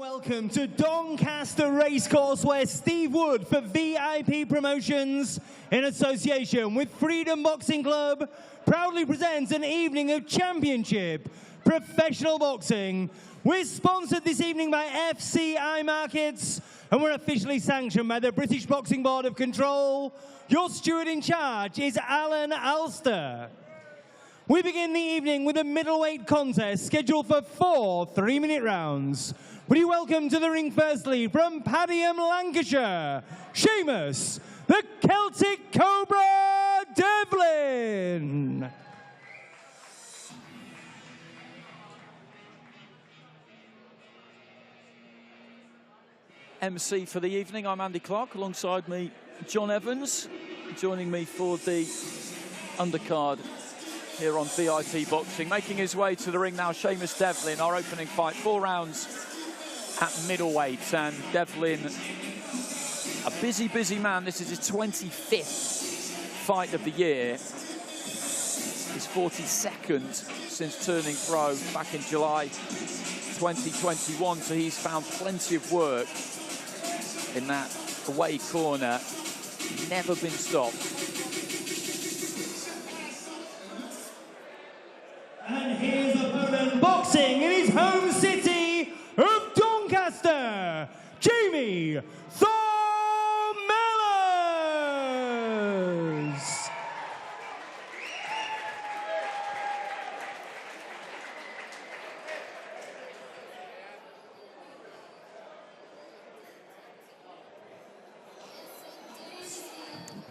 Welcome to Doncaster Racecourse, where Steve Wood for VIP Promotions, in association with Freedom Boxing Club, proudly presents an evening of championship professional boxing. We're sponsored this evening by FCI Markets, and we're officially sanctioned by the British Boxing Board of Control. Your steward in charge is Alan Alster. We begin the evening with a middleweight contest scheduled for 4 3-minute rounds. Would you welcome to the ring firstly from Pdiham, Lancashire, Seamus, the Celtic Cobra, Delvin. MC for the evening, I'm Andy Clark, alongside me John Evans, joining me for the undercard here on VIP Boxing. Making his way to the ring now, Seamus Delvin, our opening fight, 4 rounds at middleweight. And Delvin, a busy man. This is his 25th fight of the year. His 42nd since turning pro back in July 2021. So he's found plenty of work in that away corner. Never been stopped. And his opponent, boxing in his home city of Doncaster, Jamie "The Mellers."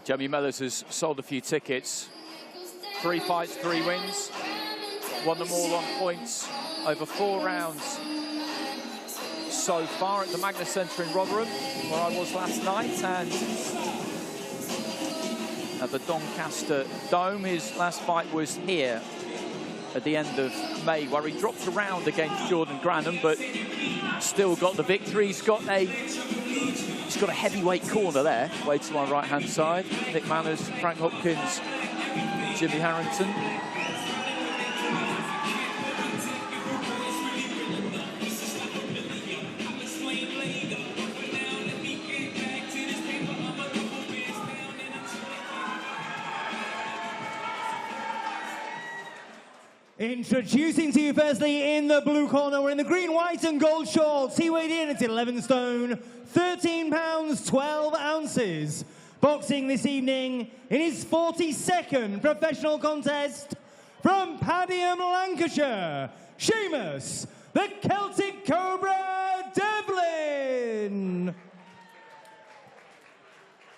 Jamie Mellers has sold a few tickets. 3 fights, 3 wins. Won them all on points over 4 rounds so far at the Magnus Centre in Rotherham, where I was last night, and at the Doncaster Dome. His last fight was here at the end of May, where he dropped a round against Jordan Granham, but still got the victory. He's got a heavyweight corner there, way to my right-hand side. Nick Manners, Frank Hopkins, Jimmy Harrington. Introducing to you firstly in the blue corner, we're in the green, white and gold shorts. He weighed in at 11 stone, 13 pounds, 12 ounces. Boxing this evening in his 42nd professional contest from Pdiham, Lancashire, Seamus, the Celtic Cobra, Delvin.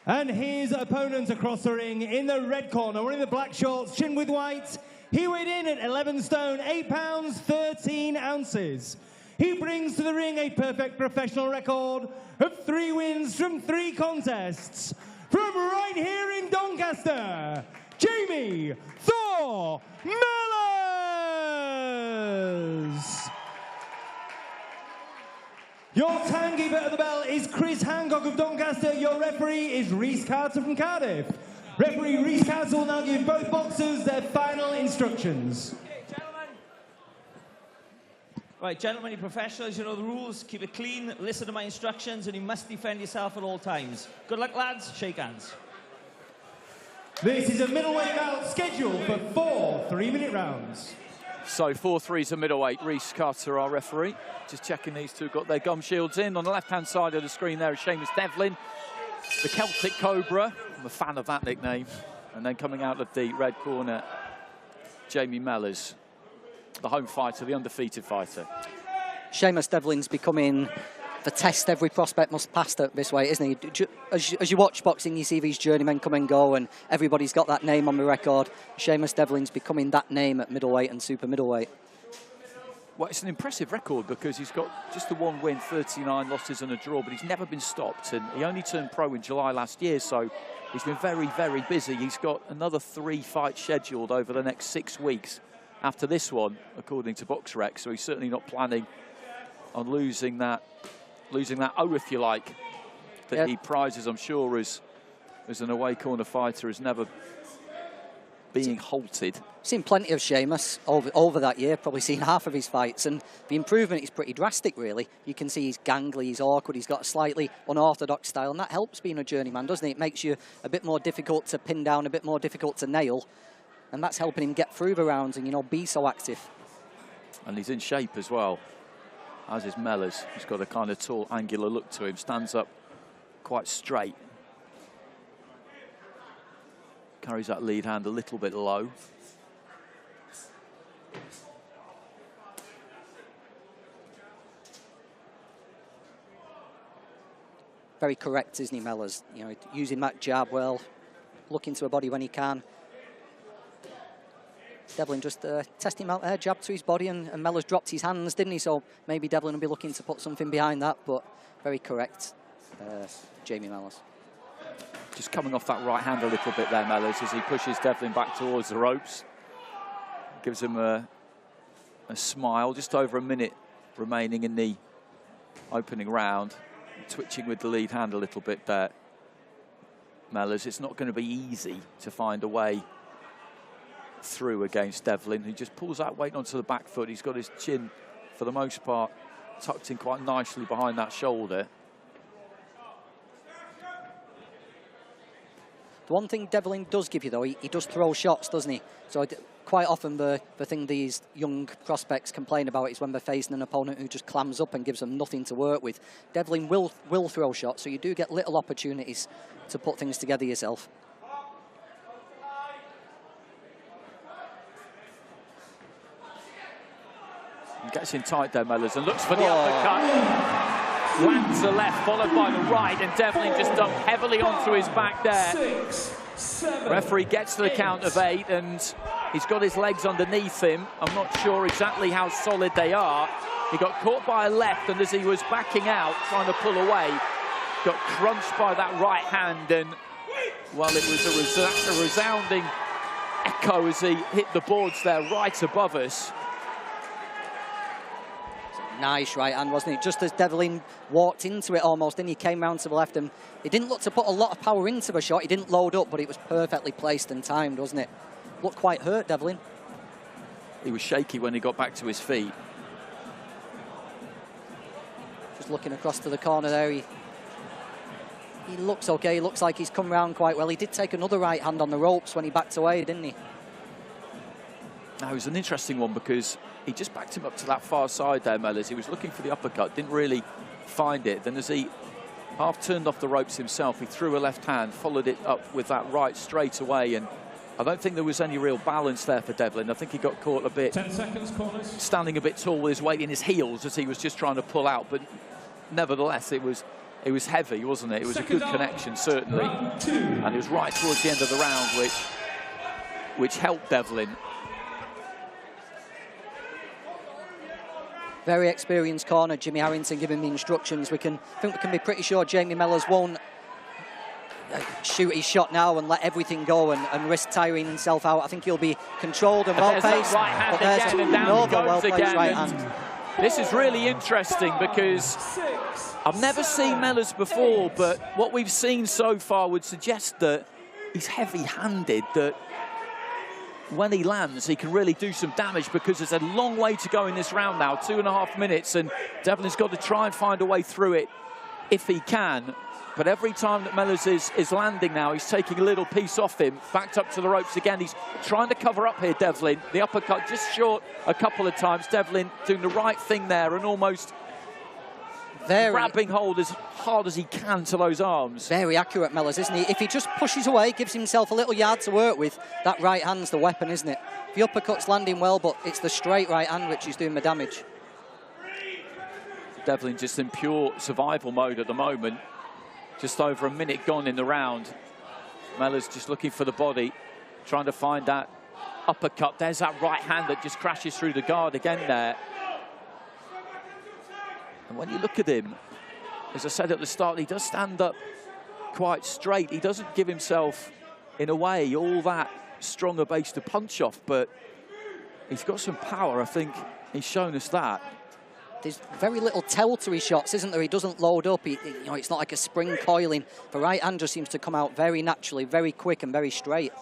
And his opponent across the ring in the red corner, we're in the black shorts, chin with white. He weighed in at 11 stone, 8 pounds, 13 ounces. He brings to the ring a perfect professional record of 3 wins from 3 contests. From right here in Doncaster, Jamie "The Mellers." Your timekeeper at the bell is Chris Hancock of Doncaster. Your referee is Rhys Carter from Cardiff. Referee Rhys Carter will now give both boxers their final instructions. Okay, gentlemen. Right, gentlemen, you're professionals, you know the rules. Keep it clean, listen to my instructions, and you must defend yourself at all times. Good luck, lads. Shake hands. This is a middleweight bout scheduled for 4 3-minute rounds. So 4-3's a middleweight. Rhys Carter, our referee. Just checking these two got their gum shields in. On the left-hand side of the screen there is Seamus Delvin, the Celtic Cobra. I'm a fan of that nickname. And then coming out of the red corner, Jamie Mellers, the home fighter, the undefeated fighter. Seamus Delvin's becoming the test every prospect must pass this way, isn't he? As you watch boxing, you see these journeymen come and go, and everybody's got that name on the record. Seamus Delvin's becoming that name at middleweight and super middleweight. Well, it's an impressive record because he's got just the 1 win, 39 losses and a draw, but he's never been stopped. And he only turned pro in July last year, so he's been very, very busy. He's got another 3 fights scheduled over the next 6 weeks after this one, according to BoxRec. So he's certainly not planning on losing that O, if you like, that he prizes, I'm sure, as an away corner fighter. Has never being halted. Seen plenty of Seamus over that year, probably seen half of his fights, and the improvement is pretty drastic, really. You can see he's gangly, he's awkward, he's got a slightly unorthodox style, and that helps being a journeyman, doesn't it? It makes you a bit more difficult to pin down, a bit more difficult to nail, and that's helping him get through the rounds and, you know, be so active. And he's in shape as well, as is Mellers. He's got a kind of tall, angular look to him, stands up quite straight. Carries that lead hand a little bit low. Very correct, isn't he, Mellers? You know, using that jab well, looking to a body when he can. Devlin just testing him out there, jab to his body, and Mellers dropped his hands, didn't he? So maybe Devlin will be looking to put something behind that, but very correct, Jamie Mellers. Just coming off that right hand a little bit there, Mellers, as he pushes Devlin back towards the ropes. Gives him a smile. Just over a minute remaining in the opening round. Twitching with the lead hand a little bit there, Mellers. It's not going to be easy to find a way through against Devlin. He just pulls that weight onto the back foot. He's got his chin, for the most part, tucked in quite nicely behind that shoulder. The one thing Devlin does give you, though, he does throw shots, doesn't he? So quite often the thing these young prospects complain about is when they're facing an opponent who just clams up and gives them nothing to work with. Devlin will throw shots, so you do get little opportunities to put things together yourself. He gets in tight there, Mellers, and looks for the uppercut. Lands the left, followed by the right, and Devlin just dumped heavily onto his back there. 6, 7, Referee gets to the count of 8, and he's got his legs underneath him. I'm not sure exactly how solid they are. He got caught by a left, and as he was backing out, trying to pull away, got crunched by that right hand, and, well, it was a resounding echo as he hit the boards there right above us. Nice right hand, wasn't it? Just as Devlin walked into it almost, then he came round to the left, and he didn't look to put a lot of power into the shot. He didn't load up, but it was perfectly placed and timed, wasn't it? Looked quite hurt, Devlin. He was shaky when he got back to his feet. Just looking across to the corner there, he looks okay. He looks like he's come round quite well. He did take another right hand on the ropes when he backed away, didn't he? Now, it was an interesting one because he just backed him up to that far side there, Mellers. He was looking for the uppercut, didn't really find it. Then as he half turned off the ropes himself, he threw a left hand, followed it up with that right straight away, and I don't think there was any real balance there for Devlin. I think he got caught a bit, 10 seconds, corners. standing a bit tall with his weight in his heels as he was just trying to pull out, but nevertheless, it was heavy, wasn't it? It was a good connection, certainly. And it was right towards the end of the round, which helped Devlin. Very experienced corner, Jimmy Harrington giving the instructions. I think we can be pretty sure Jamie Mellers won't shoot his shot now and let everything go and risk tiring himself out. I think he'll be controlled and well-paced. Right hand again, and down he goes again. Right hand. This is really interesting because I've never seen Mellers before, but what we've seen so far would suggest that he's heavy-handed, that when he lands, he can really do some damage because there's a long way to go in this round now, 2.5 minutes, and Devlin's got to try and find a way through it if he can. But every time that Mellers is landing now, he's taking a little piece off him, backed up to the ropes again. He's trying to cover up here, Devlin. The uppercut just short a couple of times. Devlin doing the right thing there and almost grabbing hold as hard as he can to those arms. Very accurate, Mellers, isn't he? If he just pushes away, gives himself a little yard to work with, that right hand's the weapon, isn't it? The uppercut's landing well, but it's the straight right hand which is doing the damage. Devlin just in pure survival mode at the moment. Just over a minute gone in the round. Mellers just looking for the body, trying to find that uppercut. There's that right hand that just crashes through the guard again there. And when you look at him, as I said at the start, he does stand up quite straight. He doesn't give himself, in a way, all that strong a base to punch off, but he's got some power. I think he's shown us that. There's very little tell to his shots, isn't there? He doesn't load up. You know, it's not like a spring coiling. The right hand just seems to come out very naturally, very quick and very straight.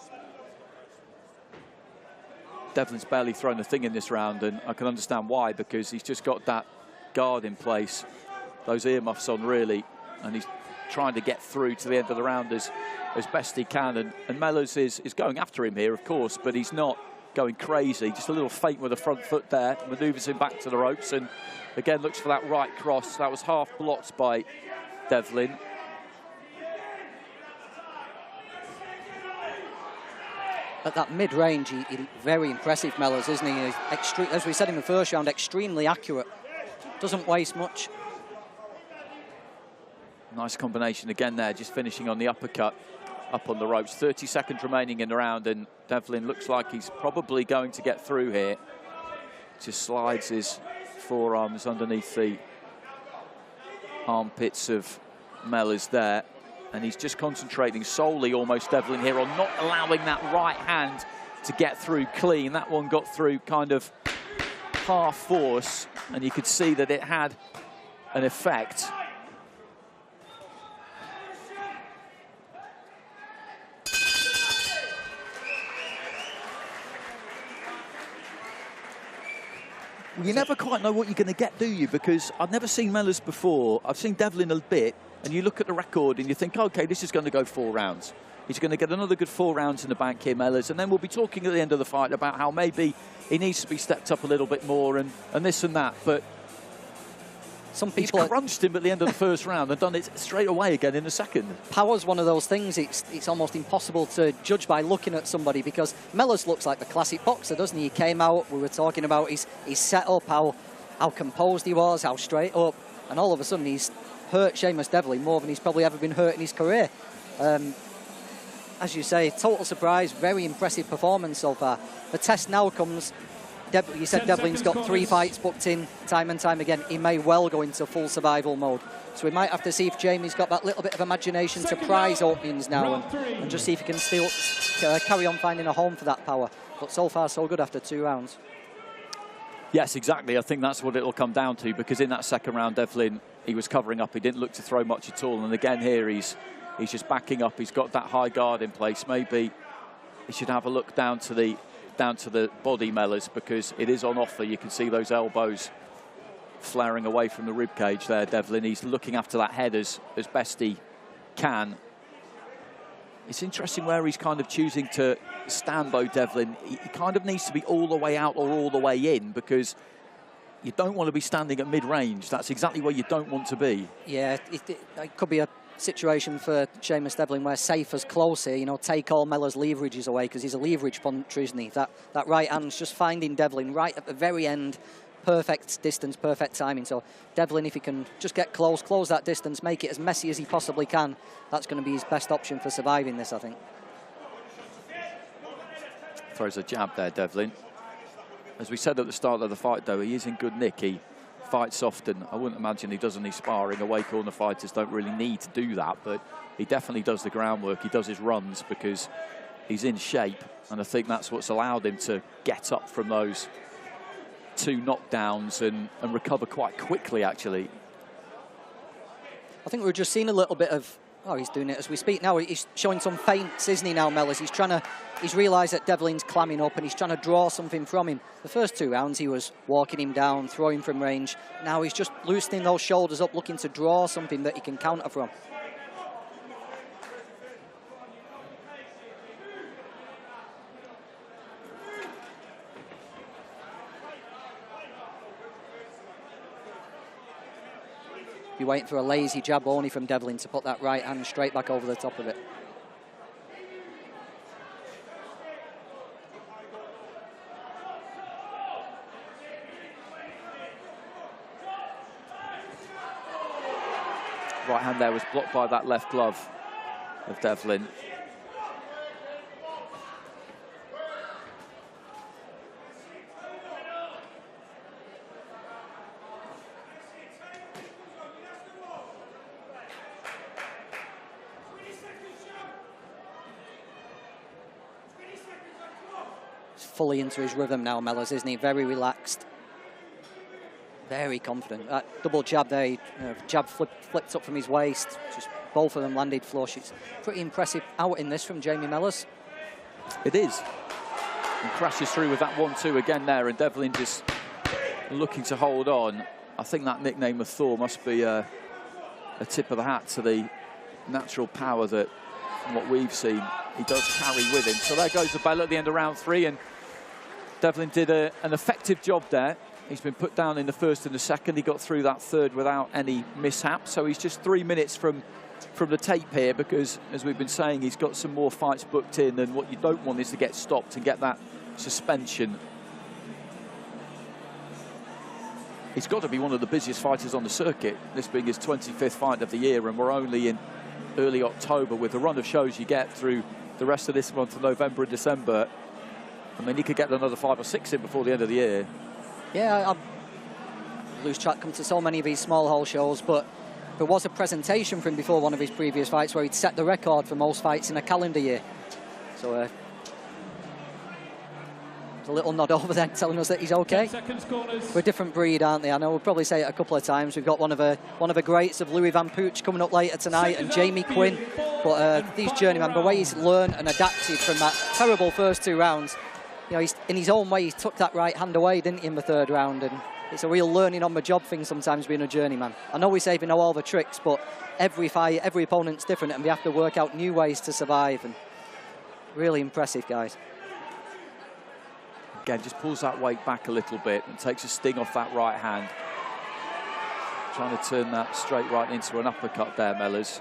Devlin's barely thrown a thing in this round, and I can understand why, because he's just got that guard in place, those earmuffs on really, and he's trying to get through to the end of the round as best he can. And Mellers is going after him here, of course, but he's not going crazy. Just a little feint with the front foot there, manoeuvres him back to the ropes, and again looks for that right cross. That was half blocked by Delvin. At that mid-range, he very impressive, Mellers, isn't he? He's as we said in the first round, extremely accurate. Doesn't waste much. Nice combination again there, just finishing on the uppercut up on the ropes. 30 seconds remaining in the round, and Delvin looks like he's probably going to get through here. Just slides his forearms underneath the armpits of Mellers there. And he's just concentrating solely, almost, Delvin here, on not allowing that right hand to get through clean. That one got through kind of half force, and you could see that it had an effect. You never quite know what you're going to get, do you? Because I've never seen Mellers before. I've seen Delvin a bit, and you look at the record and you think, OK, this is going to go 4 rounds. He's going to get another good 4 rounds in the bank here, Mellers, and then we'll be talking at the end of the fight about how maybe he needs to be stepped up a little bit more and this and that. But some people he's crunched him at the end of the first round and done it straight away again in the second. Power's one of those things, it's almost impossible to judge by looking at somebody, because Mellers looks like the classic boxer, doesn't he? He came out, we were talking about his setup, how composed he was, how straight up, and all of a sudden he's hurt Seamus Devlin more than he's probably ever been hurt in his career. As you say, total surprise, very impressive performance so far. The test now comes. You said Devlin's got 3 fights booked in time and time again. He may well go into full survival mode. So we might have to see if Jamie's got that little bit of imagination to prize openings now and just see if he can still carry on finding a home for that power. But so far, so good after 2 rounds. Yes, exactly. I think that's what it'll come down to, because in that second round, Delvin, he was covering up. He didn't look to throw much at all. And again here, he's just backing up. He's got that high guard in place. Maybe he should have a look down to the body, Mellers, because it is on offer. You can see those elbows flaring away from the rib cage there, Delvin. He's looking after that head as best he can. It's interesting where he's kind of choosing to stand, though, Delvin. He kind of needs to be all the way out or all the way in, because you don't want to be standing at mid-range. That's exactly where you don't want to be. Yeah, it could be a situation for Seamus Devlin where safe as close here, you know, take all Mellers' leverages away, because he's a leverage puncher, isn't he? That right hand's just finding Devlin right at the very end. Perfect distance, perfect timing. So Devlin, if he can just get close that distance, make it as messy as he possibly can, that's going to be his best option for surviving this, I think. Throws a jab there, Devlin. As we said at the start of the fight, though, he is in good nick. He fights often. I wouldn't imagine he does any sparring. Away corner fighters don't really need to do that, but he definitely does the groundwork. He does his runs because he's in shape, and I think that's what's allowed him to get up from those 2 knockdowns and recover quite quickly, actually. I think we've just seen a little bit of, oh, he's doing it as we speak now. He's showing some feints, isn't he now, Mellers? He's realised that Devlin's clamming up and he's trying to draw something from him. The first 2 rounds he was walking him down, throwing from range. Now he's just loosening those shoulders up, looking to draw something that he can counter from. Be waiting for a lazy jab only from Delvin to put that right hand straight back over the top of it. Right hand there was blocked by that left glove of Delvin. Fully into his rhythm now, Mellers, isn't he? Very relaxed, very confident. That double jab there, jab flipped up from his waist. Just both of them landed flush. It's pretty impressive out in this from Jamie Mellers. It is. And crashes through with that 1-2 again there, and Devlin just looking to hold on. I think that nickname of Thor must be a tip of the hat to the natural power that, from what we've seen, he does carry with him. So there goes the bell at the end of round 3, and Devlin did an effective job there. He's been put down in the first and the second. He got through that third without any mishap. So he's just 3 minutes from the tape here, because, as we've been saying, he's got some more fights booked in, and what you don't want is to get stopped and get that suspension. He's got to be one of the busiest fighters on the circuit, this being his 25th fight of the year, and we're only in early October. With the run of shows you get through the rest of this month of November and December, I mean, he could get another 5 or 6 in before the end of the year. Yeah, I lose track, come to so many of these small hall shows, but there was a presentation from him before one of his previous fights where he'd set the record for most fights in a calendar year. So there's a little nod over there telling us that he's okay. We're a different breed, aren't they? I know we'll probably say it a couple of times. We've got one of the greats of Louis Van Poetsch coming up later tonight, and Jamie Quinn. But these journeymen, the way he's learned and adapted from that terrible first 2 rounds, you know, he's, in his own way, he took that right hand away, didn't he, in the 3rd round? And it's a real learning on the job thing sometimes being a journeyman. I know we say we know all the tricks, but every fight, every opponent's different, and we have to work out new ways to survive. And really impressive, guys. Again, just pulls that weight back a little bit and takes a sting off that right hand. Trying to turn that straight right into an uppercut there, Mellers.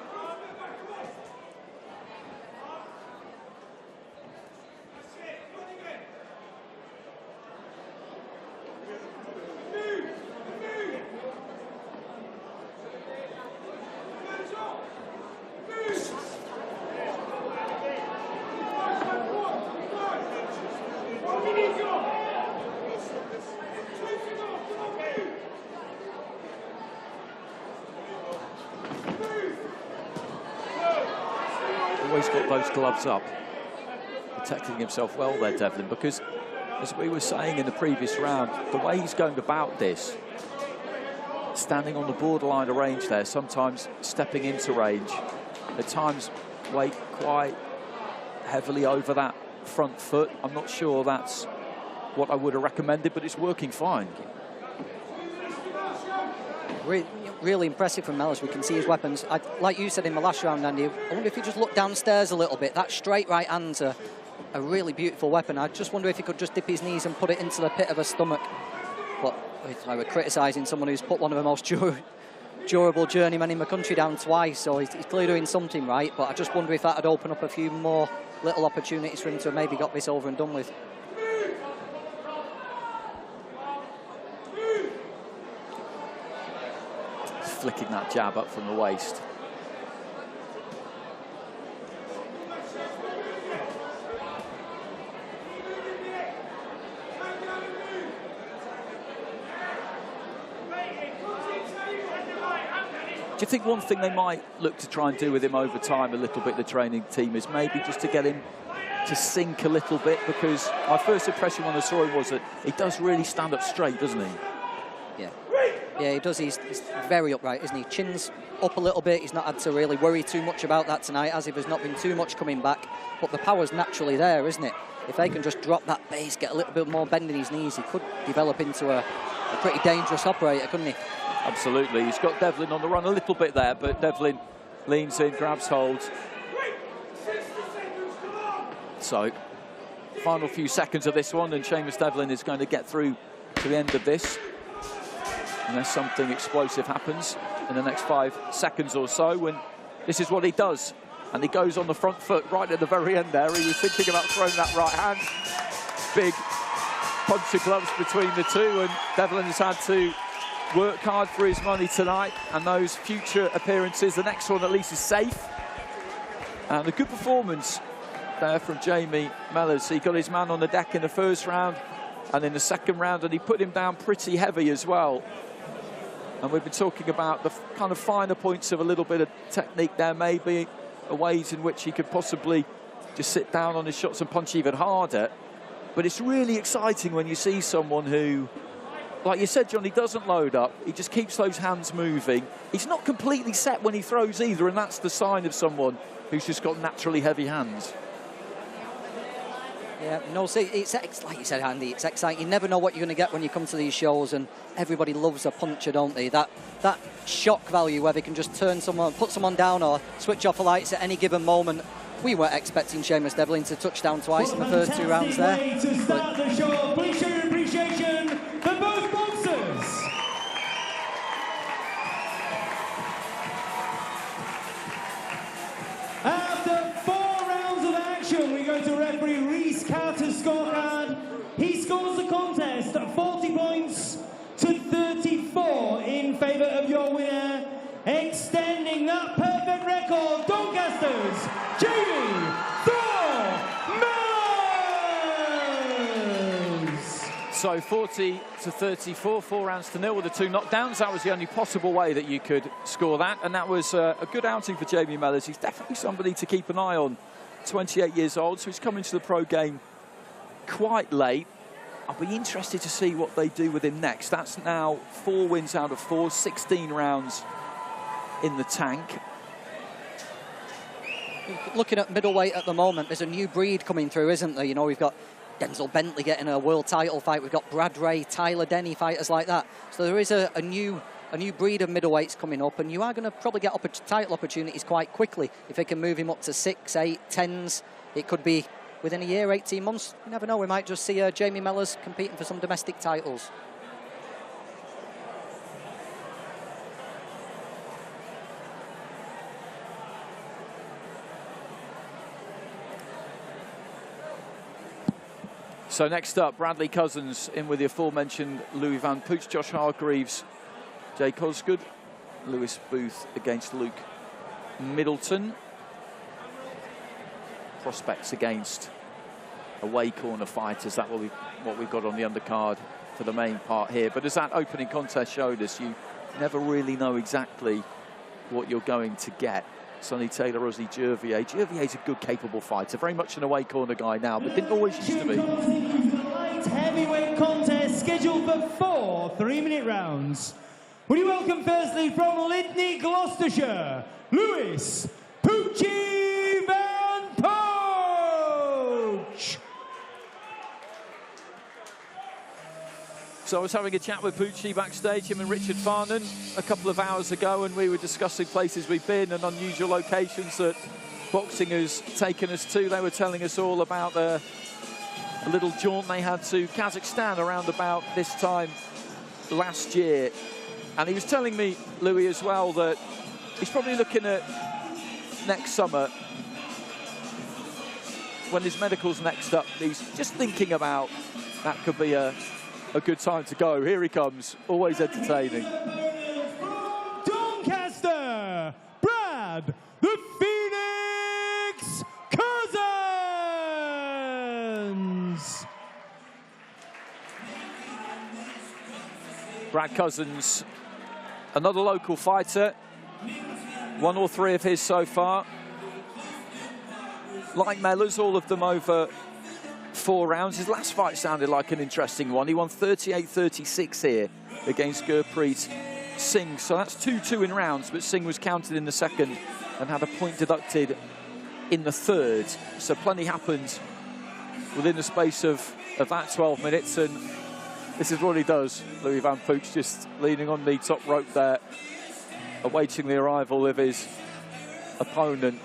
Always got those gloves up, protecting himself well there, Devlin, because, as we were saying in the previous round, the way he's going about this, standing on the borderline of range there, sometimes stepping into range, at times weight quite heavily over that front foot. I'm not sure that's what I would have recommended, but it's working fine. Really impressive from Mellers. We can see his weapons. Like you said in the last round, Andy, I wonder if you just look downstairs a little bit. That straight right hand's a really beautiful weapon. I just wonder if he could just dip his knees and put it into the pit of his stomach. But we're criticising someone who's put one of the most durable journeymen in the country down twice, so he's clearly doing something right. But I just wonder if that would open up a few more little opportunities for him to maybe got this over and done with. Flicking that jab up from the waist. Do you think one thing they might look to try and do with him over time a little bit, the training team, is maybe just to get him to sink a little bit? Because my first impression when I saw him was that he does really stand up straight, doesn't he? Yeah, he does. He's very upright, isn't he? Chin's up a little bit. He's not had to really worry too much about that tonight, as if there's not been too much coming back. But the power's naturally there, isn't it? If they can just drop that base, get a little bit more bend in his knees, he could develop into a pretty dangerous operator, couldn't he? Absolutely. He's got Devlin on the run a little bit there, but Devlin leans in, grabs hold. So, final few seconds of this one, and Seamus Devlin is going to get through to the end of this, unless something explosive happens in the next 5 seconds or so. And this is what he does. And he goes on the front foot right at the very end there. He was thinking about throwing that right hand. Big punch of gloves between the two. And Devlin has had to work hard for his money tonight. And those future appearances, the next one at least is safe. And a good performance there from Jamie Mellers. He got his man on the deck in the first round and in the second round, and he put him down pretty heavy as well. And we've been talking about the kind of finer points of a little bit of technique there, maybe ways in which he could possibly just sit down on his shots and punch even harder. But it's really exciting when you see someone who, like you said, John, he doesn't load up. He just keeps those hands moving. He's not completely set when he throws either, and that's the sign of someone who's just got naturally heavy hands. Yeah, no, see, it's like you said, Andy, it's exciting. You never know what you're going to get when you come to these shows, and everybody loves a puncher, don't they? That shock value where they can just turn someone, put someone down or switch off the lights at any given moment. We weren't expecting Seamus Devlin to touch down twice in the first 2 rounds there. To start the show, please show your appreciation for both boxers. After 4 rounds of action, we go to referee Reese Carter's scorecard. He scores the contest at 40 points to 34 in favour of your winner, extending that perfect record, Doncaster's Jamie Mellers. So 40 to 34, 4 rounds to 0 with the 2 knockdowns. That was the only possible way that you could score that, and that was a good outing for Jamie Mellers. He's definitely somebody to keep an eye on. 28 years old, so he's come into the pro game quite late. I'll be interested to see what they do with him next. That's now 4 wins out of 4, 16 rounds in the tank. Looking at middleweight at the moment, there's a new breed coming through, isn't there? You know, we've got Denzel Bentley getting a world title fight. We've got Brad Ray, Tyler Denny, fighters like that. So there is a new breed of middleweights coming up, and you are going to probably get title opportunities quite quickly. If they can move him up to 6, 8, 10s, it could be within a year, 18 months. You never know, we might just see Jamie Mellers competing for some domestic titles. So next up, Bradley Cousins in with the aforementioned Louis Van Poetsch, Josh Hargreaves, Jake Osgood, Lewis Booth against Luke Middleton. Prospects against away corner fighters. That's what we've got on the undercard for the main part here. But as that opening contest showed us, you never really know exactly what you're going to get. Sonny Taylor, Ossie, Jervier. Jervier's a good, capable fighter. Very much an away corner guy now, but didn't always used to be. Light heavyweight contest scheduled for 4 3-minute rounds. Would you welcome firstly from Lydney, Gloucestershire, Lewis Poochie Van Poetsch. So I was having a chat with Poochie backstage, him and Richard Farnan, a couple of hours ago, and we were discussing places we've been and unusual locations that boxing has taken us to. They were telling us all about a little jaunt they had to Kazakhstan around about this time last year. And he was telling me, Louis, as well, that he's probably looking at next summer, when his medical's next up, he's just thinking about that could be a good time to go. Here he comes, always entertaining. Doncaster, Brad the Phoenix Cousins. Brad Cousins, another local fighter. 1 or 3 of his so far. Like Mellers, all of them over 4 rounds. His last fight sounded like an interesting one. He won 38-36 here against Gurpreet Singh. So that's 2-2 in rounds, but Singh was counted in the second and had a point deducted in the third. So plenty happened within the space of that 12 minutes. And this is what he does, Louis Van Poetsch, just leaning on the top rope there, awaiting the arrival of his opponent.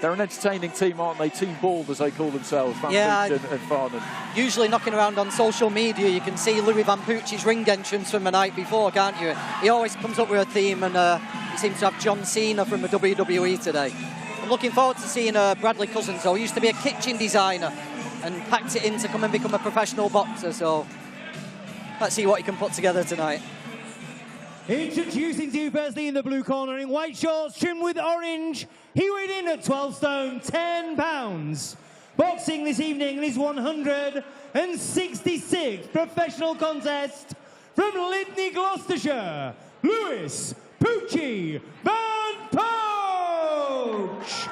They're an entertaining team, aren't they? Team Bald, as they call themselves, Van Poetsch and Farnan. Usually knocking around on social media, you can see Louis Van Poetsch's ring entrance from the night before, can't you? He always comes up with a theme, and he seems to have John Cena from the WWE today. I'm looking forward to seeing Bradley Cousins, though. He used to be a kitchen designer and packed it in to come and become a professional boxer, so let's see what he can put together tonight. Introducing to you firstly in the blue corner in white shorts trimmed with orange. He weighed in at 12 stone, 10 pounds. Boxing this evening in his 166th professional contest from Lydney, Gloucestershire, Lewis Poochie Van Poetsch.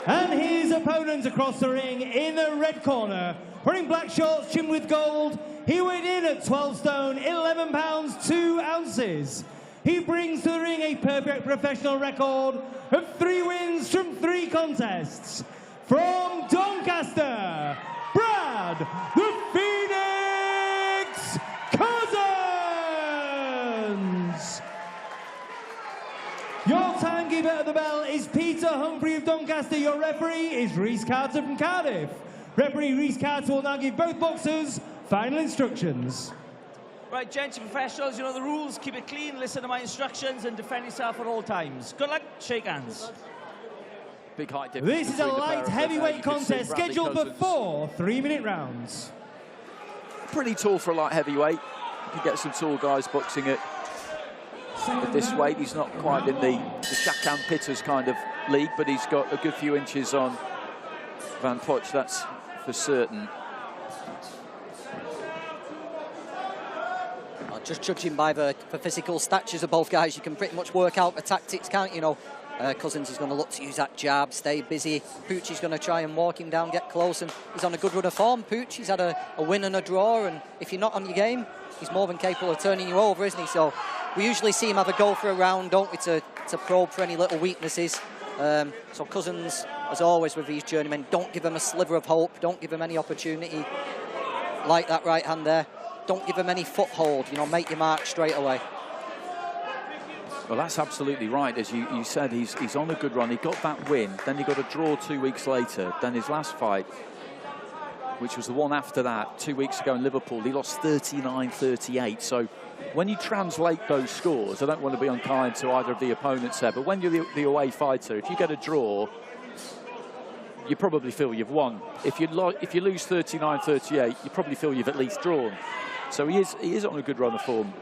And his opponent across the ring in the red corner, wearing black shorts trimmed with gold. He weighed in at 12 stone, 11 pounds, 2 ounces. He brings to the ring a perfect professional record of 3 wins from 3 contests. from Doncaster, Brad the Phoenix Cousins. Your timekeeper at the bell is Peter Humphrey of Doncaster. Your referee is Rhys Carter from Cardiff. Referee Rhys Carter will now give both boxers final instructions. Right, gents and professionals, you know the rules. Keep it clean, listen to my instructions, and defend yourself at all times. Good luck, shake hands. Big height difference. This is a light heavyweight contest scheduled for 4 3-minute rounds. Pretty tall for a light heavyweight. You can get some tall guys boxing at this weight. He's not quite in the Shakan Pitters kind of league, but he's got a good few inches on Van Poetsch, that's for certain. Just judging by the physical statures of both guys, you can pretty much work out the tactics, can't you? Cousins is going to look to use that jab, stay busy. Poetsch is going to try and walk him down, get close, and he's on a good run of form. Poetsch, he's had a win and a draw, and if you're not on your game, he's more than capable of turning you over, isn't he? So we usually see him have a go for a round, don't we, to probe for any little weaknesses. So Cousins, as always with these journeymen, don't give him a sliver of hope, don't give him any opportunity. Like that right hand there. Don't give him any foothold, make your mark straight away. Well, that's absolutely right. As you said, he's on a good run. He got that win, then he got a draw 2 weeks later. Then his last fight, which was the one after that, 2 weeks ago in Liverpool, he lost 39-38. So when you translate those scores, I don't want to be unkind to either of the opponents there, but when you're the away fighter, if you get a draw, you probably feel you've won. If you lose 39-38, you probably feel you've at least drawn. So he is on a good run of form.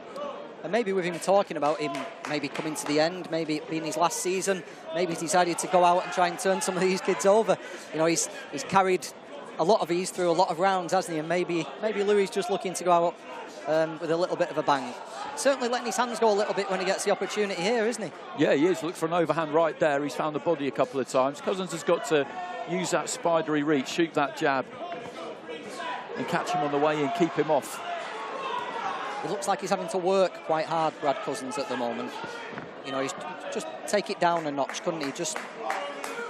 And maybe with him talking about him maybe coming to the end, maybe it being his last season, maybe he's decided to go out and try and turn some of these kids over. He's carried a lot of these through a lot of rounds, hasn't he? And maybe Louis just looking to go out with a little bit of a bang. Certainly letting his hands go a little bit when he gets the opportunity here, isn't he? Yeah, he is. Look for an overhand right there. He's found the body a couple of times. Cousins has got to use that spidery reach, shoot that jab, and catch him on the way in, keep him off. It looks like he's having to work quite hard, Brad Cousins, at the moment. He's just take it down a notch, couldn't he? Just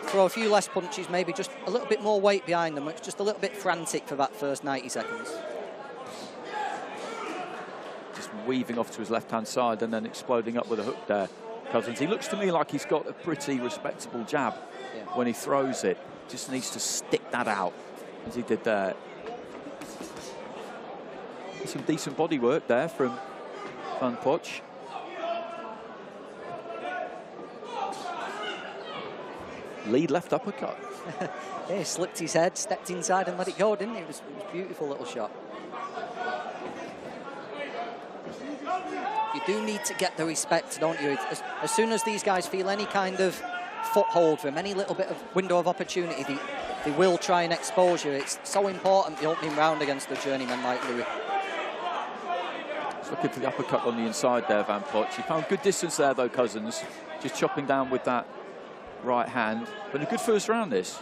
throw a few less punches, maybe just a little bit more weight behind them. It's just a little bit frantic for that first 90 seconds. Just weaving off to his left-hand side and then exploding up with a hook there, Cousins. He looks to me like he's got a pretty respectable jab when he throws it. Just needs to stick that out, as he did there. Some decent body work there from Van Poetsch. Lead left uppercut. He slipped his head, stepped inside and let it go, didn't he? It was a beautiful little shot. You do need to get the respect, don't you? As soon as these guys feel any kind of foothold from any little bit of window of opportunity, they will try and expose you. It's so important, the opening round against the journeyman like Louis. Looking for the uppercut on the inside there, Van Poetsch. He found good distance there, though, Cousins. Just chopping down with that right hand. But a good first round, this.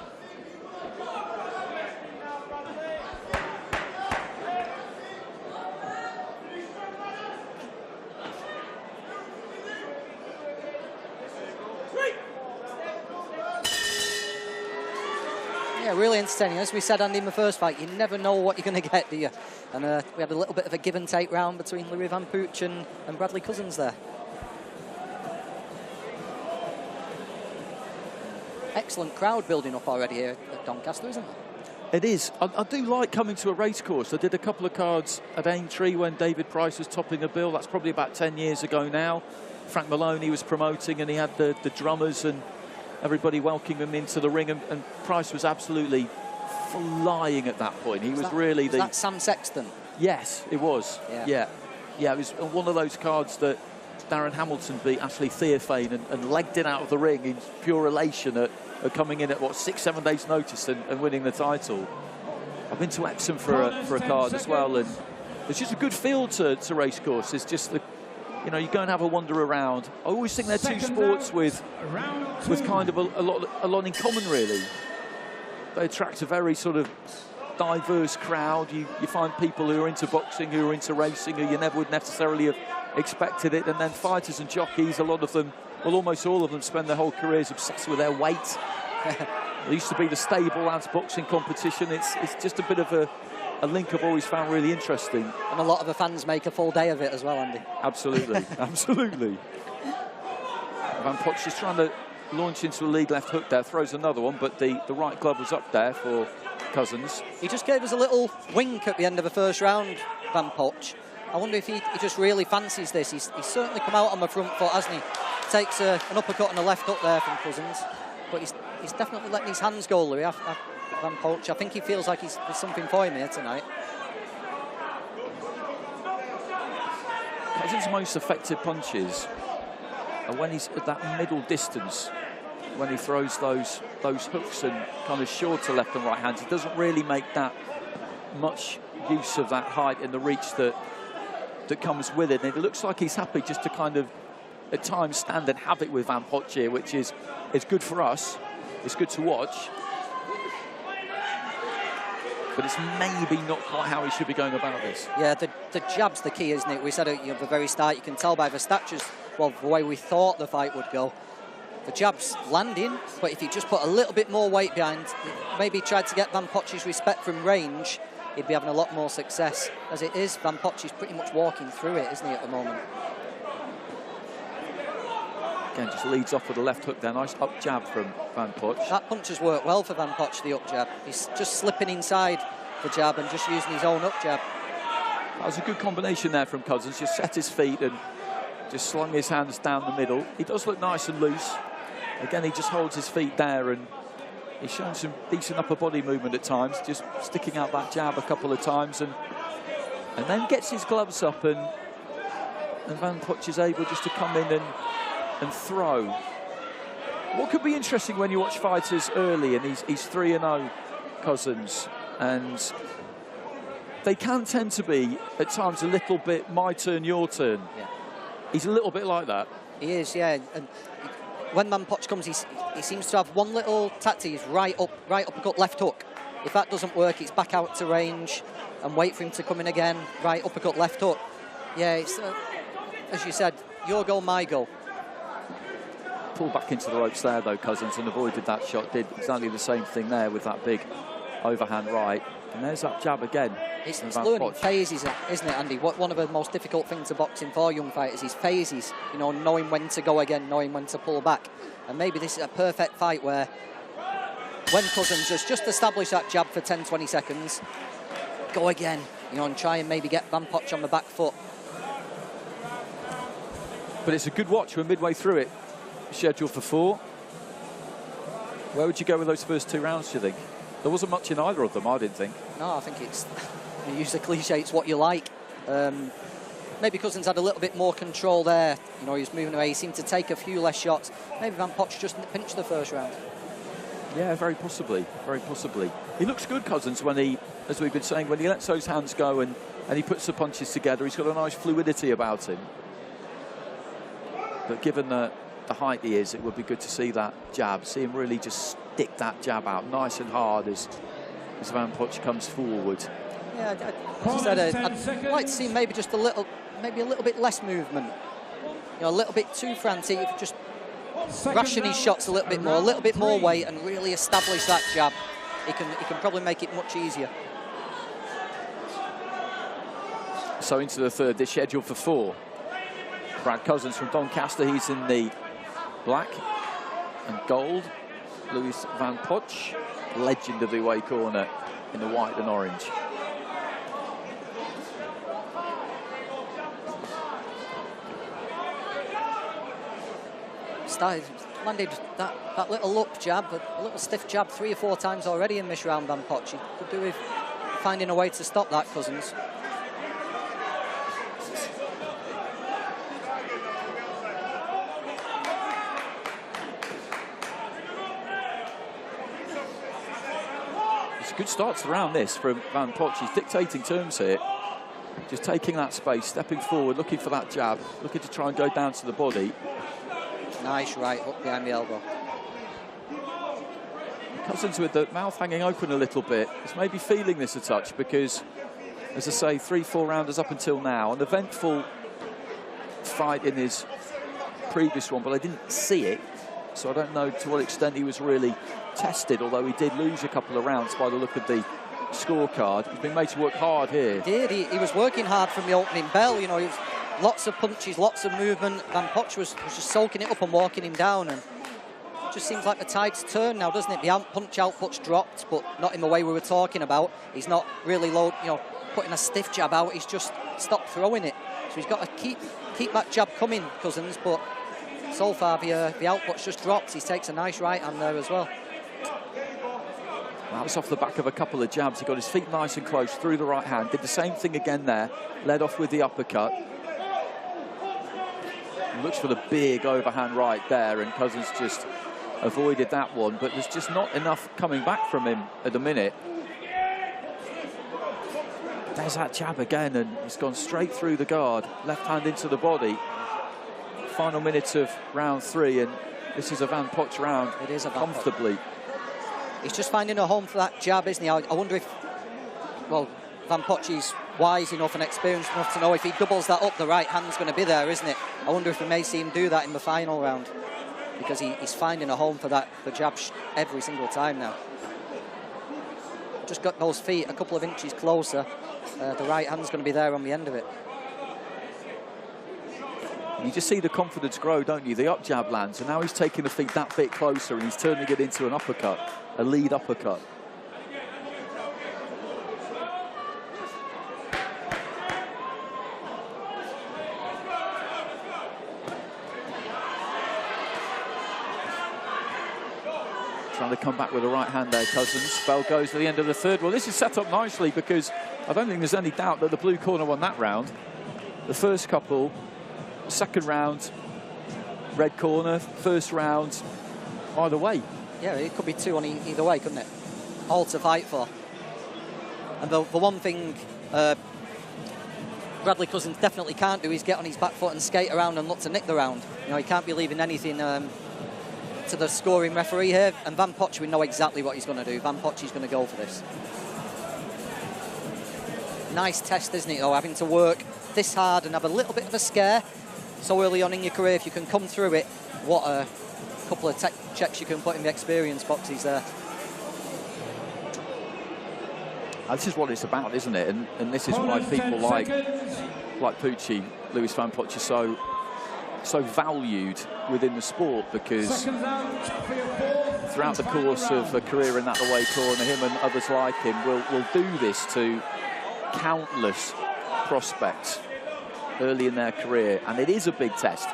Yeah, really entertaining. As we said, Andy, in the first fight, you never know what you're going to get, do you? And we had a little bit of a give and take round between Louis Van Poetsch and Bradley Cousins there. Excellent crowd building up already here at Doncaster, isn't it? It is. I do like coming to a racecourse. I did a couple of cards at Aintree when David Price was topping the bill. That's probably about 10 years ago now. Frank Maloney was promoting and he had the drummers and everybody welcoming him into the ring, and Price was absolutely flying at that point. He was really the... Was that Sam Sexton? Yes, it was. Yeah, it was one of those cards that Darren Hamilton beat Ashley Theophane and legged it out of the ring in pure elation at coming in at, 6-7 days notice and winning the title. I've been to Epsom for a card as well, and it's just a good feel to Racecourse. It's just the... You go and have a wander around. I always think they're two sports with kind of a lot in common, really. They attract a very sort of diverse crowd. You find people who are into boxing, who are into racing, who you never would necessarily have expected it. And then fighters and jockeys, a lot of them, well, almost all of them spend their whole careers obsessed with their weight. It used to be the stable lads boxing competition. It's just a bit of a link I've always found really interesting. And a lot of the fans make a full day of it as well, Andy. Absolutely, absolutely. Van Poetsch is trying to launch into a lead left hook there, throws another one, but the right glove was up there for Cousins. He just gave us a little wink at the end of the first round, Van Poetsch. I wonder if he just really fancies this. He's certainly come out on the front foot, hasn't he? Takes an uppercut and a left hook there from Cousins, but he's definitely letting his hands go, Louis, Van Poetsch. I think he feels like there's something for him here tonight. Cousins' most effective punches are when he's at that middle distance, when he throws those hooks and kind of shorter left and right hands. He doesn't really make that much use of that height and the reach that comes with it. And it looks like he's happy just to kind of at times stand and have it with Van Poetsch here, which is good for us. It's good to watch. But it's maybe not quite how he should be going about this. Yeah, the jab's the key, isn't it? We said at the very start, you can tell by the statures, well, the way we thought the fight would go. The jab's landing, but if he just put a little bit more weight behind, maybe tried to get Van Poetsch's respect from range, he'd be having a lot more success. As it is, Van Poetsch is pretty much walking through it, isn't he, at the moment? Again, just leads off with a left hook there. Nice up jab from Van Poetsch. That punch has worked well for Van Poetsch, the up jab. He's just slipping inside the jab and just using his own up jab. That was a good combination there from Cousins. Just set his feet and just slung his hands down the middle. He does look nice and loose. Again, he just holds his feet there and he's shown some decent upper body movement at times, just sticking out that jab a couple of times and then gets his gloves up and Van Poetsch is able just to come in and throw. What could be interesting when you watch fighters early, and he's 3-0, Cousins, and they can tend to be at times a little bit my turn, your turn. Yeah. He's a little bit like that. He is, yeah. And when Van Poetsch comes, he seems to have one little tactic, he's right uppercut, left hook. If that doesn't work, it's back out to range and wait for him to come in again, right uppercut, left hook. Yeah, it's, as you said, your goal, my goal. Pulled back into the ropes there, though, Cousins, and avoided that shot. Did exactly the same thing there with that big overhand right. And there's that jab again. It's learning phases, isn't it, Andy? One of the most difficult things to boxing for young fighters is phases. You know, knowing when to go again, knowing when to pull back. And maybe this is a perfect fight where when Cousins has just established that jab for 10, 20 seconds, go again, you know, and try and maybe get Van Poetsch on the back foot. But it's a good watch. We're midway through it. Scheduled for 4. Where would you go with those first 2 rounds, do you think? There wasn't much in either of them, I didn't think. No, I think it's, you use the cliche, it's what you like. Maybe Cousins had a little bit more control there. You know, he was moving away. He seemed to take a few less shots. Maybe Van Poetsch just pinched the first round. Yeah, very possibly, very possibly. He looks good, Cousins, when he, as we've been saying, when he lets those hands go and he puts the punches together. He's got a nice fluidity about him. But given the height he is, it would be good to see that jab, see him really just stick that jab out nice and hard as Van Poetsch comes forward. Yeah, I'd like to see maybe just a little bit less movement. You know, a little bit too frantic, just ration his shots a little bit more weight and really establish that jab. He can probably make it much easier. So into the third, they're scheduled for 4. Brad Cousins from Doncaster, he's in the black and gold. Louis Van Poetsch, legend of the away corner, in the white and orange. Landed that little up jab, a little stiff jab 3 or 4 times already in this round, Van Poetsch. He could do with finding a way to stop that, Cousins. Good start to the round, this, from Van Poetsch. He's dictating terms here. Just taking that space, stepping forward, looking for that jab, looking to try and go down to the body. Nice right hook behind the elbow. Cousins with the mouth hanging open a little bit. He's maybe feeling this a touch because, as I say, 3-4 rounders up until now. An eventful fight in his previous one, but I didn't see it. so I don't know to what extent he was really tested, although he did lose a couple of rounds by the look of the scorecard. He's been made to work hard here. He did. He was working hard from the opening bell. You know, he was, lots of punches, lots of movement. Van Poetsch was just soaking it up and walking him down. And it just seems like the tide's turned now, doesn't it? The punch output's dropped, but not in the way we were talking about. He's not really putting a stiff jab out. He's just stopped throwing it. So he's got to keep that jab coming, Cousins. But so far the output's just dropped. He takes a nice right hand there as well. That was off the back of a couple of jabs. He got his feet nice and close through the right hand. Did the same thing again there. Led off with the uppercut. He looks for the big overhand right there, and Cousins just avoided that one. But there's just not enough coming back from him at the minute. There's that jab again, and it's gone straight through the guard. Left hand into the body. Final minutes of round 3, and this is a Van Poetsch round. It is a Van comfortably. He's just finding a home for that jab, isn't he? I wonder if, well, Van Poetsch is wise enough and experienced enough to know if he doubles that up, the right hand's going to be there, isn't it? I wonder if we may see him do that in the final round, because he's finding a home for the jab every single time now. Just got those feet a couple of inches closer. The right hand's going to be there on the end of it. You just see the confidence grow, don't you? The up jab lands, and now he's taking the feet that bit closer, and he's turning it into an uppercut, a lead uppercut. Trying to come back with a right hand there, Cousins. Bell goes to the end of the third. Well, this is set up nicely, because I don't think there's any doubt that the blue corner won that round. The first couple, second round, red corner, first round, either way. Yeah, it could be 2 on either way, couldn't it? All to fight for. And the one thing Bradley Cousins definitely can't do is get on his back foot and skate around and look to nick the round. You know, he can't be leaving anything to the scoring referee here. And Van Poetsch, we know exactly what he's going to do. Van Poetsch is going to go for this. Nice test, isn't it, though, having to work this hard and have a little bit of a scare so early on in your career. If you can come through it, what a couple of checks you can put in the experience boxes there. This is what it's about, isn't it? And this is why people like Pucci, Lewis Van Poetsch, are so valued within the sport, because throughout the course of a career in that away corner, him and others like him will do this to countless prospects early in their career, and it is a big test.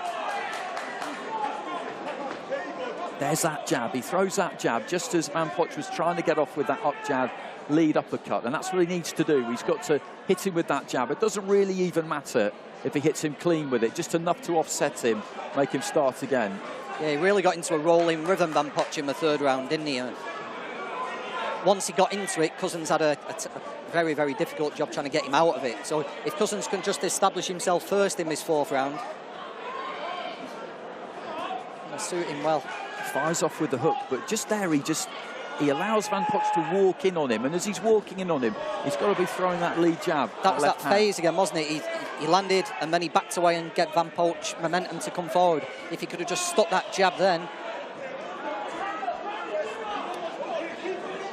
There's that jab. He throws that jab just as Van Poetsch was trying to get off with that up jab, lead uppercut, and that's what he needs to do. He's got to hit him with that jab. It doesn't really even matter if he hits him clean with it, just enough to offset him, make him start again. Yeah, he really got into a rolling rhythm, Van Poetsch, in the third round, didn't he? Once he got into it, Cousins had a very, very difficult job trying to get him out of it. So if Cousins can just establish himself first in this fourth round, it'll suit him well. Fires off with the hook, but just there he allows Van Poetsch to walk in on him, and as he's walking in on him, he's got to be throwing that lead jab. That was that phase again, wasn't it? He landed and then he backed away and get Van Poetsch momentum to come forward. If he could have just stuck that jab then.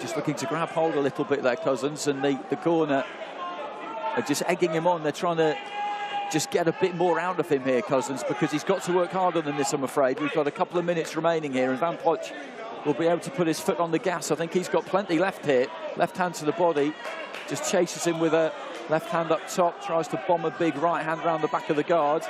Just looking to grab hold a little bit there, Cousins, and the corner are just egging him on. They're trying to just get a bit more out of him here, Cousins, because he's got to work harder than this, I'm afraid. We've got a couple of minutes remaining here, and Van Poetsch will be able to put his foot on the gas. I think he's got plenty left here. Left hand to the body, just chases him with a left hand up top, tries to bomb a big right hand round the back of the guard.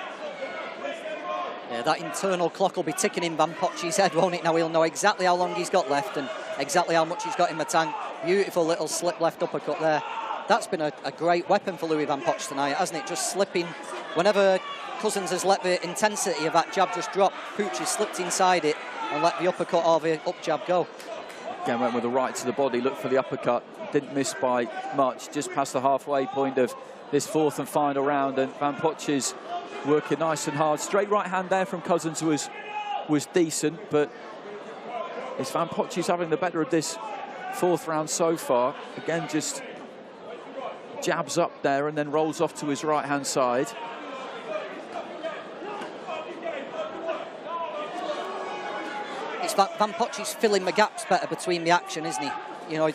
Yeah, that internal clock will be ticking in Van Poetsch's head, won't it? Now he'll know exactly how long he's got left and exactly how much he's got in the tank. Beautiful little slip left uppercut there. That's been a great weapon for Louis Van Poetsch tonight, hasn't it? Just slipping. Whenever Cousins has let the intensity of that jab just drop, Poetsch has slipped inside it and let the uppercut or the up jab go. Again, went with a right to the body, looked for the uppercut. Didn't miss by much, just past the halfway point of this fourth and final round, and Van Poetsch is working nice and hard. Straight right hand there from Cousins was decent, but it's Van Poetsch who's having the better of this fourth round so far. Again, just jabs up there and then rolls off to his right hand side. Van Poetsch is filling the gaps better between the action, isn't he? You know,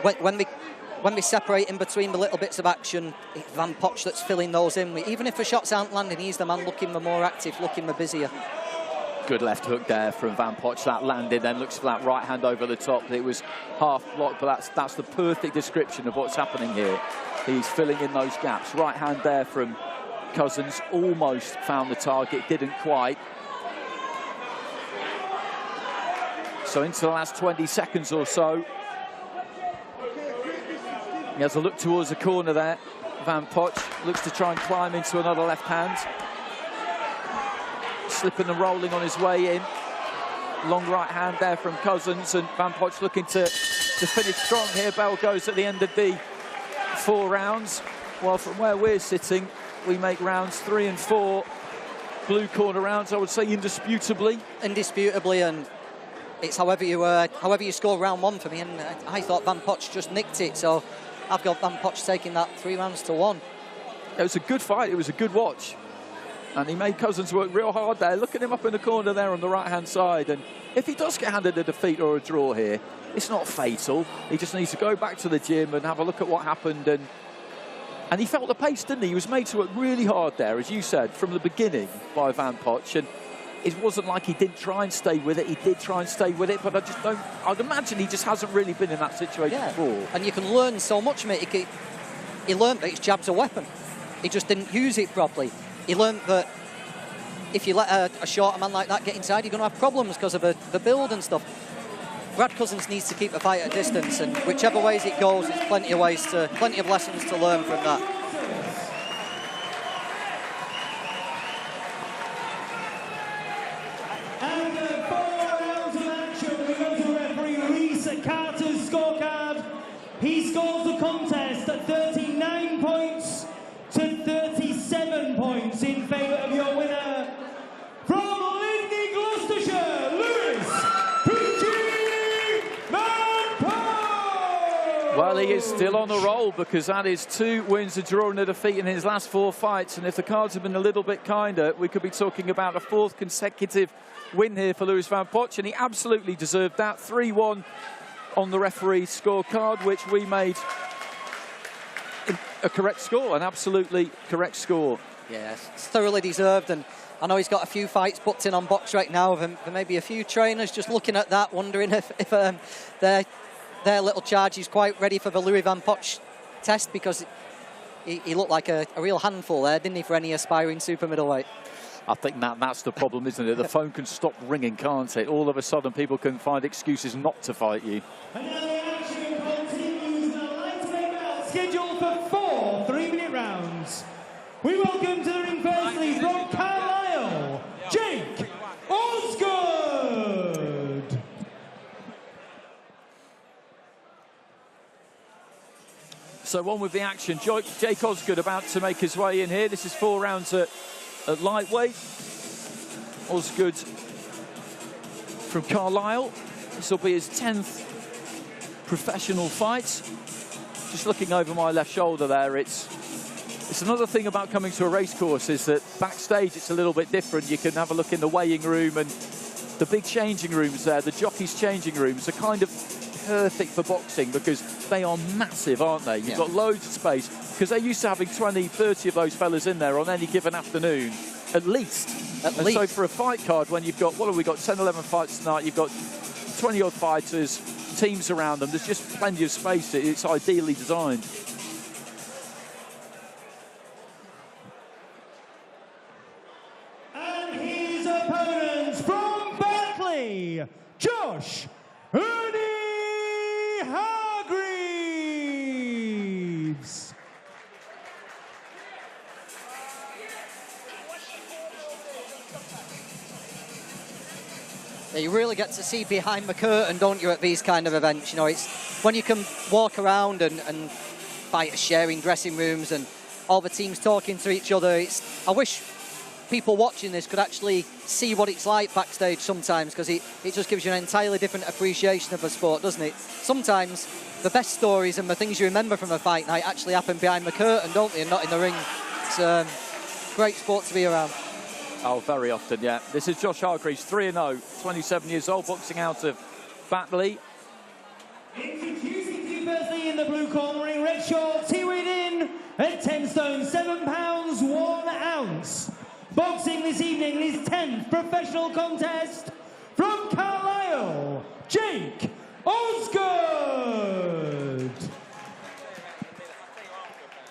when we separate in between the little bits of action, it's Van Poetsch that's filling those in. Even if the shots aren't landing, he's the man looking the more active, looking the busier. Good left hook there from Van Poetsch. That landed, then looks for that right hand over the top. It was half blocked, but that's the perfect description of what's happening here. He's filling in those gaps. Right hand there from Cousins, almost found the target, didn't quite. So into the last 20 seconds or so. He has a look towards the corner there. Van Poetsch looks to try and climb into another left hand. Slipping and rolling on his way in. Long right hand there from Cousins, and Van Poetsch looking to finish strong here. Bell goes at the end of the 4 rounds. While from where we're sitting, we make rounds 3 and 4 blue corner rounds, I would say indisputably. Indisputably, and it's however you score round 1 for me, and I thought Van Poetsch just nicked it, so I've got Van Poetsch taking that 3 rounds to 1. It was a good fight, it was a good watch. And he made Cousins work real hard there. Look at him up in the corner there on the right-hand side. And if he does get handed a defeat or a draw here, it's not fatal. He just needs to go back to the gym and have a look at what happened. And he felt the pace, didn't he? He was made to work really hard there, as you said, from the beginning by Van Poetsch. And it wasn't like he didn't try and stay with it. He did try and stay with it, but I'd imagine he just hasn't really been in that situation before. And you can learn so much from it. He learned that his jab's a weapon. He just didn't use it properly. He learned that if you let a shorter man like that get inside, you're going to have problems because of the build and stuff. Brad Cousins needs to keep the fight at a distance, and whichever ways it goes, there's plenty of lessons to learn from that. And 4 rounds of action, we go to referee Reese Carter's scorecard. He scores the contest at 39 points to 37 points in favour of your winner. From Lydney, Gloucestershire, Lewis Manpower! Well, he is still on a roll, because that is 2 wins, a draw and a defeat in his last 4 fights. And if the cards had been a little bit kinder, we could be talking about a 4th consecutive win here for Lewis Van Poetsch, and he absolutely deserved that. 3-1 on the referee's scorecard, which we made a correct score, an absolutely correct score. Yes, it's thoroughly deserved, and I know he's got a few fights booked in on Box right now. There may be a few trainers just looking at that, wondering if their little charge is quite ready for the Louis Van Poetsch test, because he looked like a real handful there, didn't he, for any aspiring super middleweight? I think that's the problem, isn't it? The phone can stop ringing, can't it? All of a sudden, people can find excuses not to fight you. And now the action continues. The lightweight bout scheduled for 4 3-minute rounds. We welcome to the ring firstly from Carlisle, Jake Osgood. So on with the action. Jake Osgood about to make his way in here. This is 4 rounds at lightweight. Osgood from Carlisle. This will be his 10th professional fight. Just looking over my left shoulder there, it's another thing about coming to a racecourse is that backstage it's a little bit different. You can have a look in the weighing room, and the big changing rooms there, the jockeys' changing rooms, are kind of perfect for boxing because they are massive, aren't they? You've got loads of space, because they're used to having 20, 30 of those fellas in there on any given afternoon, at least. So for a fight card, when you've got, what have we got, 10, 11 fights tonight, you've got 20-odd fighters, teams around them, there's just plenty of space. It's ideally designed. And his opponents from Batley, Josh Hargreaves. You really get to see behind the curtain, don't you, at these kind of events? You know, it's when you can walk around and fighters sharing dressing rooms and all the teams talking to each other. I wish people watching this could actually see what it's like backstage sometimes, because it just gives you an entirely different appreciation of the sport, doesn't it? Sometimes the best stories and the things you remember from a fight night actually happen behind the curtain, don't they, and not in the ring. It's a great sport to be around. Oh, very often, yeah. This is Josh Hargreaves, 3-0, 27 years old, boxing out of Batley. Introducing to you firstly in the blue corner, wearing red shorts, he weighed in at 10 stone, 7 pounds, 1 ounce. Boxing this evening in his 10th professional contest from Carlisle, Jake Osgood.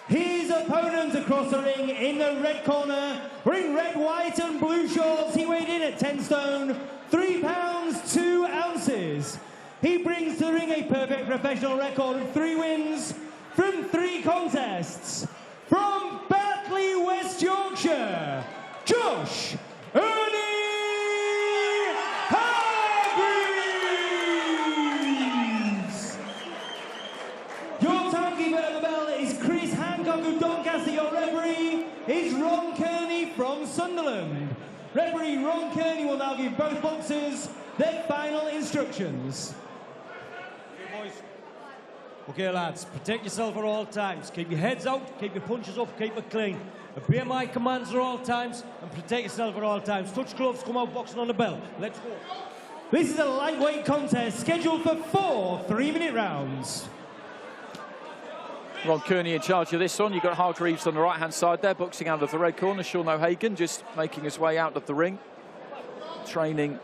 His opponent across the ring in the red corner, wearing red, white and blue shorts, he weighed in at 10 stone, 3 pounds, 2 ounces. He brings to the ring a perfect professional record of 3 wins from 3 contests. From Batley, West Yorkshire, Josh Hargreaves. Your timekeeper at the bell is Chris Hancock of Doncaster. Your referee is Ron Kearney from Sunderland. Referee Ron Kearney will now give both boxers their final instructions. Okay, lads, protect yourself at all times. Keep your heads out, keep your punches up, keep it clean. Obey my commands at all times and protect yourself at all times. Touch gloves, come out boxing on the bell. Let's go. This is a lightweight contest scheduled for 4 3-minute rounds. Ron Kearney in charge of this one. You've got Hargreaves on the right-hand side there, boxing out of the red corner. Sean O'Hagan just making his way out of the ring. Training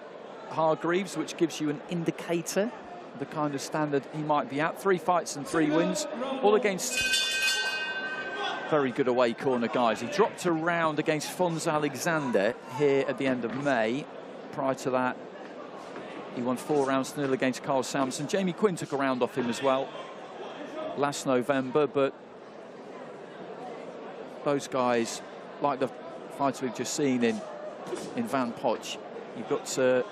Hargreaves, which gives you an indicator of the kind of standard he might be at. 3 fights and 3 wins, all against very good away corner guys. He dropped a round against Fons Alexander here at the end of May. Prior to that, he won 4 rounds to 0 against Carl Samson. Jamie Quinn took a round off him as well last November, but those guys, like the fights we've just seen in Van Poetsch, you've got to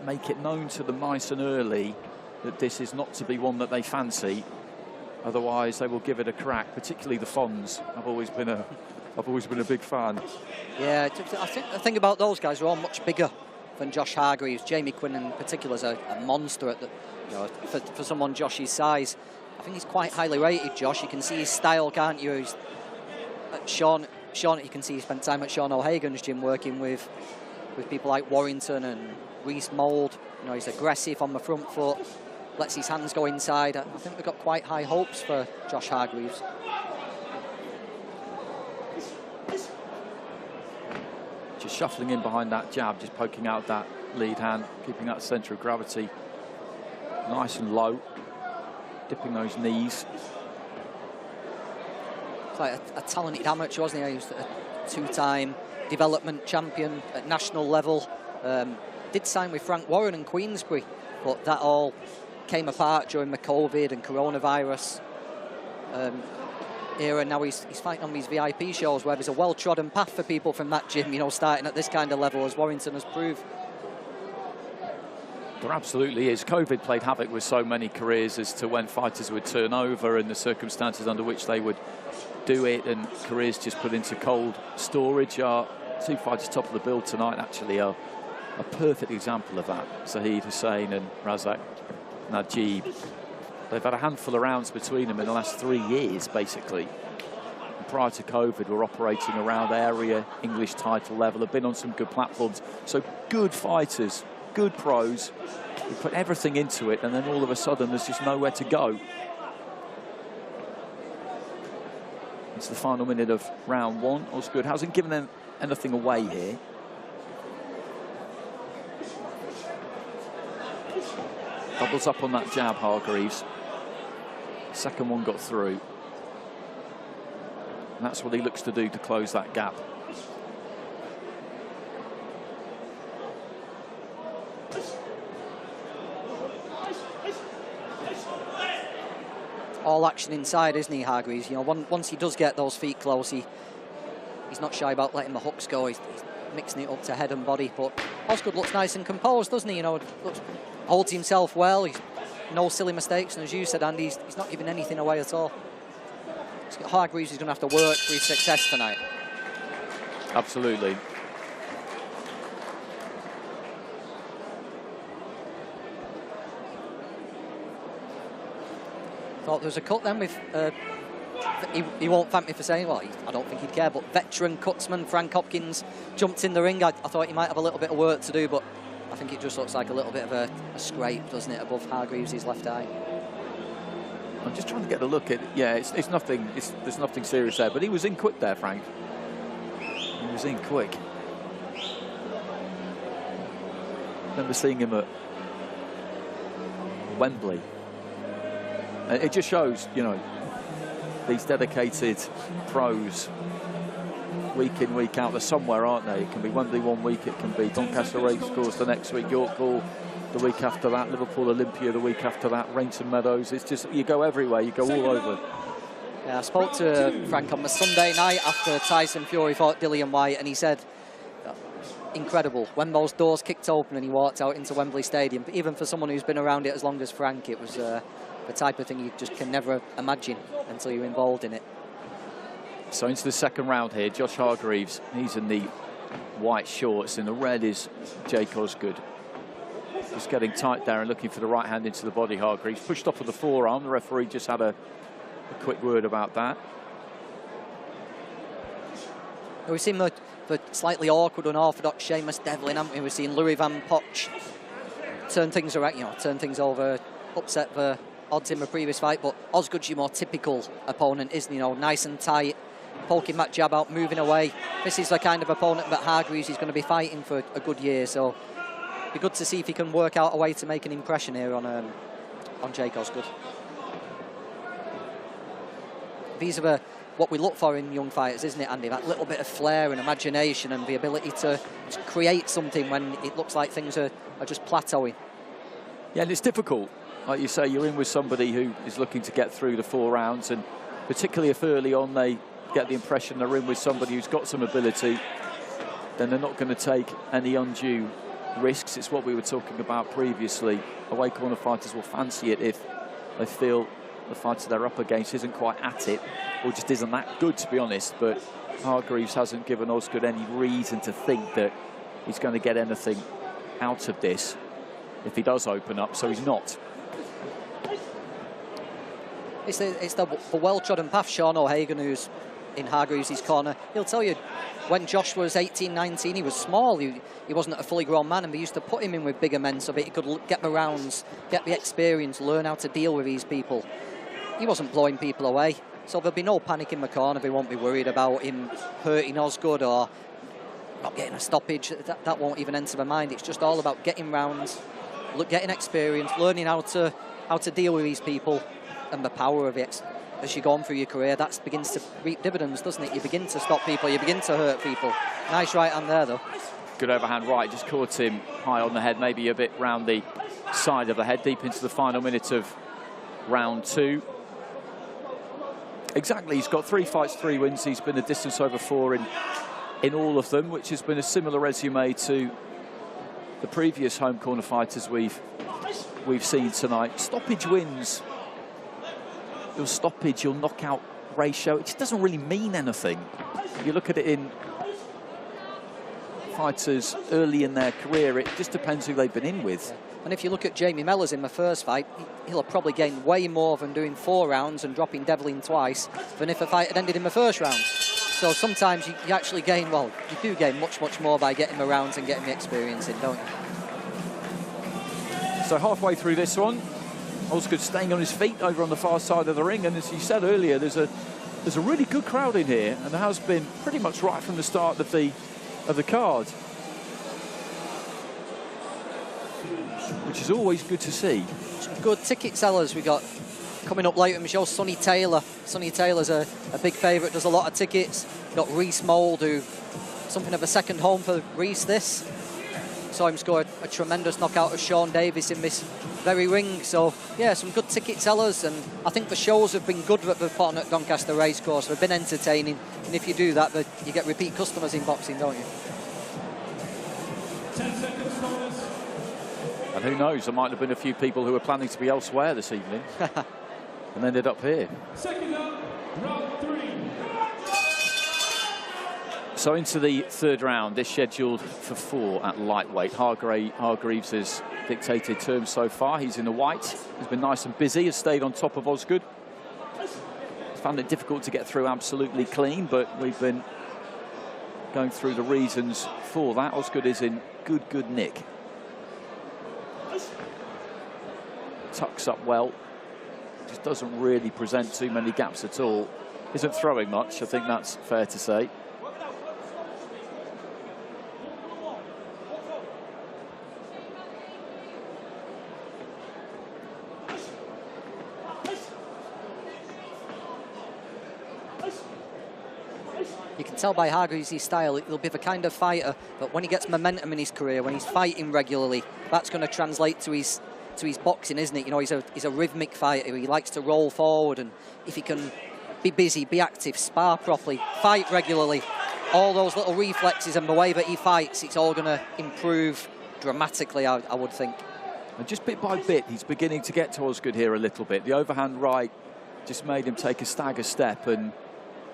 make it known to the mice and early that this is not to be one that they fancy. Otherwise, they will give it a crack. Particularly the Fons. I've always been a big fan. Yeah, I think about those guys. They're all much bigger than Josh Hargreaves. Jamie Quinn in particular is a monster at the, you know, for someone Josh's size. I think he's quite highly rated, Josh. You can see his style, can't you? He's, Sean, you can see he spent time at Sean O'Hagan's gym working with people like Warrington and Reese Mould. You know, he's aggressive on the front foot, lets his hands go inside. I think we've got quite high hopes for Josh Hargreaves. Just shuffling in behind that jab, just poking out that lead hand, keeping that centre of gravity nice and low, dipping those knees. Quite a talented amateur, wasn't he? He was a 2-time development champion at national level. Did sign with Frank Warren and Queensbury, but that all came apart during the COVID and coronavirus era. Now he's fighting on these VIP shows where there's a well-trodden path for people from that gym, you know, starting at this kind of level, as Warrington has proved. There absolutely is. COVID played havoc with so many careers as to when fighters would turn over and the circumstances under which they would do it, and careers just put into cold storage. Our 2 fighters top of the bill tonight actually are a perfect example of that. Zahid Hussain and Razak Najib. They've had a handful of rounds between them in the last 3 years, basically. And prior to COVID, were operating around area English title level, have been on some good platforms. So good fighters, good pros, who put everything into it, and then all of a sudden there's just nowhere to go. It's the final minute of round 1. Osgood hasn't given them anything away here. Doubles up on that jab, Hargreaves. Second one got through. And that's what he looks to do to close that gap. All action inside, isn't he, Hargreaves? You know, once he does get those feet close, he's not shy about letting the hooks go. He's mixing it up to head and body. But Osgood looks nice and composed, doesn't he? You know, holds himself well. He's no silly mistakes, and as you said, Andy, he's not giving anything away at all. Hargreaves is going to have to work for his success tonight. Absolutely. Thought there was a cut then with he won't thank me for saying, well, I don't think he'd care, but veteran cutsman Frank Hopkins jumped in the ring. I thought he might have a little bit of work to do, but I think it just looks like a little bit of a scrape, doesn't it, above Hargreaves' left eye. I'm just trying to get a look at, yeah, it's nothing, there's nothing serious there, but he was in quick there, Frank. He was in quick. I remember seeing him at Wembley. It just shows, you know, these dedicated pros, week in, week out, they're somewhere, aren't they? It can be Wembley one week, it can be Doncaster Racecourse the next week, York Hall the week after that, Liverpool Olympia the week after that, Rainton Meadows. It's just, you go everywhere, you go all over. Yeah, I spoke to Frank on the Sunday night after Tyson Fury fought Dillian White, and he said, incredible, when those doors kicked open and he walked out into Wembley Stadium, even for someone who's been around it as long as Frank, it was the type of thing you just can never imagine until you're involved in it. So into the second round here, Josh Hargreaves, he's in the white shorts, in the red is Jake Osgood. Just getting tight there and looking for the right hand into the body. Hargreaves pushed off with the forearm. The referee just had a quick word about that. We've seen the slightly awkward, unorthodox Seamus Devlin, haven't we? We've seen Louis Van Poetsch turn things around, you know, turn things over, upset the odds in the previous fight. But Osgood's your more typical opponent, isn't he? You know, nice and tight, poking that jab out, moving away. This is the kind of opponent that Hargreaves is going to be fighting for a good year. So it'd be good to see if he can work out a way to make an impression here on Jake Osgood. These are what we look for in young fighters, isn't it, Andy? That little bit of flair and imagination and the ability to create something when it looks like things are just plateauing. Yeah, and it's difficult. Like you say, you're in with somebody who is looking to get through the 4 rounds, and particularly if early on they get the impression they're in with somebody who's got some ability, then they're not going to take any undue risks. It's what we were talking about previously. Away corner fighters will fancy it if they feel the fighter they're up against isn't quite at it, or just isn't that good, to be honest. But Hargreaves hasn't given Osgood any reason to think that he's going to get anything out of this if he does open up, so he's not. It's the well-trodden path. Sean O'Hagan, who's in Hargreaves' corner, he'll tell you when Josh was 18, 19, he was small. He wasn't a fully grown man, and they used to put him in with bigger men so that he could get the rounds, get the experience, learn how to deal with these people. He wasn't blowing people away, so there'll be no panic in the corner. They won't be worried about him hurting Osgood or not getting a stoppage. That won't even enter their mind. It's just all about getting rounds, getting experience, learning how to deal with these people, and the power of it. As you go on through your career, that begins to reap dividends, doesn't it? You begin to stop people, you begin to hurt people. Nice right hand there, though. Good overhand right, just caught him high on the head, maybe a bit round the side of the head, deep into the final minute of round 2. Exactly, he's got 3 fights, 3 wins. He's been a distance over 4 in all of them, which has been a similar resume to the previous home corner fighters we've seen tonight. Stoppage wins, your stoppage, your knockout ratio, it just doesn't really mean anything. You look at it in fighters early in their career, it just depends who they've been in with. And if you look at Jamie Mellers in the first fight, he'll have probably gained way more than doing 4 rounds and dropping Devlin twice than if the fight had ended in the first round. So sometimes you actually gain, well, you do gain much, much more by getting the rounds and getting the experience in, don't you? So halfway through this one, Osgood staying on his feet over on the far side of the ring, and as you said earlier, there's a really good crowd in here, and there has been pretty much right from the start of the card, which is always good to see. Some good ticket sellers we got coming up later in the show. Sonny Taylor. Sonny Taylor's a big favourite, does a lot of tickets. Got Reese Mould, who something of a second home for Reese this. Saw him score a tremendous knockout of Sean Davis in this very ring. So yeah, some good ticket sellers, and I think the shows have been good that they've put on at Doncaster Racecourse. They've been entertaining, and if you do that, you get repeat customers in boxing, don't you? 10 seconds, Thomas. And who knows, there might have been a few people who were planning to be elsewhere this evening and ended up here. Second up, round 3. So into the 3rd round, this scheduled for 4 at lightweight. Hargreaves has dictated terms so far. He's in the white. He's been nice and busy. Has stayed on top of Osgood. found it difficult to get through absolutely clean, but we've been going through the reasons for that. Osgood is in good nick. Tucks up well. Just doesn't really present too many gaps at all. Isn't throwing much, I think that's fair to say. You can tell by Hargreaves' style, he'll be the kind of fighter, but when he gets momentum in his career, when he's fighting regularly, that's going to translate to his boxing, isn't it? You know, he's a rhythmic fighter. He likes to roll forward, and if he can be busy, be active, spar properly, fight regularly, all those little reflexes and the way that he fights, it's all going to improve dramatically, I would think. And just bit by bit, he's beginning to get to Osgood here a little bit. The overhand right just made him take a stagger step, and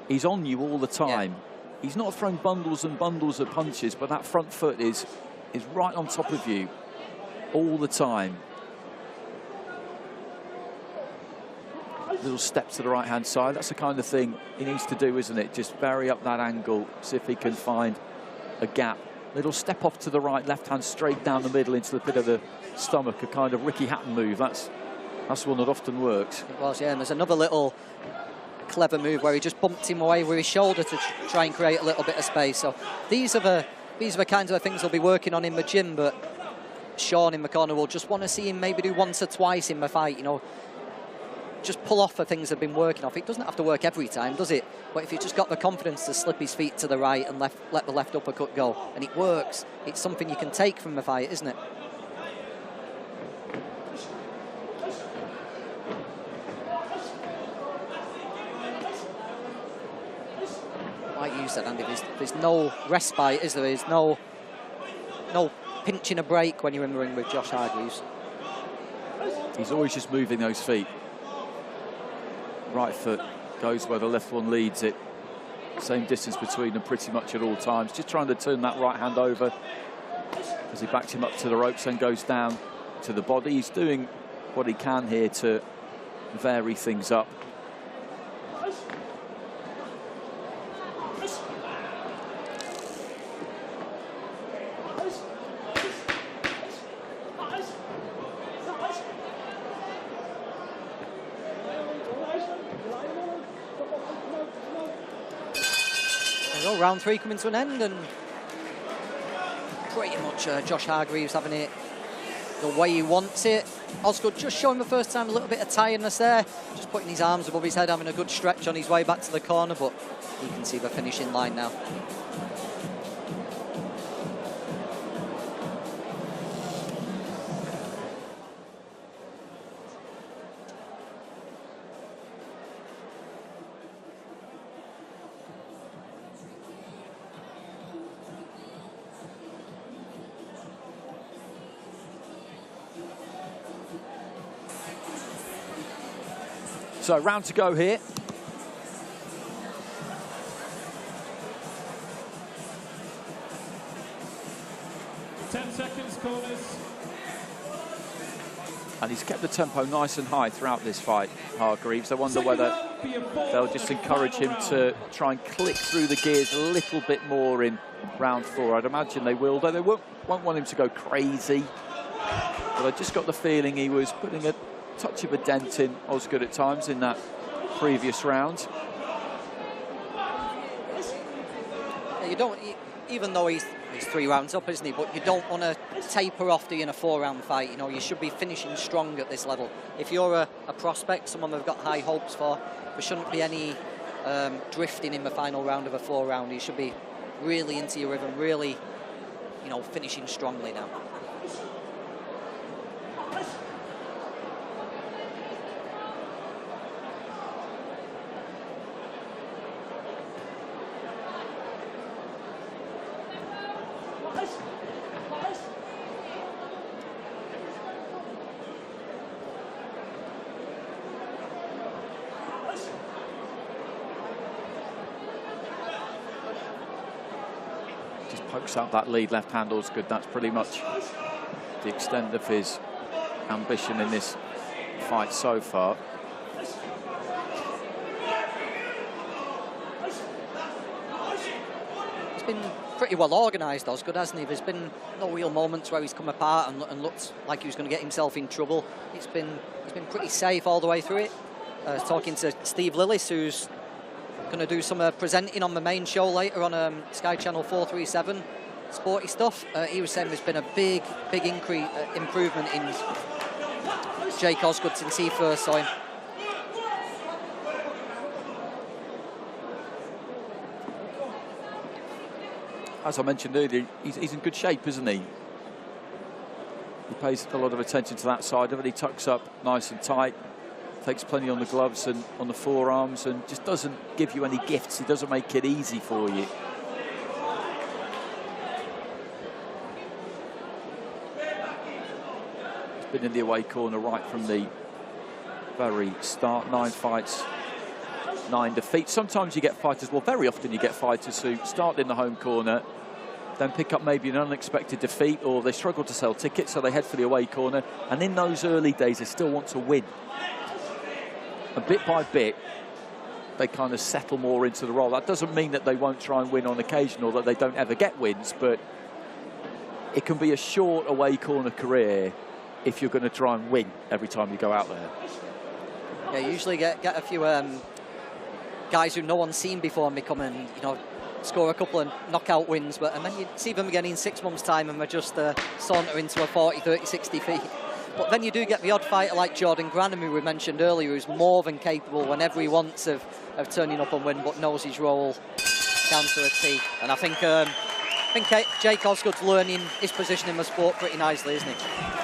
he's on you all the time. Yeah. He's not throwing bundles and bundles of punches, but that front foot is right on top of you all the time. Little steps to the right-hand side. That's the kind of thing he needs to do, isn't it? Just vary up that angle, see if he can find a gap. Little step off to the right, left hand straight down the middle into the pit of the stomach, a kind of Ricky Hatton move. That's one that often works. It was, yeah. And there's another little clever move where he just bumped him away with his shoulder to try and create a little bit of space. So these are the kinds of things we'll be working on in the gym, but Sean in the corner will just want to see him maybe do once or twice in the fight, you know. Just pull off the things they've been working off. It doesn't have to work every time, does it? But if you've just got the confidence to slip his feet to the right and let the left uppercut go, and it works, it's something you can take from the fight, isn't it? Like you said, Andy, there's no respite, is there? There's no pinching a break when you're in the ring with Josh Hargreaves. He's always just moving those feet. Right foot goes where the left one leads it. Same distance between them pretty much at all times. Just trying to turn that right hand over as he backs him up to the ropes and goes down to the body. He's doing what he can here to vary things up. Round three coming to an end, and pretty much Josh Hargreaves having it the way he wants it. Osgood just showing the first time a little bit of tiredness there, just putting his arms above his head, having a good stretch on his way back to the corner, but you can see the finishing line now. So round to go here. Seconds, corners. And he's kept the tempo nice and high throughout this fight, Hargreaves. I wonder whether they'll just encourage him to try and click through the gears a little bit more in round four. I'd imagine they will, though they won't want him to go crazy. But I just got the feeling he was putting a touch of a dent in Osgood at times in that previous round. Yeah, you don't, even though he's 3 rounds up, isn't he? But you don't want to taper off in a 4-round fight. You know, you should be finishing strong at this level. If you're a prospect, someone we've got high hopes for, there shouldn't be any drifting in the final round of a 4-round. You should be really into your rhythm, really, you know, finishing strongly now. Pokes out that lead left hand, Osgood. That's pretty much the extent of his ambition in this fight so far. been pretty well organised, Osgood, hasn't he? There's been no real moments where he's come apart and looked like he was going to get himself in trouble. He's been pretty safe all the way through it. Talking to Steve Lillis, who's going to do some presenting on the main show later on Sky Channel 437, Sportystuff. He was saying there's been a big improvement in Jake Osgood since he first saw him. As I mentioned earlier, he's in good shape, isn't he? He pays a lot of attention to that side of it. He tucks up nice and tight, takes plenty on the gloves and on the forearms, and just doesn't give you any gifts. He doesn't make it easy for you. He's been in the away corner right from the very start. 9 fights, 9 defeats. Sometimes you get fighters, well, very often you get fighters who start in the home corner, then pick up maybe an unexpected defeat, or they struggle to sell tickets, so they head for the away corner. And in those early days, they still want to win. And bit by bit, they kind of settle more into the role. That doesn't mean that they won't try and win on occasion, or that they don't ever get wins, but it can be a short away corner career if you're going to try and win every time you go out there. Yeah, you usually get a few guys who no one's seen before and become and score a couple of knockout wins, and then you see them again in 6 months' time and they're just saunter into a 40, 30, 60 feet. But then you do get the odd fighter like Jordan Granham, who we mentioned earlier, who's more than capable whenever he wants of turning up and win, but knows his role down to a T. And I think Jake Osgood's learning his position in the sport pretty nicely, isn't he?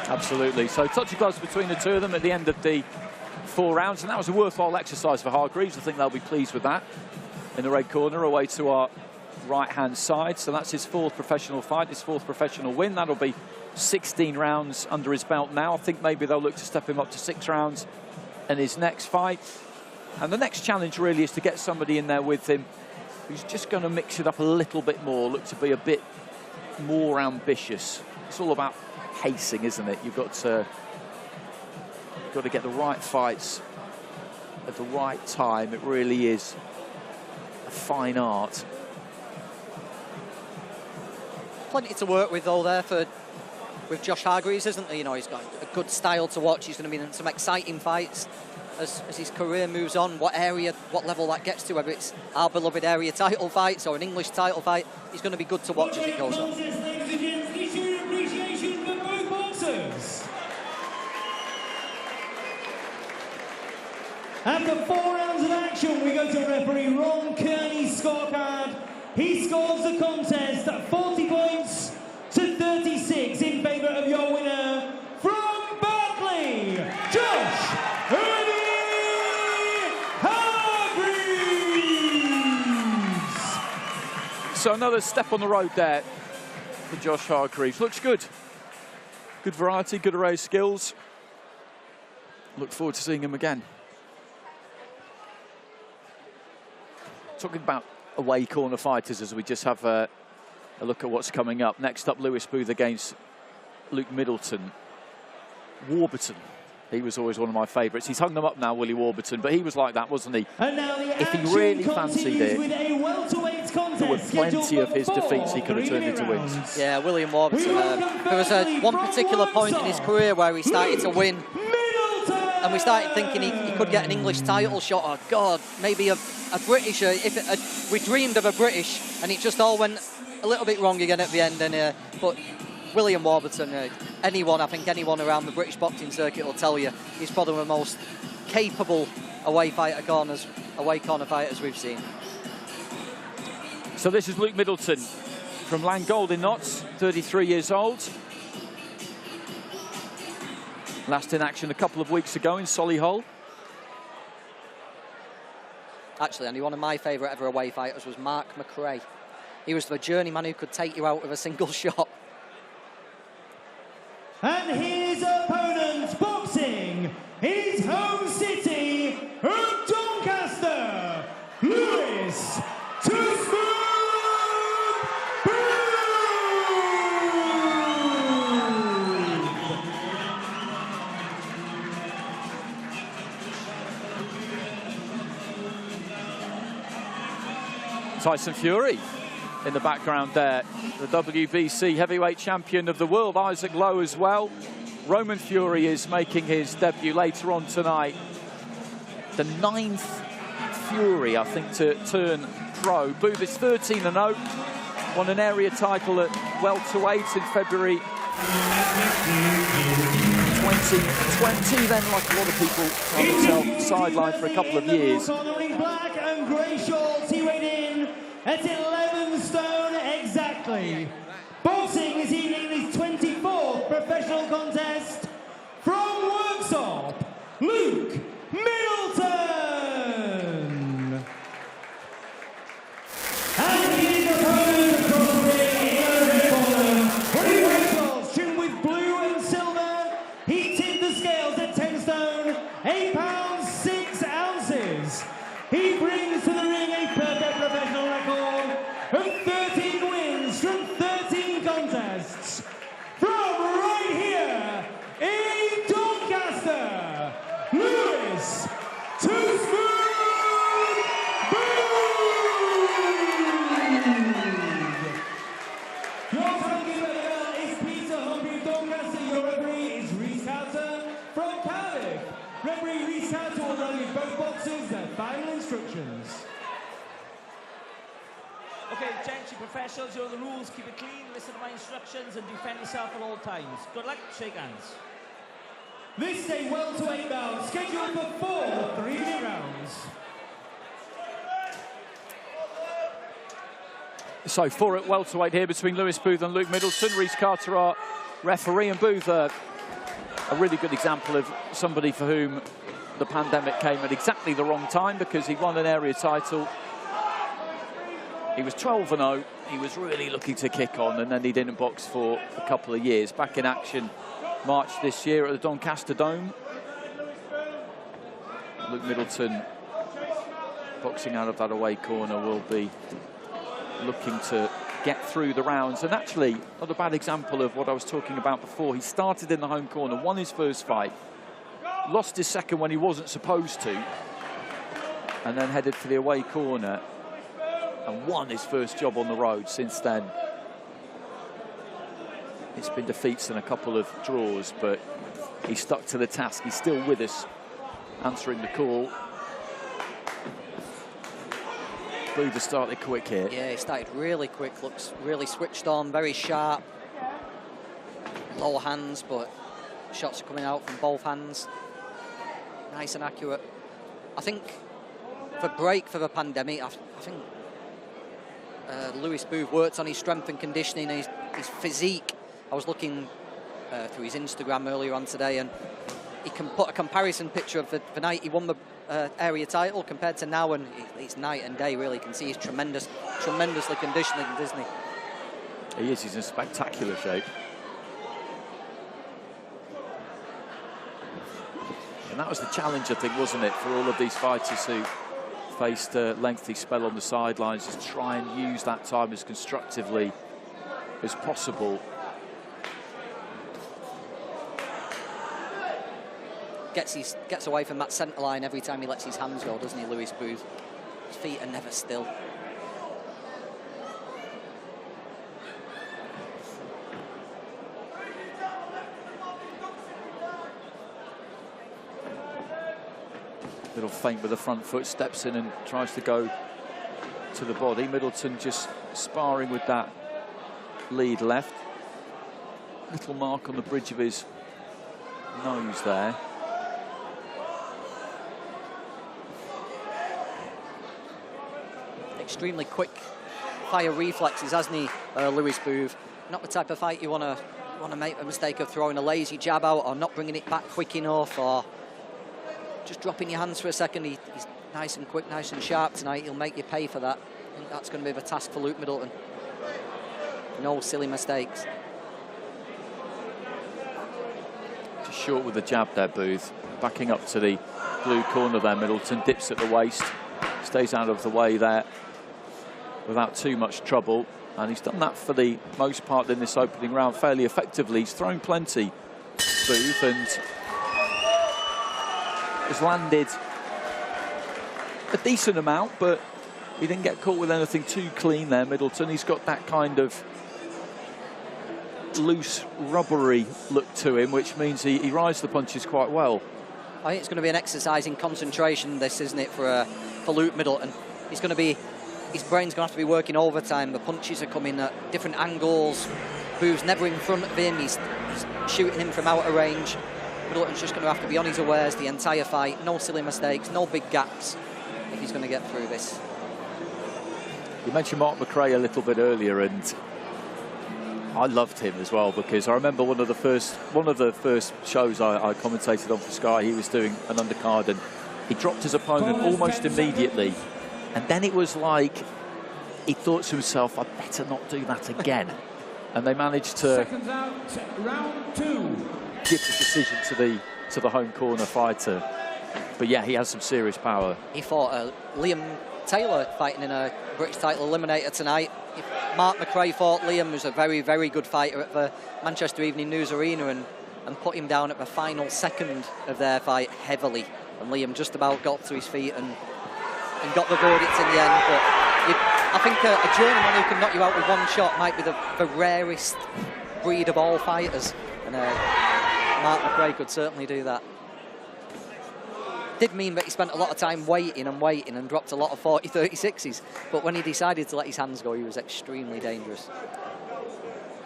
Absolutely. So touchy gloves between the two of them at the end of the 4 rounds, and that was a worthwhile exercise for Hargreaves. I think they'll be pleased with that. In the red corner, away to our right-hand side. So that's his 4th professional fight, his 4th professional win. That'll be 16 rounds under his belt now. I think maybe they'll look to step him up to 6 rounds in his next fight. And the next challenge really is to get somebody in there with him who's just going to mix it up a little bit more, look to be a bit more ambitious. It's all about pacing, isn't it? You've got to get the right fights at the right time. It really is a fine art. Plenty to work with though there with Josh Hargreaves, isn't there? He's got a good style to watch. He's going to be in some exciting fights as his career moves on. What level that gets to, whether it's our beloved area title fights or an English title fight, he's going to be good to watch as it goes on. Appreciation for both boxers. After 4 rounds of action, we go to referee Ron Kearney's scorecard. He scores the contest at 40 points to 36 in favour of your winner from Batley, Josh Hargreaves. So another step on the road there for Josh Hargreaves. Looks good. Good variety, good array of skills. Look forward to seeing him again. Talking about away corner fighters as we just have a look at what's coming up. Next up, Lewis Booth against Luke Middleton. Warburton, he was always one of my favourites. He's hung them up now, Willie Warburton, but he was like that, wasn't he? And now the if he really fancied it, there were plenty of his defeats he could have turned into wins. Yeah, William Warburton. There was one particular point in his career where he started to win, and we started thinking he could get an English title shot. Oh God, maybe a British. We dreamed of a British, and it just all went a little bit wrong again at the end. And but William Warburton, I think anyone around the British boxing circuit will tell you he's probably the most capable away corner fighters we've seen. So this is Luke Middleton from Langgold in Notts, 33 years old. Last in action a couple of weeks ago in Solihull. Actually, Andy, one of my favourite ever away fighters was Mark McRae. He was the journeyman who could take you out with a single shot. And his opponent, boxing in his home city of Doncaster, Lewis Tyson Fury in the background there. The WBC heavyweight champion of the world, Isaac Lowe, as well. Roman Fury is making his debut later on tonight. The 9th Fury, I think, to turn pro. Bout is 13-0. Won an area title at welterweight in February 2020. Then, like a lot of people, found himself sidelined for a couple of years. Black and grey shorts, he weighed in at 11 stone exactly. Boxing this evening, his 24th professional contest from Worksop, Luke Middleton. And his opponent across the ring in the red corner, wearing grey shorts trimmed with blue and silver. He tipped the scales at 10 stone, 8 pounds 6 ounces. He brings to the ring a perfect professional record of 13 wins from 13 contests. From right here in Doncaster, Lewis Too Smooth Bout! Your timekeeper is Peter Humphrey of Doncaster. Your referee is Rhys Carter from Cardiff. Referee Rhys Carter will now give both boxers their final instructions. Okay, gents, you professionals, you know the rules. Keep it clean, listen to my instructions, and defend yourself at all times. Good luck, shake hands. This is a welterweight bout scheduled for 4 3-minute rounds. So 4 at welterweight here between Lewis Booth and Luke Middleton. Rhys Carter, our referee, and Booth, a really good example of somebody for whom the pandemic came at exactly the wrong time, because he won an area title. He was 12-0. He was really looking to kick on, and then he didn't box for a couple of years. Back in action March this year at the Doncaster Dome. Luke Middleton, boxing out of that away corner, will be looking to get through the rounds. And actually, not a bad example of what I was talking about before. He started in the home corner, won his first fight, lost his second when he wasn't supposed to, and then headed for the away corner and won his first job on the road. Since then, it's been defeats and a couple of draws, but he stuck to the task. He's still with us, answering the call. Booth started quick here. Yeah, he started really quick, looks really switched on, very sharp. Low hands, but shots are coming out from both hands. Nice and accurate. I think for break for the pandemic, I think Lewis Booth worked on his strength and conditioning, his physique. I was looking through his Instagram earlier on today, and he can put a comparison picture of the night he won the area title compared to now, and it's night and day, really. You can see he's tremendously conditioning, isn't he? He is. He's in spectacular shape. And that was the challenge, I think, wasn't it, for all of these fighters who faced a lengthy spell on the sidelines, is try and use that time as constructively as possible. Gets away from that centre line every time he lets his hands go, doesn't he, Lewis Booth? His feet are never still. Little feint with the front foot, steps in and tries to go to the body. Middleton just sparring with that lead left. Little mark on the bridge of his nose there. Extremely quick fire reflexes, hasn't he, Lewis Booth? Not the type of fight you want to make a mistake of throwing a lazy jab out, or not bringing it back quick enough, or just dropping your hands for a second. He's nice and quick, nice and sharp tonight. He'll make you pay for that. I think that's going to be the task for Luke Middleton. No silly mistakes. Just short with the jab there, Booth. Backing up to the blue corner there, Middleton. Dips at the waist. Stays out of the way there without too much trouble. And he's done that for the most part in this opening round fairly effectively. He's thrown plenty, Booth, and has landed a decent amount, but He didn't get caught with anything too clean there, Middleton. He's got that kind of loose, rubbery look to him, which means he rides the punches quite well. I think it's going to be an exercise in concentration, this, isn't it, for Luke Middleton. He's going to be, his brain's going to have to be working overtime. The punches are coming at different angles. Booth's never in front of him. He's shooting him from out of range. Middleton's just going to have to be on his awares the entire fight. No silly mistakes, no big gaps if he's going to get through this. You mentioned Mark McRae a little bit earlier, and I loved him as well, because I remember one of the first shows I commentated on for Sky. He was doing an undercard and he dropped his opponent almost immediately, and then it was like he thought to himself, I better not do that again. And they managed to Seconds out, round 2. give the decision to the home corner fighter. But yeah, he has some serious power. He fought Liam Taylor fighting in a British title eliminator tonight. Mark McRae fought Liam, who's a very, very good fighter at the Manchester Evening News Arena, and put him down at the final second of their fight heavily. And Liam just about got to his feet and got the verdict in the end. But I think a journeyman who can knock you out with one shot might be the rarest breed of all fighters. And Mark McRae could certainly do that. Did mean that he spent a lot of time waiting and dropped a lot of 40-36s. But when he decided to let his hands go, he was extremely dangerous.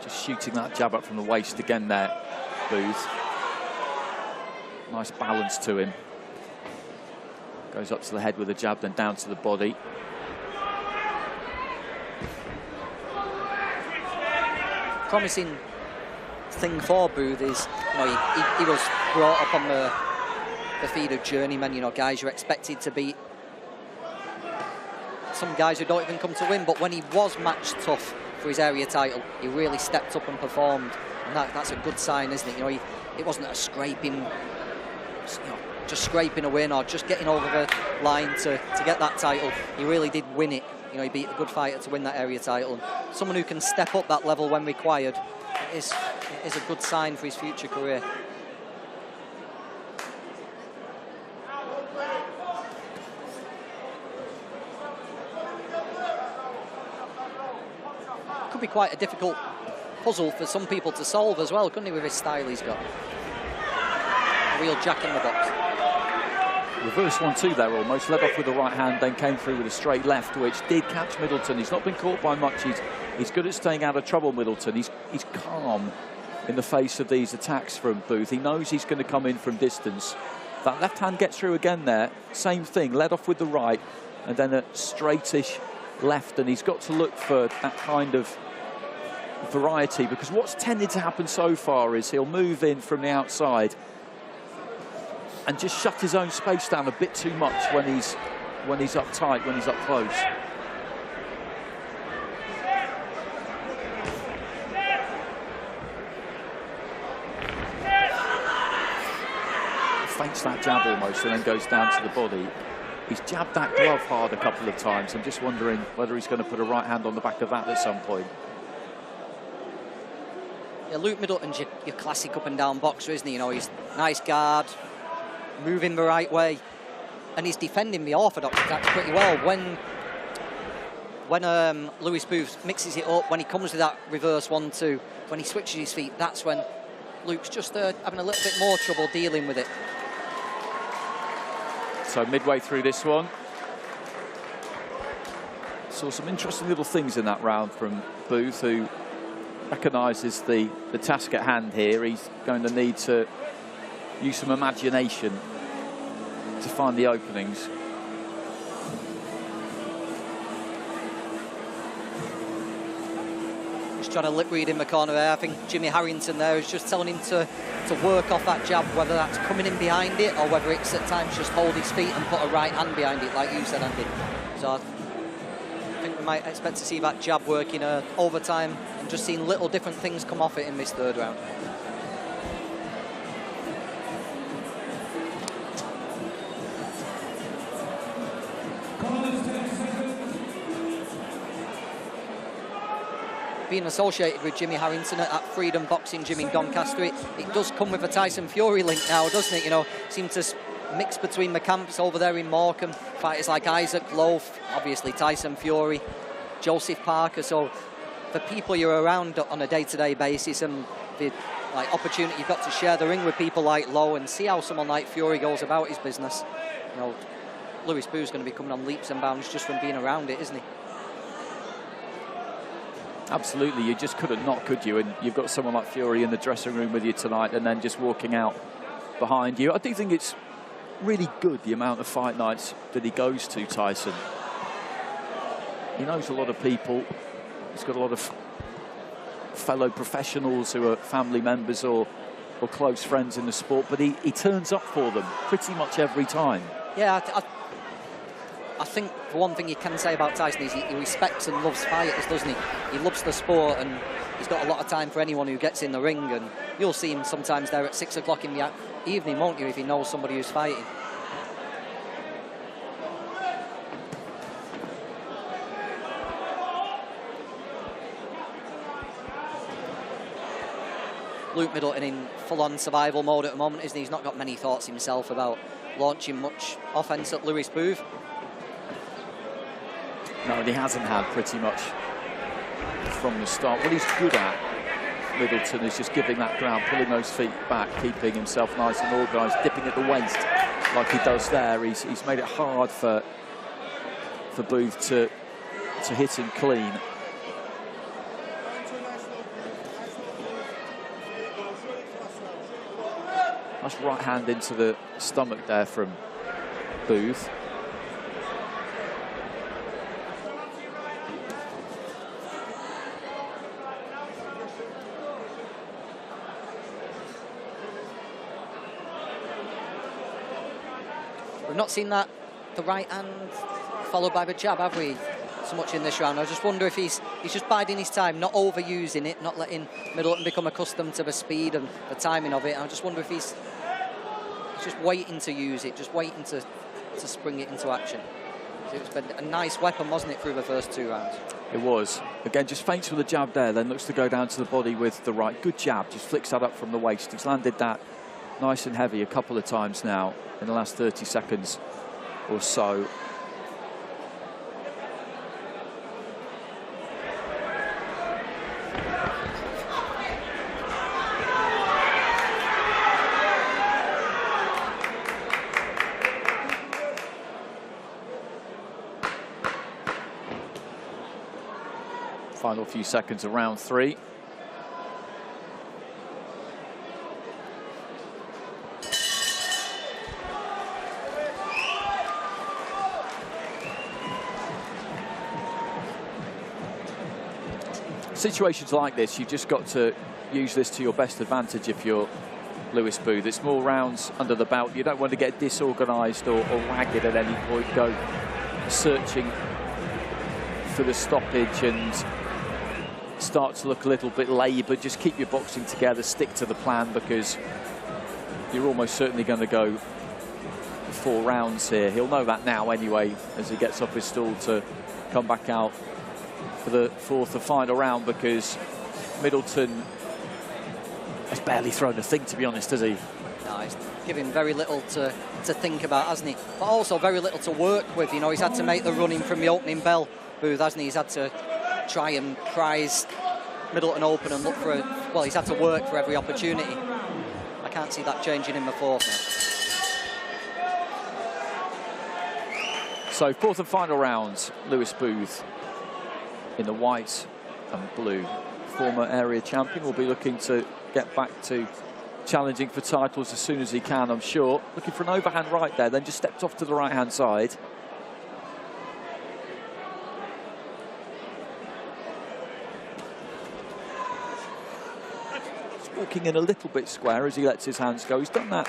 Just shooting that jab up from the waist again there, Booth. Nice balance to him. Goes up to the head with a jab, then down to the body. Promising thing for Booth is, you know, he was brought up on the feed of journeymen, you know, guys you're expected to beat. Some guys who don't even come to win, but when he was match tough for his area title, he really stepped up and performed, and that's a good sign, isn't it? You know, it wasn't a scraping, you know, just scraping a win or just getting over the line to get that title. He really did win it. You know, he beat a good fighter to win that area title. And someone who can step up that level when required is a good sign for his future career. Could be quite a difficult puzzle for some people to solve as well, couldn't he, with his style he's got? A real jack in the box. Reverse 1-2 there almost. Led off with the right hand, then came through with a straight left, which did catch Middleton. He's not been caught by much. He's good at staying out of trouble, Middleton. He's calm in the face of these attacks from Booth. He knows he's going to come in from distance. That left hand gets through again there. Same thing, led off with the right, and then a straightish left, and he's got to look for that kind of variety, because what's tended to happen so far is he'll move in from the outside and just shut his own space down a bit too much when he's up tight, when he's up close. Feints that jab almost and then goes down to the body. He's jabbed that glove hard a couple of times. I'm just wondering whether he's going to put a right hand on the back of that at some point. Yeah, Luke Middleton's your classic up and down boxer, isn't he? You know, he's nice guard, moving the right way, and he's defending the orthodox attacks pretty well. When Lewis Booth mixes it up, when he comes with that reverse 1-2, when he switches his feet, that's when Luke's just having a little bit more trouble dealing with it. So midway through this one, saw some interesting little things in that round from Booth, who recognises the task at hand here. He's going to need to use some imagination to find the openings. Just trying to lip read in the corner there. I think Jimmy Harrington there is just telling him to work off that jab, whether that's coming in behind it or whether it's at times just hold his feet and put a right hand behind it, like you said, Andy. So I think we might expect to see that jab working over time and just seeing little different things come off it in this third round. Being associated with Jimmy Harrington at that Freedom Boxing Gym in Doncaster, it does come with a Tyson Fury link now, doesn't it? You know, seem to mix between the camps over there in Morecambe. Fighters like Isaac Loaf, obviously Tyson Fury, Joseph Parker. So for people you're around on a day-to-day basis and the opportunity you've got to share the ring with people like Lowe and see how someone like Fury goes about his business. You know, Lewis Boo's going to be coming on leaps and bounds just from being around it, isn't he? Absolutely, you just couldn't not, could you? And you've got someone like Fury in the dressing room with you tonight and then just walking out behind you. I do think it's really good, the amount of fight nights that he goes to, Tyson. He knows a lot of people. He's got a lot of fellow professionals who are family members or close friends in the sport, but he turns up for them pretty much every time. Yeah, I think for one thing you can say about Tyson is he respects and loves fighters, doesn't he? He loves the sport and he's got a lot of time for anyone who gets in the ring, and you'll see him sometimes there at 6 o'clock in the evening, won't you, if he knows somebody who's fighting. Luke Middleton in full-on survival mode at the moment, isn't he? He's not got many thoughts himself about launching much offence at Lewis Booth. No, and he hasn't had pretty much from the start. What he's good at, Middleton, is just giving that ground, pulling those feet back, keeping himself nice and organised, dipping at the waist like he does there. He's made it hard for Booth to hit him clean. Nice right hand into the stomach there from Booth. We've not seen the right hand followed by the jab, have we, so much in this round? I just wonder if he's just biding his time, not overusing it, not letting Middleton become accustomed to the speed and the timing of it. I just wonder if he's just waiting to use it, just waiting to spring it into action. It's been a nice weapon, wasn't it, through the first 2 rounds? It was. Again, just feints with the jab there, then looks to go down to the body with the right. Good jab, just flicks that up from the waist. He's landed that nice and heavy a couple of times now in the last 30 seconds or so. Final few seconds of round 3. Situations like this, you've just got to use this to your best advantage if you're Lewis Booth. It's more rounds under the belt. You don't want to get disorganised or ragged at any point, go searching for the stoppage and start to look a little bit laboured. Just keep your boxing together, stick to the plan, because you're almost certainly going to go 4 rounds here. He'll know that now anyway, as he gets off his stool to come back out for the 4th and final round, because Middleton has barely thrown a thing, to be honest, has he? No, he's given very little to think about, hasn't he? But also very little to work with. You know, he's had to make the run in from the opening bell, Booth, hasn't he? He's had to try and prize Middleton open and look for well, he's had to work for every opportunity. I can't see that changing in the 4th. So 4th and final round, Lewis Booth in the white and blue. Former area champion will be looking to get back to challenging for titles as soon as he can, I'm sure. Looking for an overhand right there, then just stepped off to the right-hand side. Walking in a little bit square as he lets his hands go. He's done that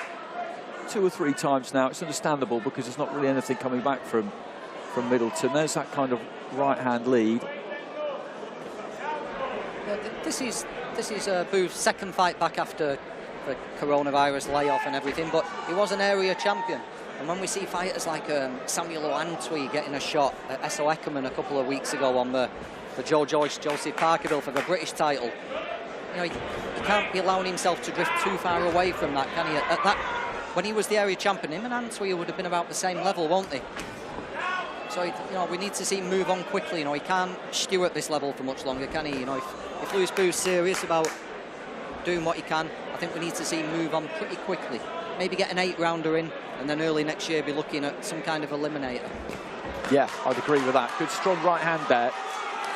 2 or 3 times now. It's understandable because there's not really anything coming back from Middleton. There's that kind of right-hand lead. Yeah, this is Booth's 2nd fight back after the coronavirus layoff and everything, but he was an area champion. And when we see fighters like Samuel O'Antwi getting a shot at Esso Eckerman a couple of weeks ago on the Joe Joyce, Joseph Parker bill for the British title, you know, he can't be allowing himself to drift too far away from that, can he? At that when he was the area champion, him and Antwi would have been about the same level, won't they? So, you know, we need to see him move on quickly. You know, he can't stew at this level for much longer, can he? You know, if Lewis Booth's serious about doing what he can, I think we need to see him move on pretty quickly. Maybe get an 8-rounder in, and then early next year be looking at some kind of eliminator. Yeah, I'd agree with that. Good strong right hand there.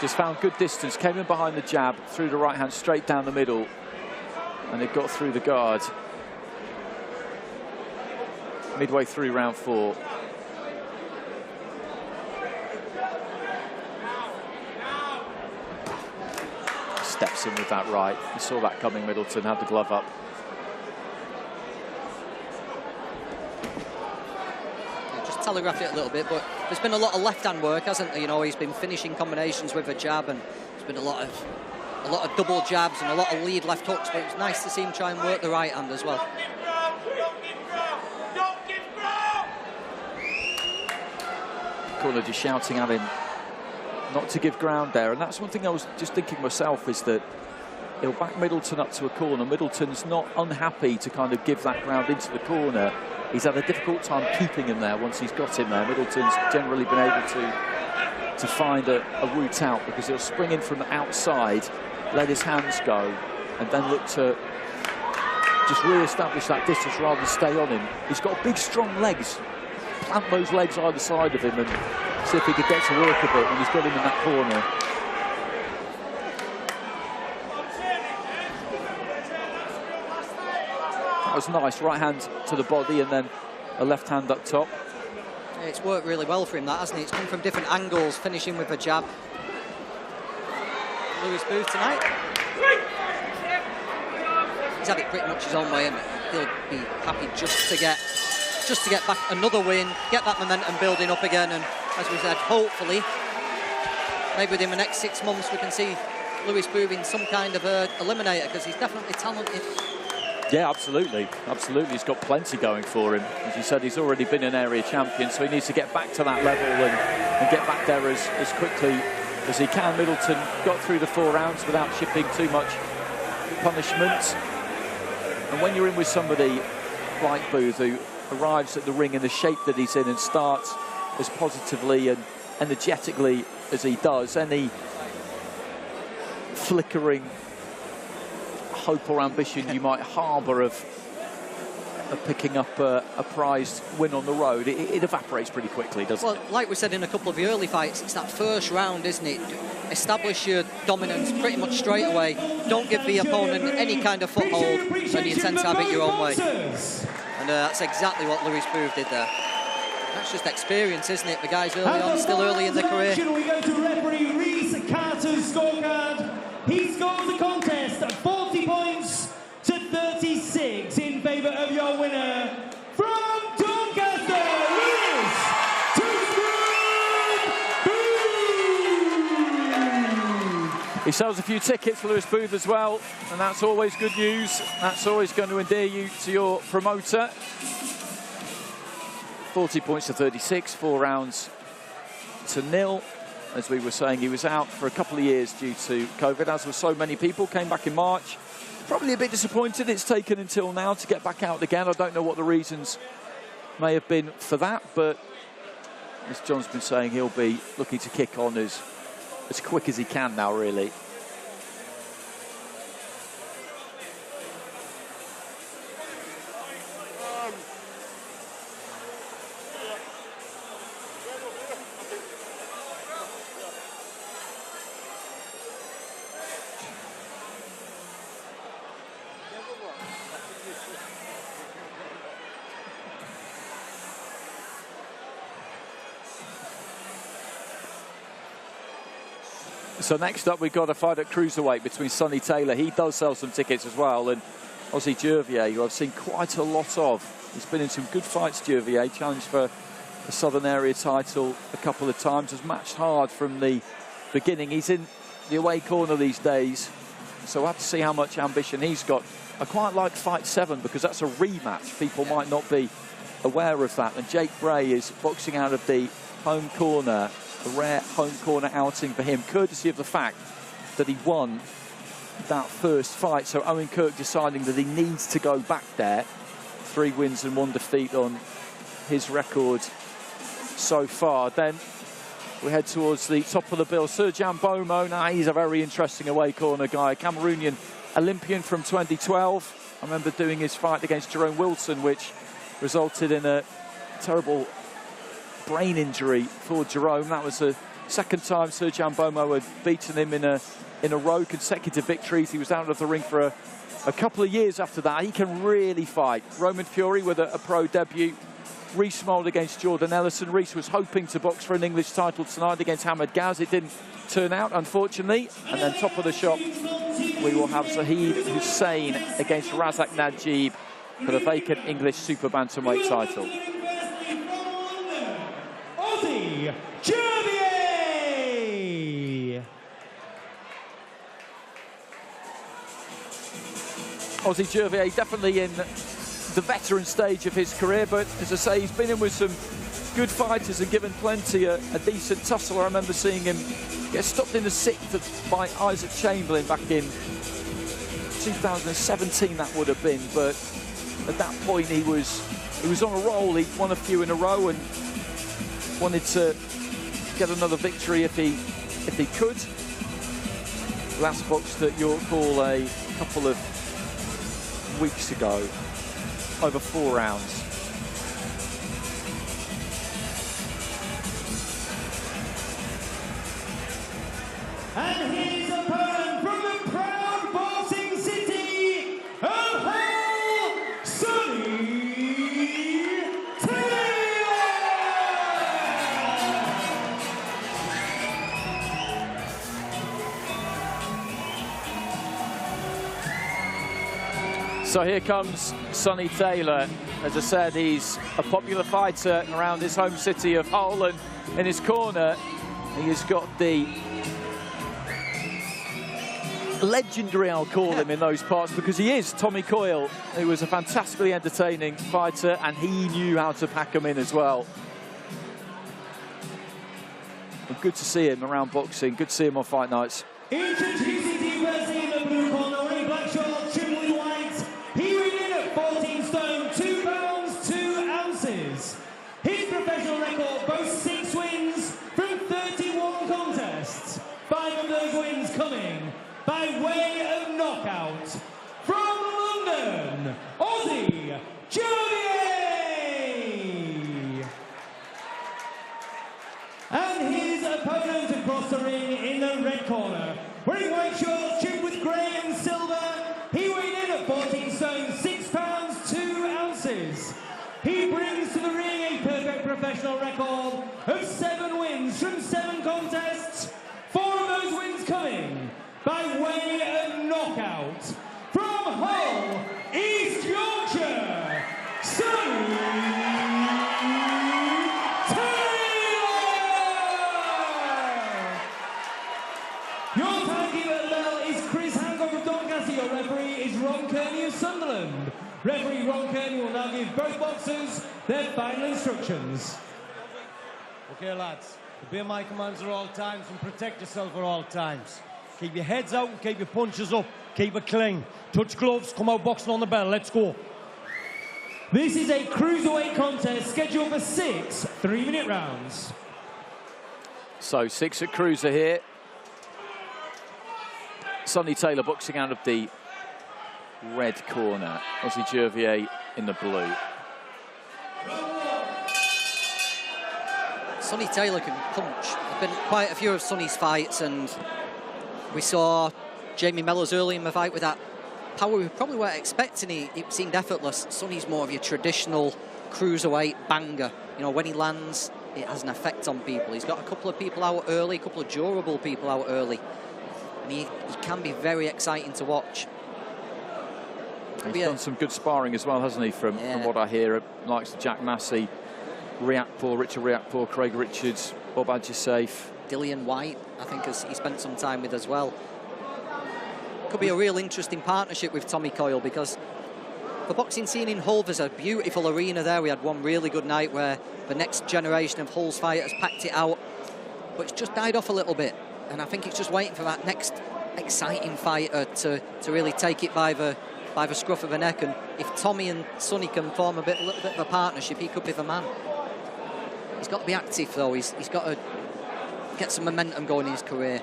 Just found good distance, came in behind the jab, threw the right hand straight down the middle, and it got through the guard. Midway through round 4. Steps in with that right. You saw that coming, Middleton, had the glove up. Yeah, just telegraphed it a little bit, but there's been a lot of left-hand work, hasn't there? You know, he's been finishing combinations with a jab, and there's been a lot of double jabs and a lot of lead left hooks, but it was nice to see him try and work the right hand as well. Corner just shouting at him not to give ground there, and that's one thing I was just thinking myself, is that he'll back Middleton up to a corner. Middleton's not unhappy to kind of give that ground into the corner. He's had a difficult time keeping him there once he's got him there. Middleton's generally been able to find a route out, because he'll spring in from the outside, let his hands go, and then look to just re-establish that distance rather than stay on him. He's got big, strong legs. Plant those legs either side of him and see if he could get to work a bit when he's got him in that corner. That was nice. Right hand to the body and then a left hand up top. Yeah, it's worked really well for him, that, hasn't it? It's come from different angles, finishing with a jab. Lewis Booth tonight. He's had it pretty much his own way, and he'll be happy just to get back another win, get that momentum building up again, and as we said, hopefully, maybe within the next 6 months we can see Lewis Booth in some kind of eliminator, because he's definitely talented. Yeah, absolutely. Absolutely. He's got plenty going for him. As you said, he's already been an area champion, so he needs to get back to that level and get back there as quickly as he can. Middleton got through the 4 rounds without shipping too much punishment. And when you're in with somebody like Booth, who arrives at the ring in the shape that he's in and starts as positively and energetically as he does, any flickering hope or ambition you might harbour of picking up a prized win on the road, it evaporates pretty quickly, doesn't it? Well, like we said in a couple of the early fights, it's that first round, isn't it? Establish your dominance pretty much straight away. Don't give the opponent any kind of foothold, and you tend to have it your own way. And that's exactly what Lewis Booth did there. That's just experience, isn't it? The guy's early on, still early in the career. We go to referee Reese Carter's scorecard. He scores the contest at 40 points to 36 in favour of your winner from Doncaster, Lewis Booth. He sells a few tickets for Lewis Booth as well, and that's always good news. That's always going to endear you to your promoter. 40 points to 36, 4 rounds to 0. As we were saying, he was out for a couple of years due to COVID, as were so many people. Came back in March. Probably a bit disappointed it's taken until now to get back out again. I don't know what the reasons may have been for that, but as John's been saying, he'll be looking to kick on as quick as he can now, really. So next up, we've got a fight at cruiserweight between Sonny Taylor. He does sell some tickets as well, and Ossie Jervier, who I've seen quite a lot of. He's been in some good fights, Jervier. Challenged for the Southern Area title a couple of times. Has matched hard from the beginning. He's in the away corner these days, so we'll have to see how much ambition he's got. I quite like Fight 7 because that's a rematch. People might not be aware of that. And Jake Bray is boxing out of the home corner. A rare home corner outing for him, courtesy of the fact that he won that first fight. So Owen Kirk deciding that he needs to go back there 3 wins and 1 defeat on his record so far. Then we head towards the top of the bill. Serjan Bomo, now he's a very interesting away corner guy. Cameroonian Olympian from 2012. I remember doing his fight against Jerome Wilson, which resulted in a terrible brain injury for Jerome. That was the second time Serjan Bomo had beaten him in a row, consecutive victories. He was out of the ring for a couple of years after that. He can really fight. Roman Fury with a pro debut. Reece Mould against Jordan Ellison. Reece was hoping to box for an English title tonight against Hamad Gaz. It didn't turn out, unfortunately. And then top of the shop, we will have Zahid Hussein against Razak Najib for the vacant English super bantamweight title. Ossie, Jervier! Ossie Jervier definitely in the veteran stage of his career, but as I say, he's been in with some good fighters and given plenty a decent tussle. I remember seeing him get stopped in the 6th by Isaac Chamberlain back in 2017, that would have been, but at that point he was on a roll. He'd won a few in a row and wanted to get another victory if he could. Last boxed at York Hall a couple of weeks ago, over 4 rounds. And his opponent from the proud boxing city of Hull, Sonny Taylor! So here comes Sonny Taylor. As I said, he's a popular fighter around his home city of Hull, and in his corner he has got the legendary, I'll call him, in those parts, because he is Tommy Coyle, who was a fantastically entertaining fighter, and he knew how to pack him in as well. And good to see him around boxing, good to see him on fight nights. Introducing the person in the blue corner, wearing black shorts, trimmed with white. He weighed in at 14 stone, 2 pounds, 2 ounces. His professional record boasts 6 wins from 31 contests. 5 of those wins coming by way of knockout. From London, Ossie Jervier! And his opponent across the ring in the red corner, wearing white shorts trimmed with grey and silver. He weighed in at 14 stone, 6 pounds, 2 ounces. He brings to the ring a perfect professional record of 7 wins from 7 contests. 4 of those wins coming by way of knockout. From Hull, East Yorkshire, Sonny Taylor! Your timekeeper at the bell is Chris Hancock of Doncaster. Your referee is Ron Kearney of Sunderland. Referee Ron Kearney will now give both boxers their final instructions. Okay, lads, obey my commands at all times and protect yourself at all times. Keep your heads out and keep your punches up. Keep it clean. Touch gloves, come out boxing on the bell. Let's go. This is a cruiserweight contest scheduled for 6 3-minute rounds. So 6 at cruiser here. Sonny Taylor boxing out of the red corner. Ossie Jervier in the blue. Sonny Taylor can punch. There's been quite a few of Sonny's fights, and we saw Jamie Mellers early in the fight with that power we probably weren't expecting. It seemed effortless. Sonny's more of your traditional cruiserweight banger. You know, when he lands, it has an effect on people. He's got a couple of people out early, a couple of durable people out early. And he can be very exciting to watch. He's done some good sparring as well, hasn't he, from what I hear. Likes of Jack Massey, Riakpour, Richard Riakpour, Craig Richards, Bob Adjasafe. Dillian White, I think, he spent some time with as well. Could be a real interesting partnership with Tommy Coyle, because the boxing scene in Hull, there's a beautiful arena there. We had one really good night where the next generation of Hull's fighters packed it out, but it's just died off a little bit, and I think it's just waiting for that next exciting fighter to really take it by the by the scruff of the neck, and if Tommy and Sonny can form a little bit of a partnership, he could be the man. He's got to be active though. He's got to get some momentum going in his career.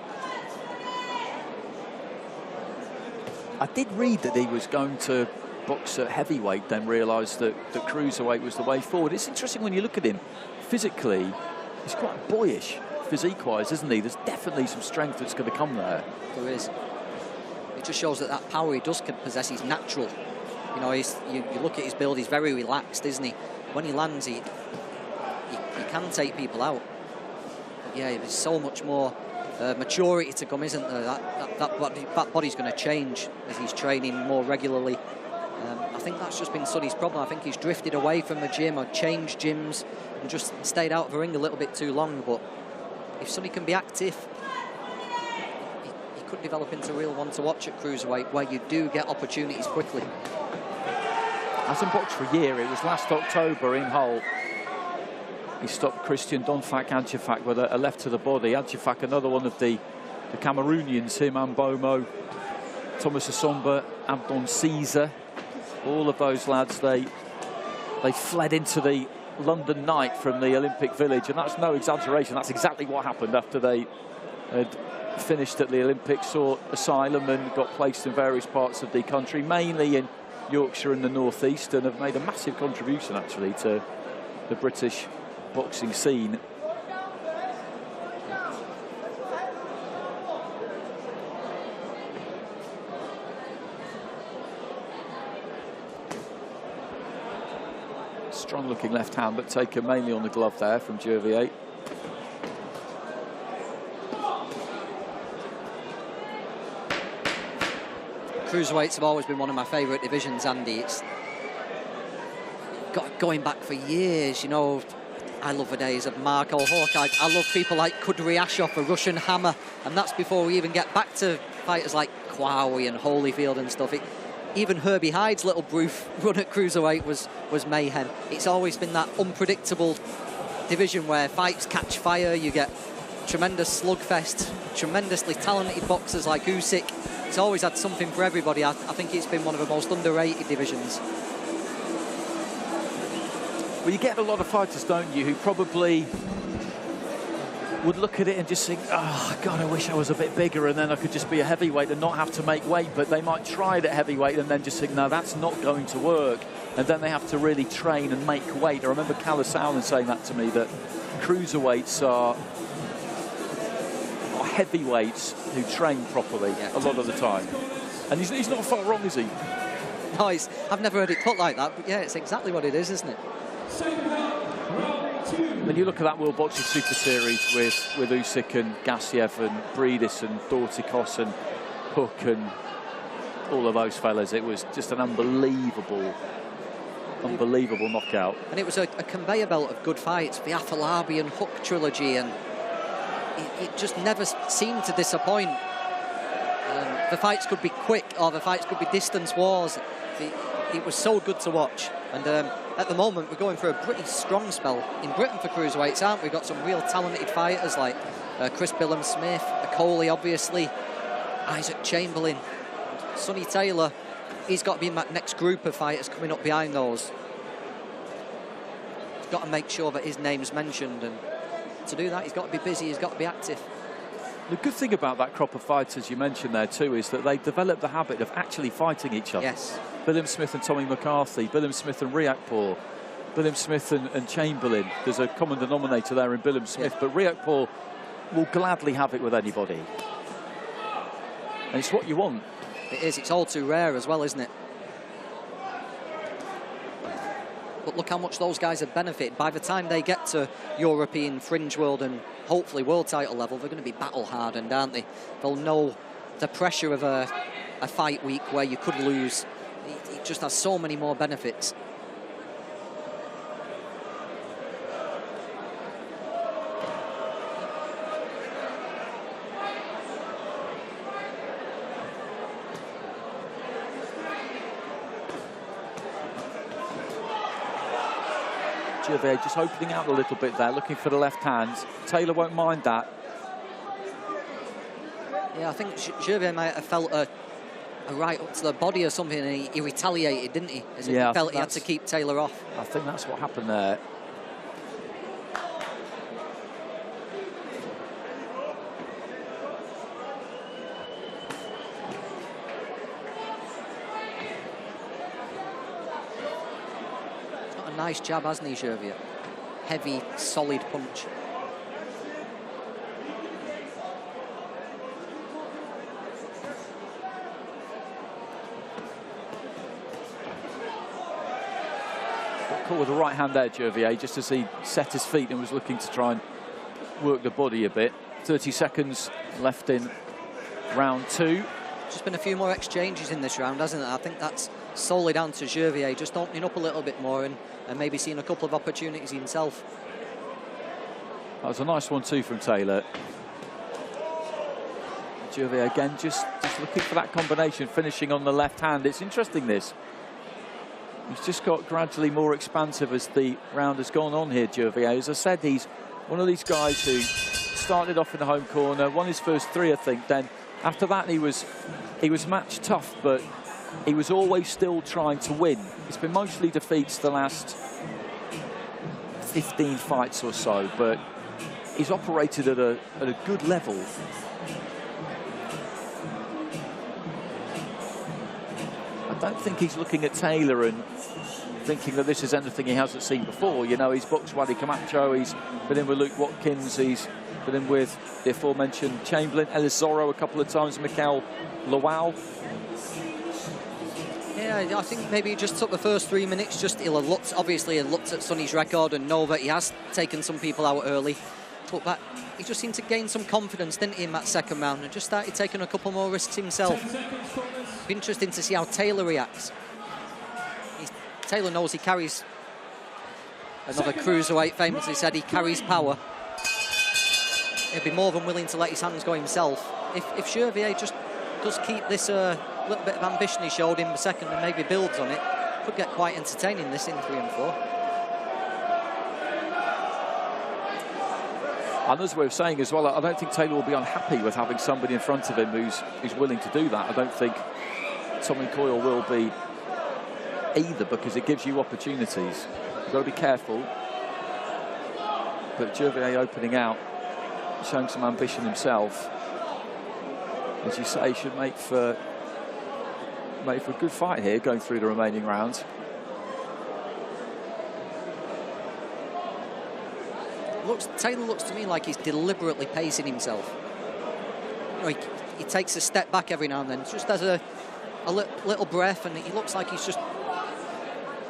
I did read that he was going to box at heavyweight, then realised that cruiserweight was the way forward. It's interesting when you look at him physically. He's quite boyish physique-wise, isn't he? There's definitely some strength that's going to come there. There is. It just shows that power he does possess is natural. You know, you look at his build, he's very relaxed, isn't he? When he lands, he can take people out. But yeah, there's so much more maturity to come, isn't there? That body's going to change as he's training more regularly. I think that's just been Sonny's problem. I think he's drifted away from the gym or changed gyms and just stayed out of the ring a little bit too long. But if Sonny can be active, he could develop into a real one to watch at cruiserweight, where you do get opportunities quickly. Hasn't boxed for a year. It was last October in Hull. He stopped Christian Donfak Adjafak with a left to the body. Adjafak, another one of the Cameroonians, him and Bomo, Thomas Asomba, Abdon Caesar, all of those lads, they fled into the London night from the Olympic Village, and that's no exaggeration. That's exactly what happened after they had finished at the Olympics, sought asylum and got placed in various parts of the country, mainly in Yorkshire and the North East, and have made a massive contribution actually to the British boxing scene. Strong looking left hand, but taken mainly on the glove there from Jervier. Cruiserweights have always been one of my favourite divisions, Andy. It's going back for years, you know. I love the days of Marco Hawk. I love people like Kudryashov, a Russian hammer, and that's before we even get back to fighters like Kwawi and Holyfield and stuff. Even Herbie Hyde's little brief run at cruiserweight was mayhem. It's always been that unpredictable division where fights catch fire, you get tremendous slugfest, tremendously talented boxers like Usyk. It's always had something for everybody. I think it's been one of the most underrated divisions. Well, you get a lot of fighters, don't you, who probably would look at it and just think, oh, God, I wish I was a bit bigger and then I could just be a heavyweight and not have to make weight. But they might try it at heavyweight and then just think, no, that's not going to work. And then they have to really train and make weight. I remember Callus Allen saying that to me, that cruiserweights are heavyweights who train properly a lot of the time. And he's not far wrong, is he? No, I've never heard it put like that, but yeah, it's exactly what it is, isn't it? When you look at that World Boxing Super Series with Usyk and Gassiev and Breedis and Dorticos and Hook and all of those fellas, it was just an unbelievable knockout. And it was a conveyor belt of good fights, the Afolabi and Hook trilogy, and it just never seemed to disappoint. The fights could be quick or the fights could be distance wars. It was so good to watch. And at the moment, we're going for a pretty strong spell in Britain for cruiserweights, aren't we? We've got some real talented fighters like Chris Billham-Smith, Coley, obviously, Isaac Chamberlain, Sonny Taylor. He's got to be in that next group of fighters coming up behind those. He's got to make sure that his name's mentioned, and to do that, he's got to be busy, he's got to be active. The good thing about that crop of fighters you mentioned there too is that they've developed the habit of actually fighting each other. Yes. Billham-Smith and Tommy McCarthy, Billham-Smith and Riakpour, Billham-Smith and Chamberlain. There's a common denominator there in Billham-Smith, but Riakpour will gladly have it with anybody. And it's what you want. It is. It's all too rare as well, isn't it? But look how much those guys have benefited. By the time they get to European fringe world and hopefully world title level, they're going to be battle hardened, aren't they? They'll know the pressure of a fight week where you could lose. It just has so many more benefits. Jervier just opening out a little bit there, looking for the left hand. Taylor won't mind that. Yeah, I think Jervier might have felt a a right up to the body or something, and he retaliated, didn't he? As Yeah, he felt he had to keep Taylor off. I think that's what happened there. He's got a nice jab, hasn't he, Jervier? Heavy, solid punch. Caught with the right hand there, Jervier, just as he set his feet and was looking to try and work the body a bit. 30 seconds left in round 2. Just been a few more exchanges in this round, hasn't it? I think that's solely down to Jervier just opening up a little bit more and maybe seeing a couple of opportunities himself. That was a nice one too from Taylor. Jervier again just looking for that combination, finishing on the left hand. It's interesting, this. He's just got gradually more expansive as the round has gone on here, Jervier. As I said, he's one of these guys who started off in the home corner, won his first 3, I think. Then after that, he was match tough, but he was always still trying to win. It's been mostly defeats the last 15 fights or so, but he's operated at a good level. I don't think he's looking at Taylor and thinking that this is anything he hasn't seen before. You know, he's boxed Wadi Camacho, he's been in with Luke Watkins, he's been in with the aforementioned Chamberlain, Ellis Zorro a couple of times, Mikel Lawal. Yeah, I think maybe he just took the first 3 minutes, he'll have looked, obviously he looked at Sonny's record and know that he has taken some people out early. But that, he just seemed to gain some confidence, didn't he, in that second round, and just started taking a couple more risks himself. Be interesting to see how Taylor reacts. Taylor knows he carries another cruiserweight, famously said he carries power. He'll be more than willing to let his hands go himself. If Jervier just does keep this little bit of ambition he showed in the second and maybe builds on it, could get quite entertaining this in 3 and 4. And as we were saying as well, I don't think Taylor will be unhappy with having somebody in front of him who's willing to do that. I don't think Tommy Coyle will be either, because it gives you opportunities. You've got to be careful. But Jervier opening out, showing some ambition himself, as you say, should make for a good fight here going through the remaining rounds. Taylor looks to me like he's deliberately pacing himself. You know, he takes a step back every now and then, just has a little breath, and he looks like he's just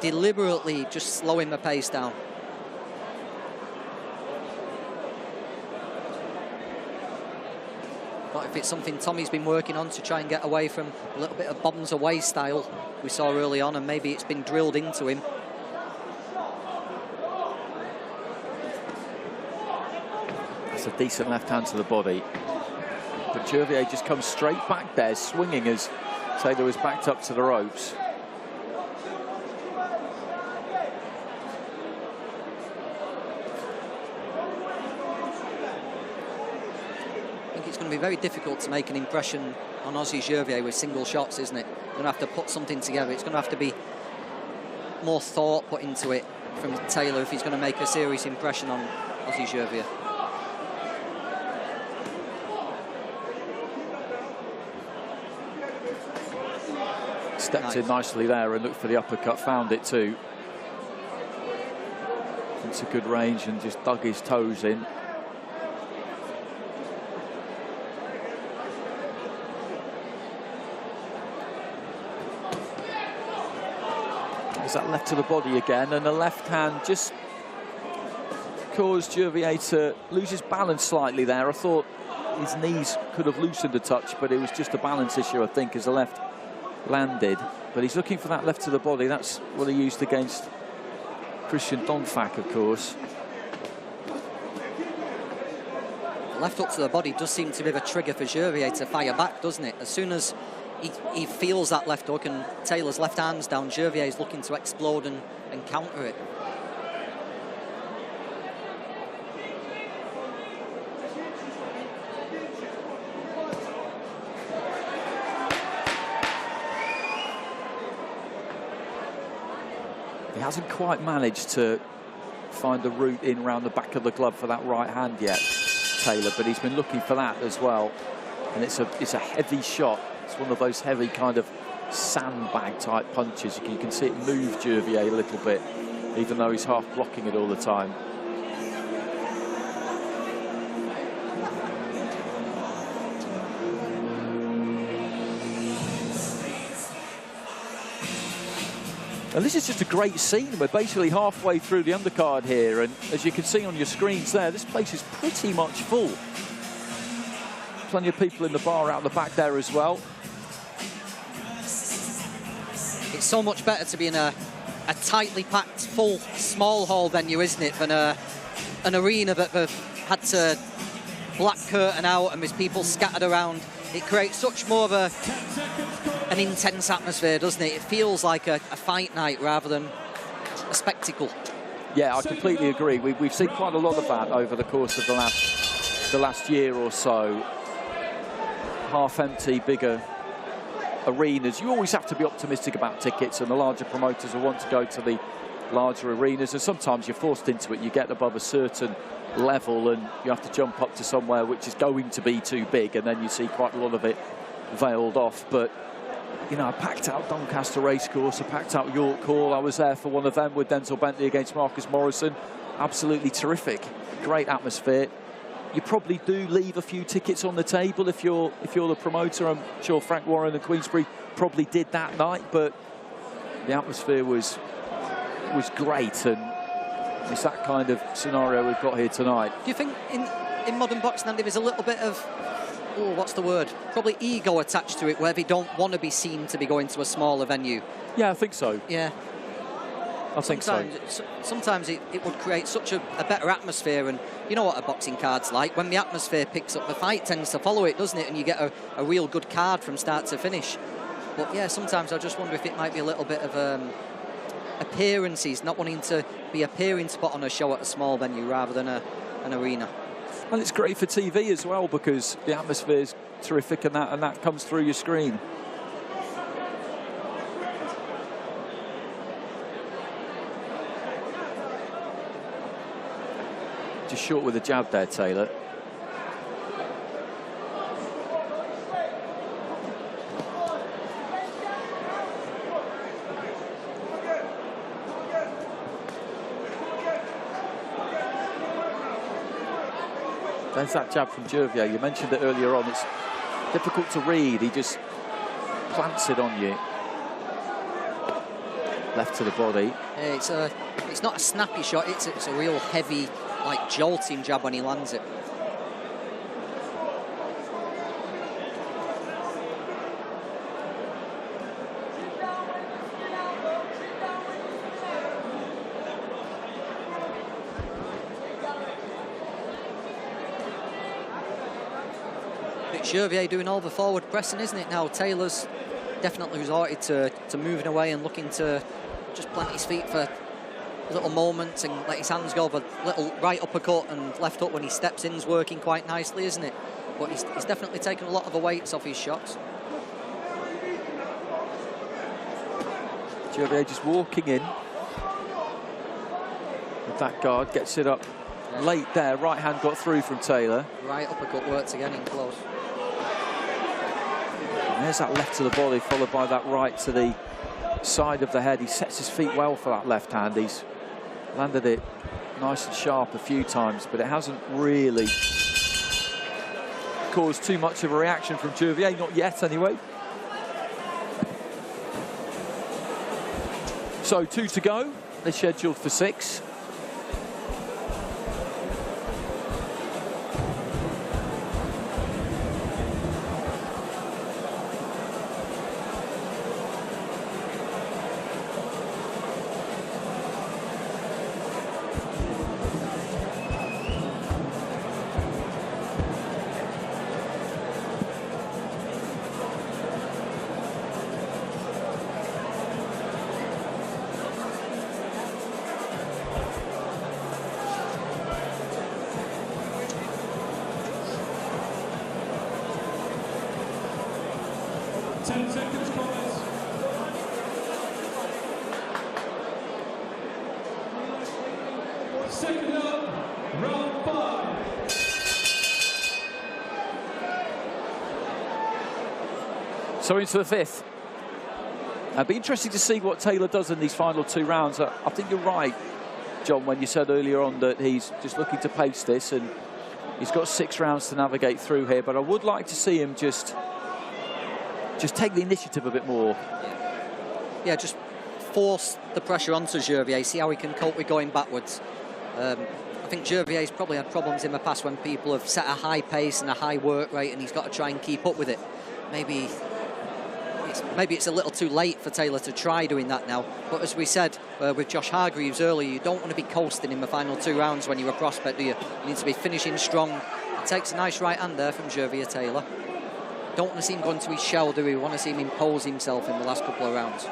deliberately just slowing the pace down. But if it's something Tommy's been working on to try and get away from a little bit of bombs away style we saw early on, and maybe it's been drilled into him. It's a decent left hand to the body. But Jervier just comes straight back there, swinging as Taylor was backed up to the ropes. I think it's going to be very difficult to make an impression on Ossie Jervier with single shots, isn't it? You're going to have to put something together. It's going to have to be more thought put into it from Taylor if he's going to make a serious impression on Ossie Jervier. Stepped in nicely there and looked for the uppercut, found it too. It's a good range and just dug his toes in. There's that left to the body again, and the left hand just caused Jervier to lose his balance slightly there. I thought his knees could have loosened a touch, but it was just a balance issue, I think, as the left landed. But he's looking for that left to the body. That's what he used against Christian Donfak, of course. The left hook to the body does seem to be a trigger for Jervier to fire back, doesn't it? As soon as he feels that left hook and Taylor's left hand's down, Jervier is looking to explode and counter it. He hasn't quite managed to find the route in around the back of the glove for that right hand yet, Taylor, but he's been looking for that as well. And it's a heavy shot. It's one of those heavy kind of sandbag type punches. You can see it move Jervier a little bit, even though he's half blocking it all the time. And this is just a great scene. We're basically halfway through the undercard here, and as you can see on your screens there, this place is pretty much full. Plenty of people in the bar out the back there as well. It's so much better to be in a tightly packed, full, small hall venue, isn't it, than an arena that have had to black curtain out and there's people scattered around. It creates such more of an intense atmosphere, doesn't it? It feels like a fight night rather than a spectacle. Yeah, I completely agree. We've seen quite a lot of that over the course of the last year or so. Half-empty, bigger arenas. You always have to be optimistic about tickets, and the larger promoters will want to go to the larger arenas, and sometimes you're forced into it. You get above a certain level and you have to jump up to somewhere which is going to be too big, and then you see quite a lot of it veiled off. But you know, I packed out Doncaster Racecourse, I packed out York Hall. I was there for one of them with Denzel Bentley against Marcus Morrison. Absolutely terrific, great atmosphere. You probably do leave a few tickets on the table if you're the promoter. I'm sure Frank Warren and Queensbury probably did that night, but the atmosphere was great, and it's that kind of scenario we've got here tonight. Do you think in modern boxing, Andy, there's a little bit of, oh, what's the word? Probably ego attached to it, where they don't want to be seen to be going to a smaller venue? Yeah, I think so. Yeah. I think so. Sometimes it would create such a better atmosphere, and you know what a boxing card's like. When the atmosphere picks up, the fight tends to follow it, doesn't it? And you get a real good card from start to finish. But yeah, sometimes I just wonder if it might be a little bit of appearances, not wanting to be appearing to put on a show at a small venue rather than an arena. And it's great for TV as well, because the atmosphere is terrific, and that comes through your screen. Just short with a jab there, Taylor. There's that jab from Jervier. You mentioned it earlier on. It's difficult to read. He just plants it on you. Left to the body. It's not a snappy shot. It's a real heavy, like jolting jab when he lands it. Jervier doing all the forward pressing, isn't it now? Taylor's definitely resorted to moving away and looking to just plant his feet for little moments and let his hands go. The little right uppercut and left hook when he steps in is working quite nicely, isn't it? But he's definitely taken a lot of the weights off his shots. Jervier just walking in with that guard, gets it up late there. Right hand got through from Taylor. Right uppercut works again in close. And there's that left to the body, followed by that right to the side of the head. He sets his feet well for that left hand. He's landed it nice and sharp a few times, but it hasn't really caused too much of a reaction from Jervier, not yet anyway. So 2 to go. They're scheduled for 6. Second up, round 5. So into the fifth. It'll be interesting to see what Taylor does in these final 2 rounds. I think you're right, John, when you said earlier on that he's just looking to pace this, and he's got 6 rounds to navigate through here. But I would like to see him just take the initiative a bit more. Yeah, just force the pressure onto Jervier, see how he can cope with going backwards. I think Jervier's probably had problems in the past when people have set a high pace and a high work rate, and he's got to try and keep up with it. Maybe it's a little too late for Taylor to try doing that now. But as we said with Josh Hargreaves earlier, you don't want to be coasting in the final 2 rounds when you're a prospect, do you? You need to be finishing strong. He takes a nice right hand there from Jervier Taylor. Don't want to see him go into his shell, do we? We want to see him impose himself in the last couple of rounds.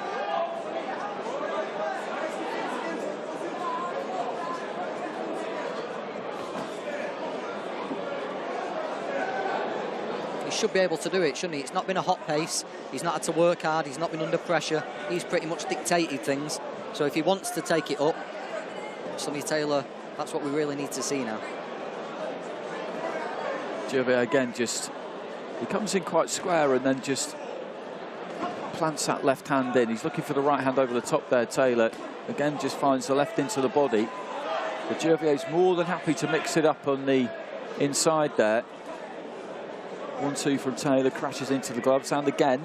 He should be able to do it, shouldn't he? It's not been a hot pace. He's not had to work hard. He's not been under pressure. He's pretty much dictated things. So if he wants to take it up, Sonny Taylor, that's what we really need to see now. Jervier again, he comes in quite square and then just plants that left hand in. He's looking for the right hand over the top there, Taylor. Again, just finds the left into the body. But Jervier's more than happy to mix it up on the inside there. 1-2 from Taylor, crashes into the gloves, and again.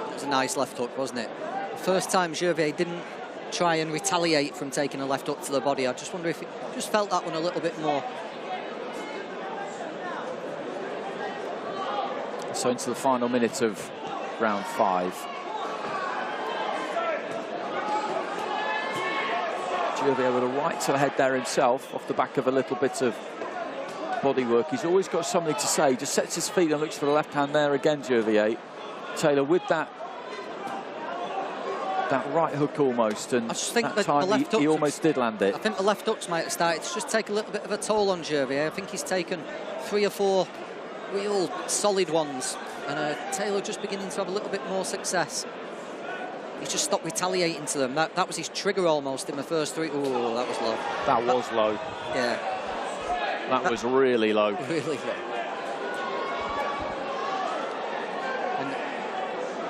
It was a nice left hook, wasn't it? The first time Jervier didn't try and retaliate from taking a left hook to the body. I just wonder if he just felt that one a little bit more. So into the final minute of round 5. Jervier with a right to the head there himself, off the back of a little bit of body work. He's always got something to say. Just sets his feet and looks for the left hand there again, Jervier. Taylor with that right hook almost, and I just think that that time the left he hooks, almost did land it. I think the left hooks might have started to just take a little bit of a toll on Jervier. I think he's taken 3 or 4 real solid ones, and Taylor just beginning to have a little bit more success. He's just stopped retaliating to them. That was his trigger almost in the first 3. Oh, that was low. That was low. Yeah. That was really low. Really low. And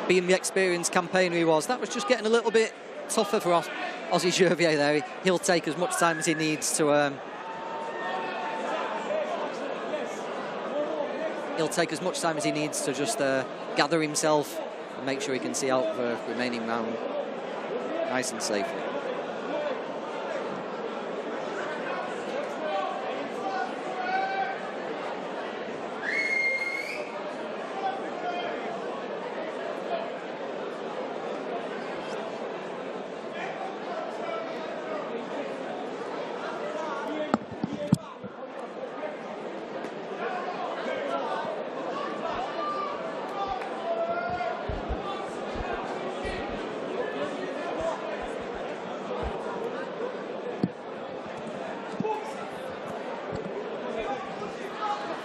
being the experienced campaigner he was, that was just getting a little bit tougher for Ossie Jervier there. He'll take as much time as he needs to... He'll take as much time as he needs to just gather himself and make sure he can see out the remaining round nice and safely.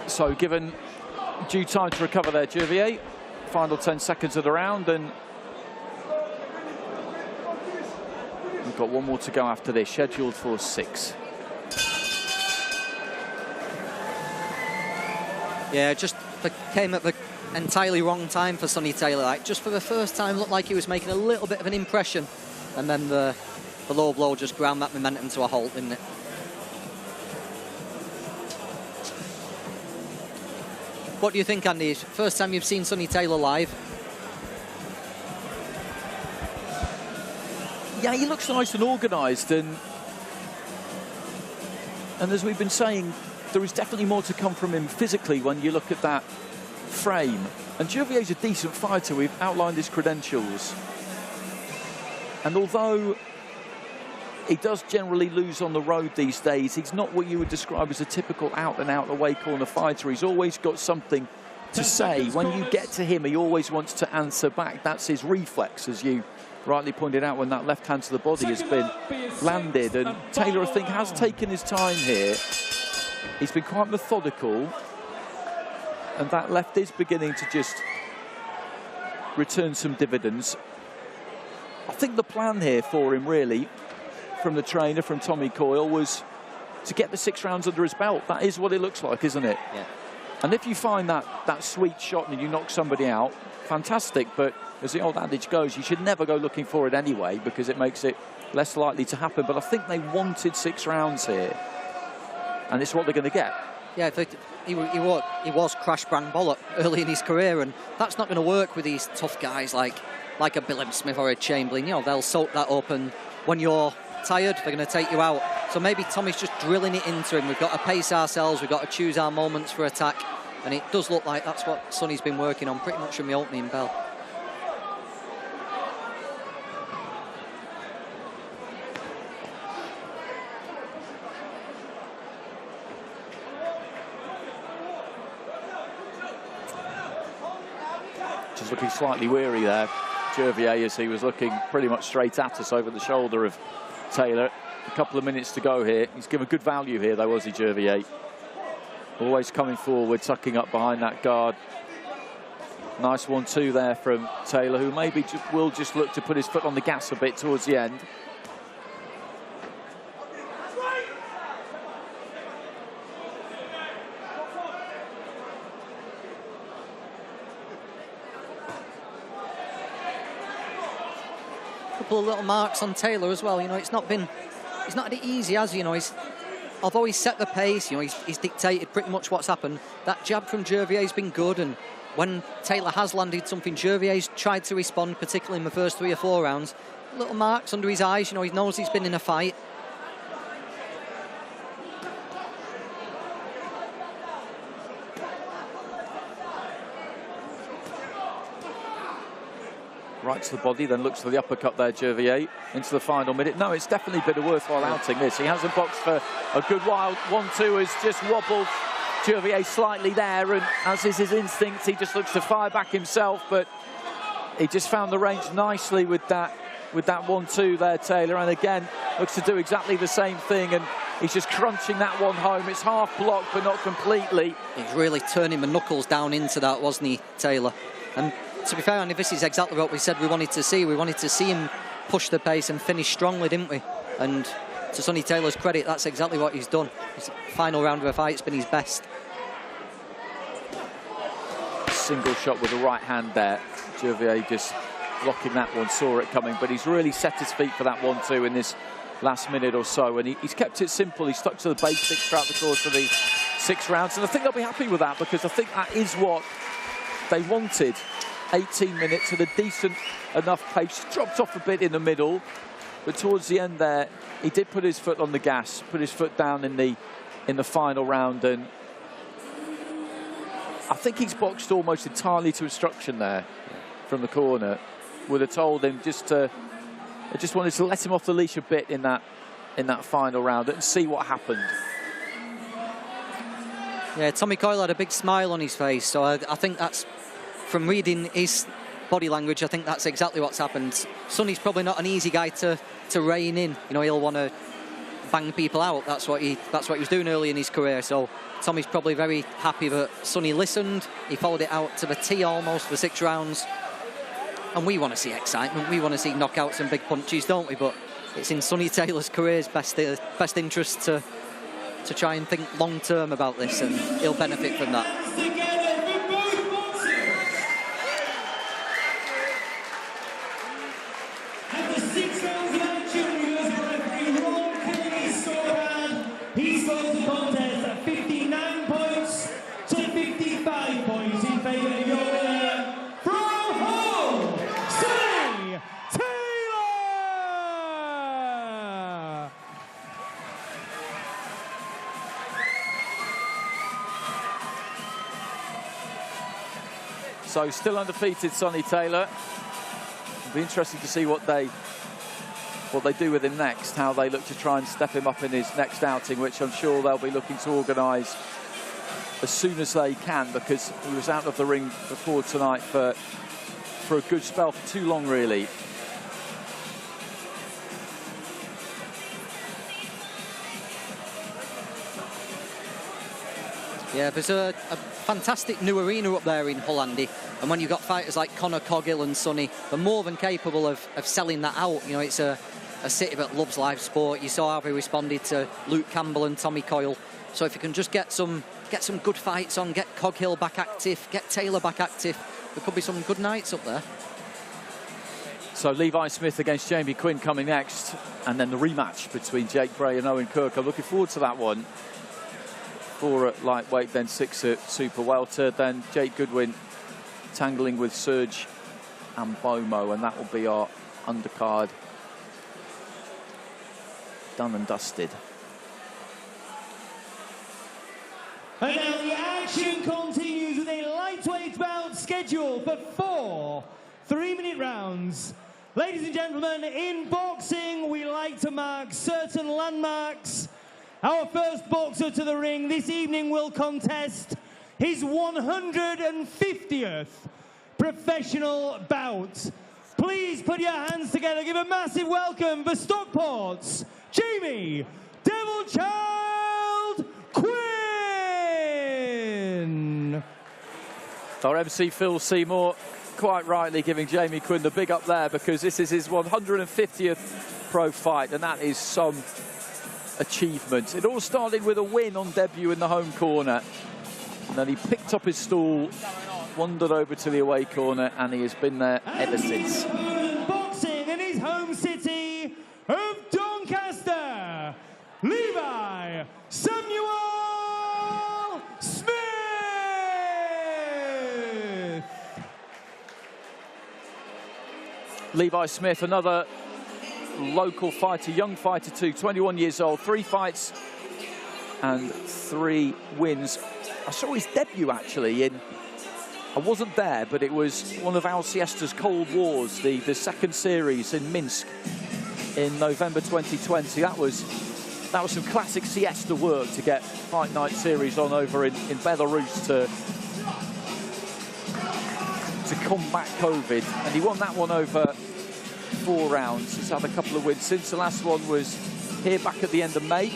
So given due time to recover there, Jervier. Final 10 seconds of the round, and we've got one more to go after this, scheduled for 6. Yeah, just came at the entirely wrong time for Sonny Taylor. Like, just for the first time, looked like he was making a little bit of an impression, and then the low blow just ground that momentum to a halt, didn't it? What do you think, Andy? First time you've seen Sonny Taylor live? Yeah, he looks nice and organised, and as we've been saying, there is definitely more to come from him physically when you look at that frame. And Jervier's a decent fighter. We've outlined his credentials. And although he does generally lose on the road these days, he's not what you would describe as a typical out-and-out away corner fighter. He's always got something to say. When you get to him, he always wants to answer back. That's his reflex, as you rightly pointed out when that left hand to the body has been landed, and Taylor, I think, has taken his time here. He's been quite methodical, and that left is beginning to just return some dividends. I think the plan here for him, really, from the trainer, from Tommy Coyle, was to get the 6 rounds under his belt. That is what it looks like, isn't it? Yeah. And if you find that sweet shot and you knock somebody out, fantastic. But as the old adage goes, you should never go looking for it anyway, because it makes it less likely to happen. But I think they wanted 6 rounds here, and it's what they're going to get. Yeah, he was crash brand bollock early in his career, and that's not going to work with these tough guys like a Bilham Smith or a Chamberlain. You know, they'll soak that up, and when you're tired, they're going to take you out. So maybe Tommy's just drilling it into him. We've got to pace ourselves, we've got to choose our moments for attack, and it does look like that's what Sonny's been working on pretty much from the opening bell. Just looking slightly weary there, Jervier, as he was looking pretty much straight at us over the shoulder of Taylor. A couple of minutes to go here. He's given good value here, though, Ossie Jervier. Always coming forward, tucking up behind that guard. Nice 1-2 there from Taylor, who maybe will just look to put his foot on the gas a bit towards the end. Couple of little marks on Taylor as well. You know, he's not had it easy, has he? You know, although he's set the pace, you know, he's dictated pretty much what's happened. That jab from Jervier's been good, and when Taylor has landed something, Jervier's tried to respond, particularly in the first 3 or 4 rounds. Little marks under his eyes, you know, he knows he's been in a fight. Right to the body, then looks for the uppercut there, Jervier, into the final minute. No, it's definitely been a worthwhile outing, this. He hasn't boxed for a good while. 1-2 has just wobbled Jervier slightly there, and as is his instinct, he just looks to fire back himself, but he just found the range nicely with that 1-2 there, Taylor, and again, looks to do exactly the same thing, and he's just crunching that one home. It's half blocked, but not completely. He's really turning the knuckles down into that, wasn't he, Taylor? And to be fair, Andy, this is exactly what we said we wanted to see. We wanted to see him push the pace and finish strongly, didn't we? And to Sonny Taylor's credit, that's exactly what he's done. His final round of a fight's been his best. Single shot with the right hand there. Jervier just blocking that one, saw it coming, but he's really set his feet for that 1-2 in this last minute or so, and he's kept it simple. He's stuck to the basics throughout the course of the 6 rounds, and I think they'll be happy with that, because I think that is what they wanted. 18 minutes at a decent enough pace. Dropped off a bit in the middle, but towards the end there, he did put his foot on the gas, put his foot down in the final round, and I think he's boxed almost entirely to instruction there from the corner. Would have told him I just wanted to let him off the leash a bit in that final round and see what happened. Yeah, Tommy Coyle had a big smile on his face, so I think that's, from reading his body language, I think that's exactly what's happened. Sonny's probably not an easy guy to rein in. You know, he'll want to bang people out. That's what he was doing early in his career. So Tommy's probably very happy that Sonny listened. He followed it out to the tee almost for 6 rounds. And we want to see excitement. We want to see knockouts and big punches, don't we? But it's in Sonny Taylor's career's best interest to try and think long term about this, and he'll benefit from that. He scores the contest at 59 points to 55 points in favour of your winner from home, Sonny Taylor! So still undefeated, Sonny Taylor. It'll be interesting to see what they do with him next, how they look to try and step him up in his next outing, which I'm sure they'll be looking to organise as soon as they can, because he was out of the ring before tonight for a good spell, for too long really. Yeah, there's a fantastic new arena up there in Hull, Andy. And when you've got fighters like Conor Coghill and Sonny, they're more than capable of selling that out. You know, it's a city that loves live sport. You saw how they responded to Luke Campbell and Tommy Coyle. So if you can just get some good fights on, get Coghill back active, get Taylor back active, there could be some good nights up there. So Levi Smith against Jamie Quinn coming next, and then the rematch between Jake Bray and Owen Kirk. I'm looking forward to that one. 4 at lightweight, then 6 at super welter, then Jake Goodwin tangling with Serge and Bomo, and that will be our undercard done and dusted. And now the action continues with a lightweight bout scheduled for 4 3-minute rounds. Ladies and gentlemen, in boxing, we like to mark certain landmarks. Our first boxer to the ring this evening will contest his 150th professional bout. Please put your hands together, give a massive welcome for Stockport's Jamie Devil Child Quinn. Our MC Phil Seymour quite rightly giving Jamie Quinn the big up there, because this is his 150th pro fight, and that is some achievement. It all started with a win on debut in the home corner, and then he picked up his stool, wandered over to the away corner, and he has been there ever since. Boxing in his home city of Doncaster, Levi Samuel Smith. Levi Smith, another local fighter, young fighter too, 21 years old, 3 fights and 3 wins. I saw his debut actually I wasn't there, but it was one of Al Siesta's Cold Wars, the second series in Minsk in November 2020. That was some classic Siesta work to get Fight Night series on over in Belarus to combat COVID, and he won that one over 4 rounds. He's had a couple of wins since. The last one was here back at the end of May.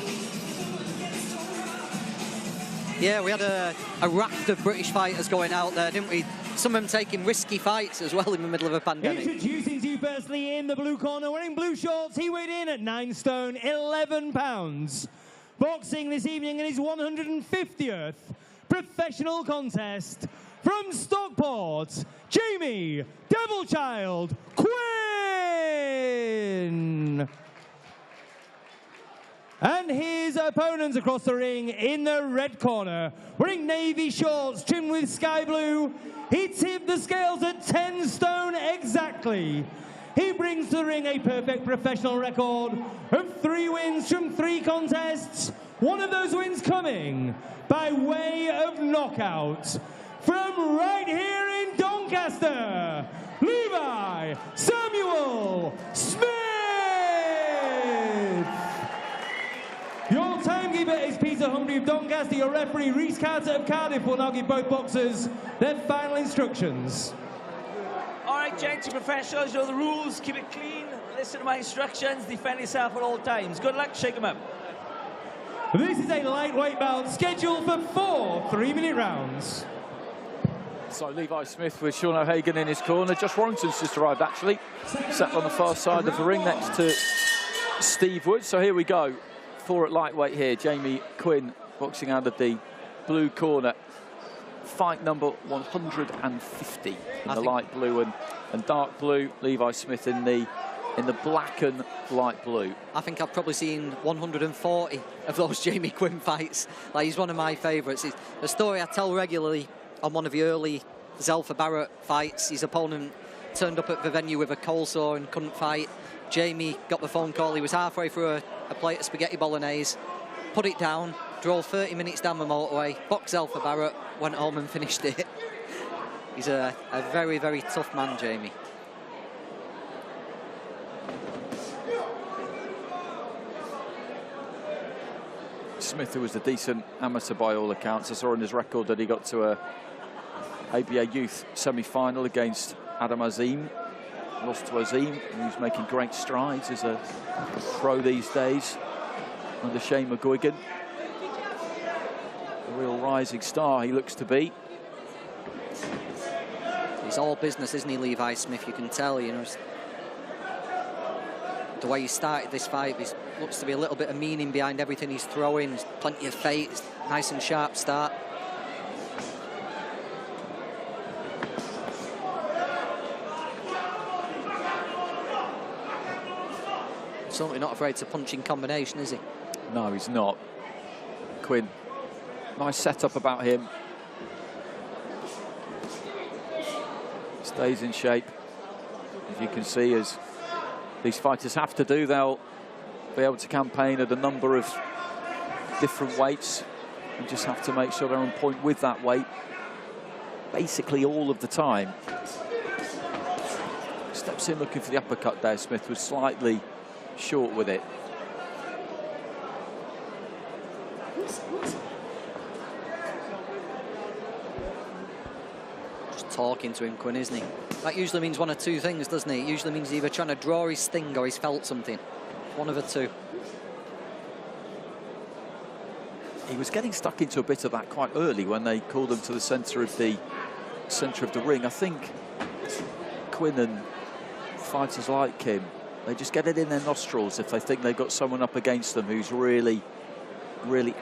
Yeah, we had a raft of British fighters going out there, didn't we? Some of them taking risky fights as well in the middle of a pandemic. Introducing to you firstly in the blue corner, wearing blue shorts, he weighed in at 9 stone, 11 pounds. Boxing this evening in his 150th professional contest, from Stockport, Jamie Devilchild Quinn. And his opponents across the ring in the red corner, wearing navy shorts trimmed with sky blue. He tipped the scales at 10 stone exactly. He brings to the ring a perfect professional record of 3 wins from 3 contests. One of those wins coming by way of knockout. From right here in Doncaster, Levi Samuel Smith. Your timekeeper is Peter Humphrey of Doncaster. Your referee, Rhys Carter of Cardiff, will now give both boxers their final instructions. All right, gents, professionals, you know the rules. Keep it clean, listen to my instructions, defend yourself at all times. Good luck, shake them up. This is a lightweight bout scheduled for 4 3-minute rounds. So Levi Smith with Sean O'Hagan in his corner. Josh Warrington's just arrived actually. Sat on the far side of the ring next to Steve Wood. So here we go. 4 at lightweight here. Jamie Quinn boxing out of the blue corner. Fight number 150 in the light blue and dark blue. Levi Smith in the black and light blue. I think I've probably seen 140 of those Jamie Quinn fights. Like, he's one of my favourites. It's a story I tell regularly. On one of the early Zelfa Barrett fights, his opponent turned up at the venue with a cold sore and couldn't fight. Jamie got the phone call. He was halfway through a plate of spaghetti bolognese, put it down, drove 30 minutes down the motorway, boxed Zelfa Barrett, went home and finished it. He's a very, very tough man, Jamie. Smith, who was a decent amateur by all accounts. I saw in his record that he got to a ABA Youth semi-final against Adam Azim. Lost to Azim, who's making great strides as a pro these days under Shane McGuigan. real rising star he looks to be. He's all business, isn't he, Levi Smith? You can tell, you know, the way he started this fight, there looks to be a little bit of meaning behind everything he's throwing. There's plenty of fate, it's nice and sharp start. Certainly not afraid to punch in combination, is he? No, he's not. Quinn, nice setup about him. Stays in shape. As you can see, as these fighters have to do, they'll be able to campaign at a number of different weights and just have to make sure they're on point with that weight basically all of the time. Steps in looking for the uppercut there. Smith was slightly short with it. Just talking to him, Quinn, isn't he? That usually means one of two things, doesn't it? It usually means either trying to draw his sting or he's felt something. One of the two. He was getting stuck into a bit of that quite early when they called him to the centre of the ring. I think Quinn and fighters like him, they just get it in their nostrils if they think they've got someone up against them who's really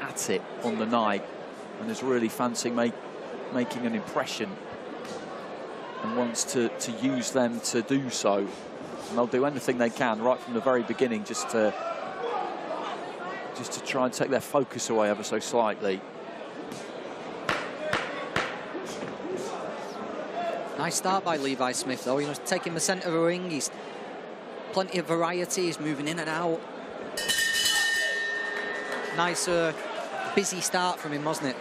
at it on the night and is really fancying making an impression and wants to use them to do so. And they'll do anything they can right from the very beginning just to try and take their focus away ever so slightly. Nice start by Levi Smith, though. You know, taking the centre of the ring. He's plenty of variety. He's moving in and out. Nice, busy start from him, wasn't it?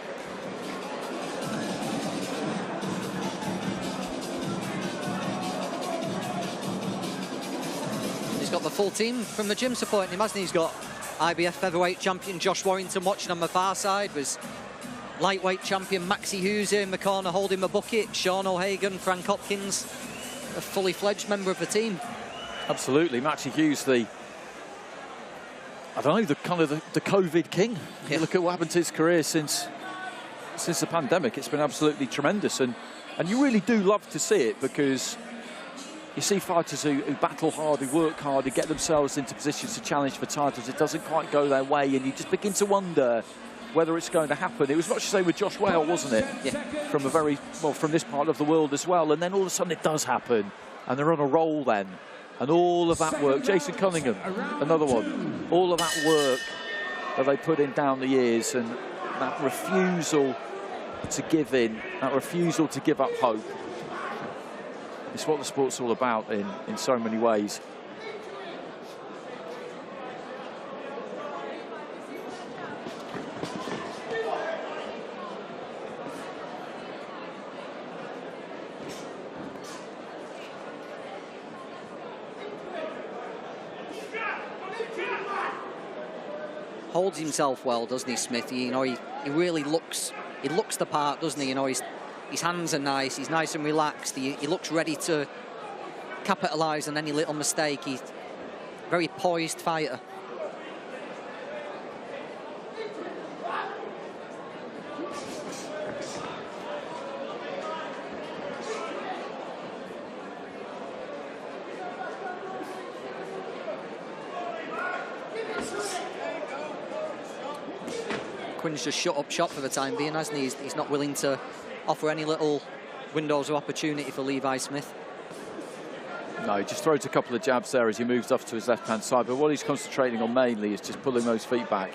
He's got the full team from the gym supporting him, hasn't he? He's got IBF featherweight champion Josh Warrington watching on the far side. There's lightweight champion Maxie Hughes here in the corner holding the bucket. Sean O'Hagan, Frank Hopkins, a fully fledged member of the team. Absolutely, Maxie Hughes, the COVID king. Yeah. You look at what happened to his career since the pandemic. It's been absolutely tremendous, and you really do love to see it, because you see fighters who battle hard, who work hard, who get themselves into positions to challenge for titles. It doesn't quite go their way, and you just begin to wonder whether it's going to happen. It was much the same with Josh Wale, wasn't it? Yeah. From this part of the world as well. And then all of a sudden it does happen, and they're on a roll then. And all of that work, Jason Cunningham, another one, all of that work that they put in down the years, and that refusal to give in, that refusal to give up hope. It's what the sport's all about in so many ways. Holds himself well, doesn't he, Smith? You know, he really looks the part, doesn't he? You know, his hands are nice, he's nice and relaxed, he looks ready to capitalise on any little mistake. He's a very poised fighter. Quinn's just shut up shop for the time being, hasn't he? He's not willing to offer any little windows of opportunity for Levi Smith. No, he just throws a couple of jabs there as he moves off to his left-hand side, but what he's concentrating on mainly is just pulling those feet back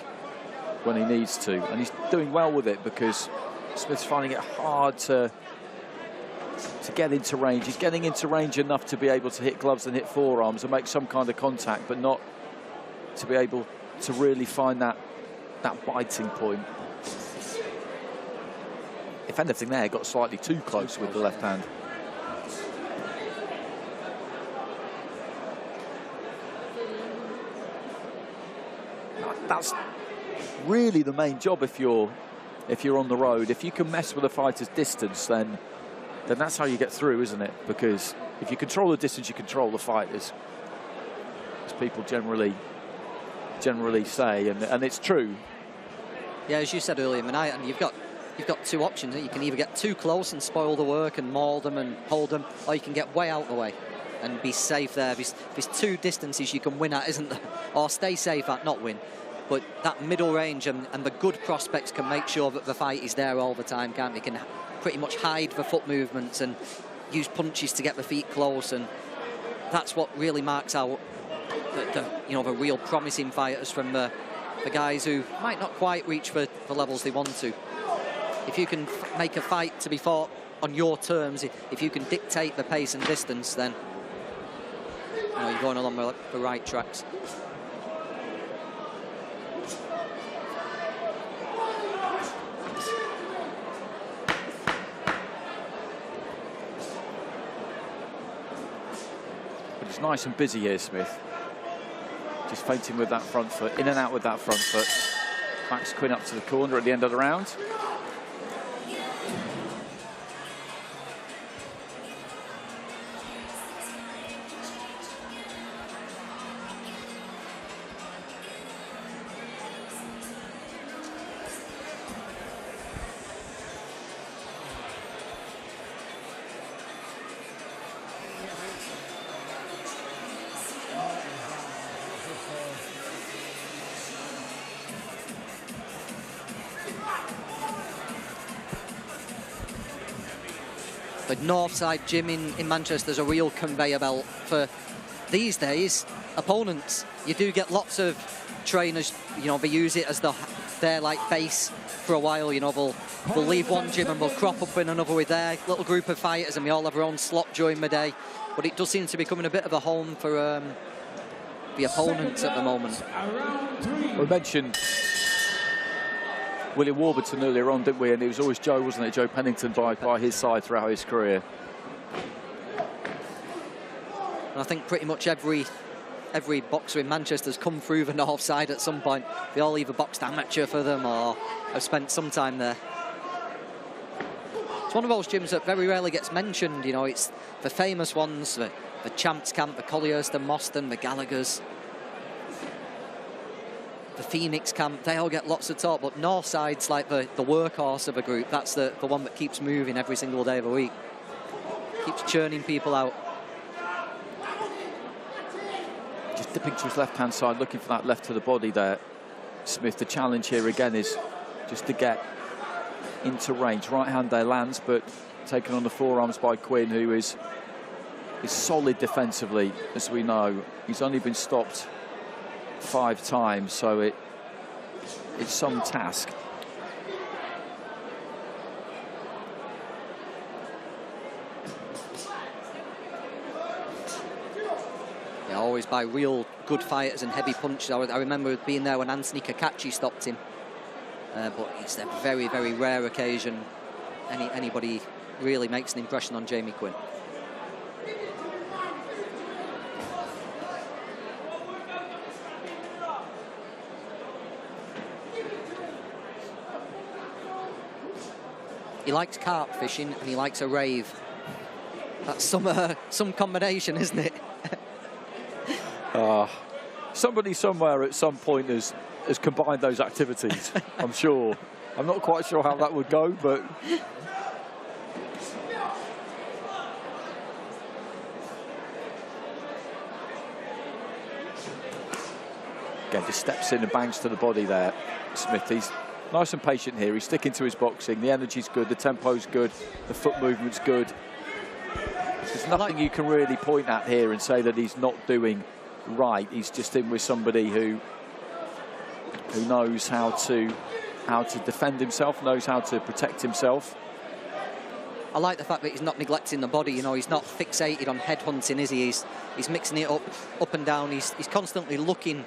when he needs to, and he's doing well with it, because Smith's finding it hard to get into range. He's getting into range enough to be able to hit gloves and hit forearms and make some kind of contact, but not to be able to really find that biting point. If anything there, got slightly too close with the left hand. That's really the main job if you're on the road. If you can mess with a fighter's distance, then that's how you get through, isn't it? Because if you control the distance, you control the fighters, as people generally say, and it's true. Yeah, as you said earlier, and you've got you've got two options. You can either get too close and spoil the work and maul them and hold them, or you can get way out the way and be safe there. There's two distances you can win at, isn't there? Or stay safe at, not win. But that middle range and the good prospects can make sure that the fight is there all the time, can't they? Can pretty much hide the foot movements and use punches to get the feet close, and that's what really marks out the real promising fighters from the guys who might not quite reach the levels they want to. If you can make a fight to be fought on your terms, if you can dictate the pace and distance, then you're going along the right tracks. But it's nice and busy here, Smith. Just feinting with that front foot, in and out with that front foot. Backs Quinn up to the corner at the end of the round. The Northside gym in Manchester is a real conveyor belt for these days opponents. You do get lots of trainers, they use it as their like base for a while. They'll leave one gym and they'll crop up in another with their little group of fighters, and we all have our own slot during the day. But it does seem to be becoming a bit of a home for the opponents at the moment. We mentioned William Warburton earlier on, didn't we? And it was always Joe, wasn't it? Joe Pennington by his side throughout his career. And I think pretty much every boxer in Manchester's come through the North Side at some point. They all either boxed amateur for them or have spent some time there. It's one of those gyms that very rarely gets mentioned. It's the famous ones, the Champs Camp, the Colliers, the Moston, the Gallaghers, the Phoenix Camp. They all get lots of talk, but Northside's like the workhorse of a group. That's the one that keeps moving every single day of the week. Keeps churning people out. Just dipping to his left-hand side, looking for that left to the body there. Smith, the challenge here again is just to get into range. Right hand there lands, but taken on the forearms by Quinn, who is solid defensively, as we know. He's only been stopped 5 times, so it's some task. Yeah, always by real good fighters and heavy punches. I remember being there when Anthony Kakachi stopped him, but it's a very, very rare occasion anybody really makes an impression on Jamie Quinn. He likes carp fishing and he likes a rave. That's some combination, isn't it? Somebody somewhere at some point has combined those activities, I'm sure. I'm not quite sure how that would go, but... Again, just steps in and bangs to the body there, Smith. He's nice and patient here. He's sticking to his boxing. The energy's good, the tempo's good, the foot movement's good. There's nothing you can really point at here and say that he's not doing right. He's just in with somebody who knows how to defend himself, knows how to protect himself. I like the fact that he's not neglecting the body. He's not fixated on head hunting, is he? He's mixing it up and down. He's constantly looking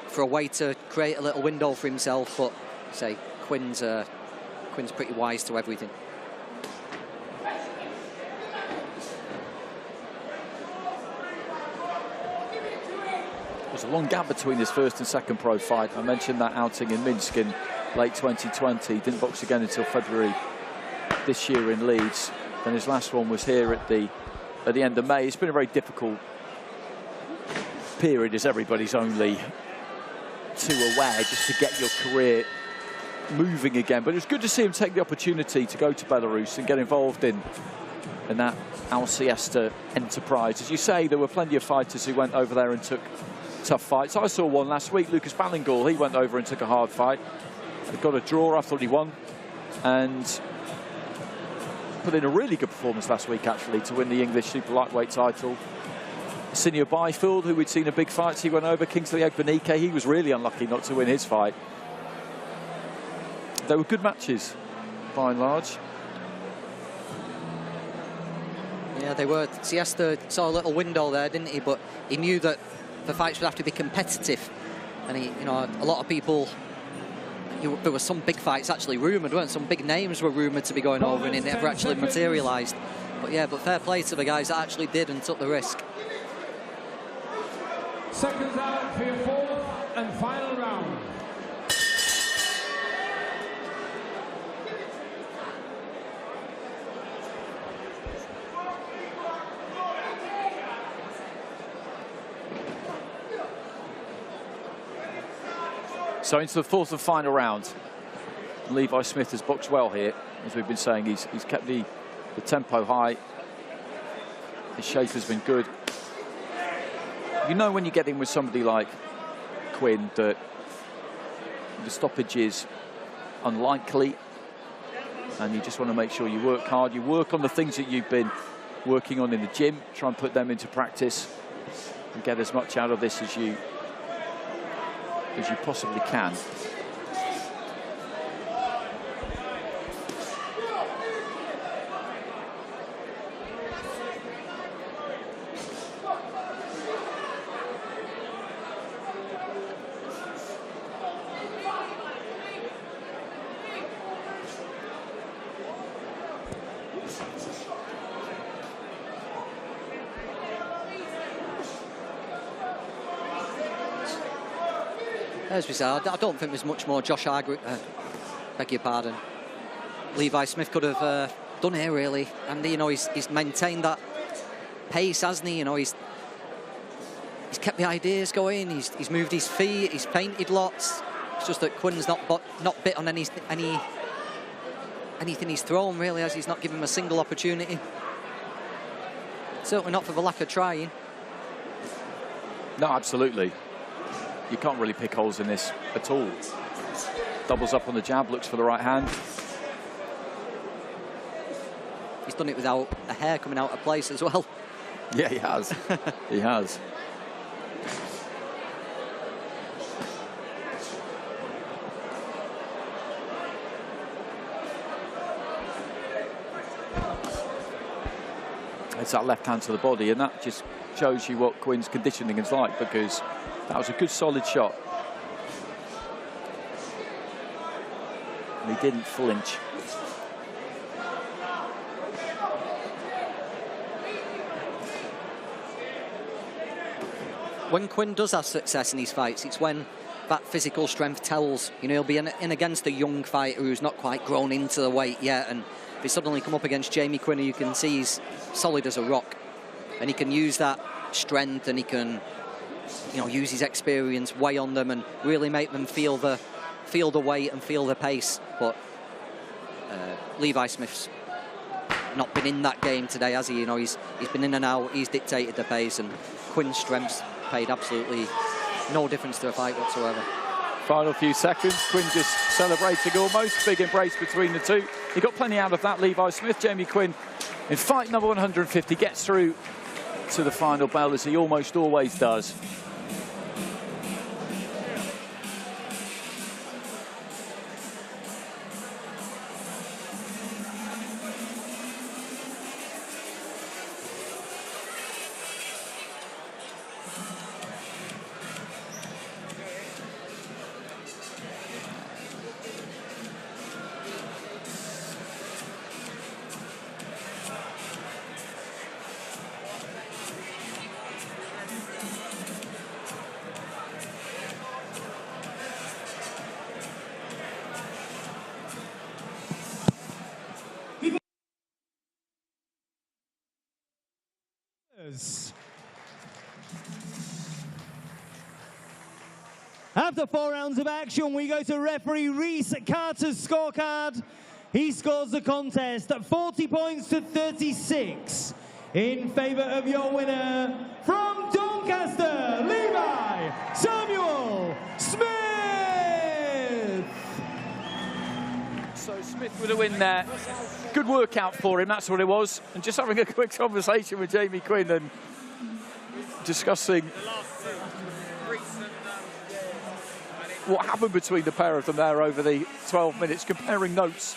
for a way to create a little window for himself, but say Quinn's pretty wise to everything. There's a long gap between his first and second pro fight. I mentioned that outing in Minsk in late 2020. He didn't box again until February this year in Leeds. Then his last one was here at the end of May. It's been a very difficult period, as everybody's only too aware, just to get your career moving again. But it was good to see him take the opportunity to go to Belarus and get involved in that Al Siesta enterprise. As you say, there were plenty of fighters who went over there and took tough fights. I saw one last week, Lucas Ballingall. He went over and took a hard fight. He got a draw. I thought he won, and put in a really good performance last week, actually, to win the English super lightweight title. Sinio Byfield, who we'd seen in big fights, he went over. Kingsley Egbenike, he was really unlucky not to win his fight. They were good matches, by and large. Yeah, they were. Siesta saw a little window there, didn't he? But he knew that the fights would have to be competitive. And he, you know, a lot of people, there were some big fights actually rumoured, weren't some big names were rumoured to be going over, and it never actually materialised. But yeah, but fair play to the guys that actually did and took the risk. Seconds out for your fourth and final round. So into the fourth and final round. Levi Smith has boxed well here, as we've been saying. He's kept the tempo high. His shape has been good. You know when you get in with somebody like Quinn that the stoppage is unlikely, and you just want to make sure you work hard. You work on the things that you've been working on in the gym, try and put them into practice and get as much out of this as you possibly can. As we said, I don't think there's much more Josh Hargreaves, beg your pardon, Levi Smith could have done here, really. And, you know, he's maintained that pace, hasn't he? You know, he's kept the ideas going, he's moved his feet, he's painted lots. It's just that Quinn's not bit on anything he's thrown, really, as he's not given him a single opportunity. Certainly not for the lack of trying. No, absolutely. You can't really pick holes in this at all. Doubles up on the jab, looks for the right hand. He's done it without a hair coming out of place as well. Yeah, he has. He has. It's that left hand to the body, and that just shows you what Quinn's conditioning is like, because that was a good solid shot. And he didn't flinch. When Quinn does have success in his fights, it's when that physical strength tells. You know, he'll be in against a young fighter who's not quite grown into the weight yet, and if he suddenly come up against Jamie Quinn, you can see he's solid as a rock, and he can use that strength, and he can, you know, use his experience, weigh on them, and really make them feel the weight and feel the pace. But Levi Smith's not been in that game today, has he? You know, he's been in and out, he's dictated the pace, and Quinn's strengths paid absolutely no difference to the fight whatsoever. Final few seconds, Quinn just celebrating almost. Big embrace between the two. He got plenty out of that, Levi Smith. Jamie Quinn, in fight number 150, gets through to the final bell, as he almost always does. After 4 rounds of action, we go to referee Reese Carter's scorecard. He scores the contest at 40 points to 36 in favour of your winner from Doncaster, Levi Samuel Smith. So Smith with a win there. Good workout for him, that's what it was. And just having a quick conversation with Jamie Quinn and discussing what happened between the pair of them there over the 12 minutes, comparing notes.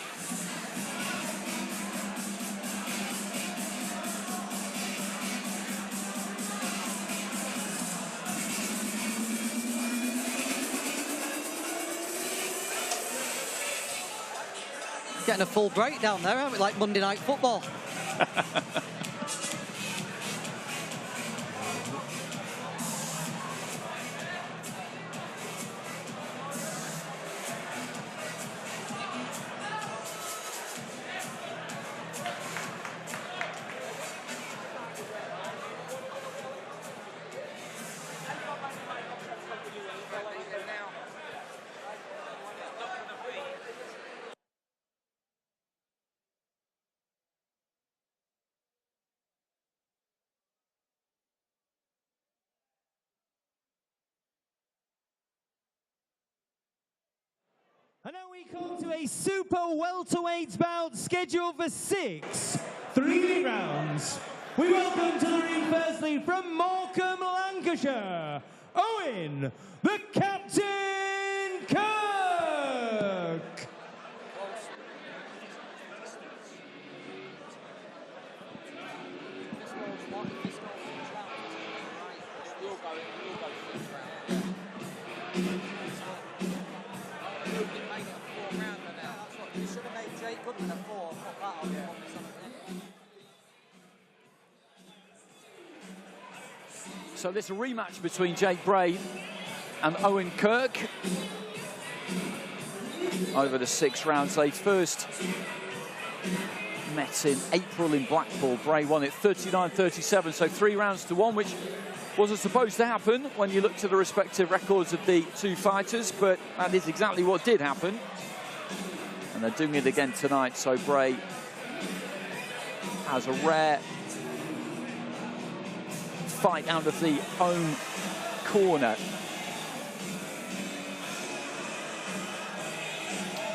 Getting a full breakdown there, aren't we? Like Monday Night Football. And now we come to a super welterweight bout scheduled for 6 3 rounds. We welcome to the ring firstly from Morecambe, Lancashire, Owen, the Captain Kirk. So this rematch between Jake Bray and Owen Kirk over the 6 rounds. They first met in April in Blackpool. Bray won it 39-37, so 3 rounds to 1, which wasn't supposed to happen when you look to the respective records of the 2 fighters, but that is exactly what did happen. And they're doing it again tonight, so Bray has a rare fight out of the home corner.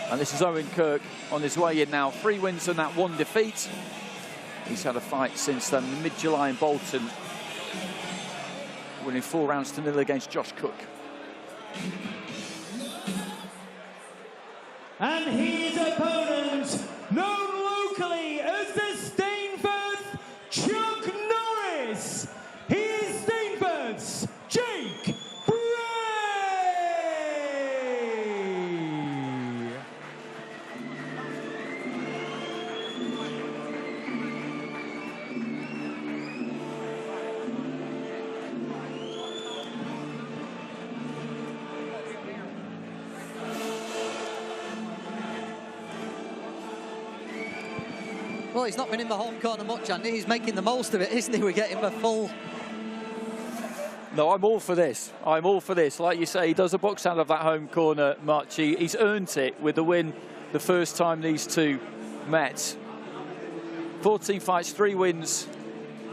And this is Owen Kirk on his way in now. 3 wins and that 1 defeat. He's had a fight since mid-July in Bolton, winning 4 rounds to 0 against Josh Cook. And his opponent, known locally as the Stainforth Chuck Norris. He is Stainforth's Jake Bray. Well, he's not been in the home corner much, Andy. He's making the most of it, isn't he? We're getting a full... No, I'm all for this. I'm all for this. Like you say, he does a box out of that home corner much. He's earned it with the win the first time these two met. 14 fights, 3 wins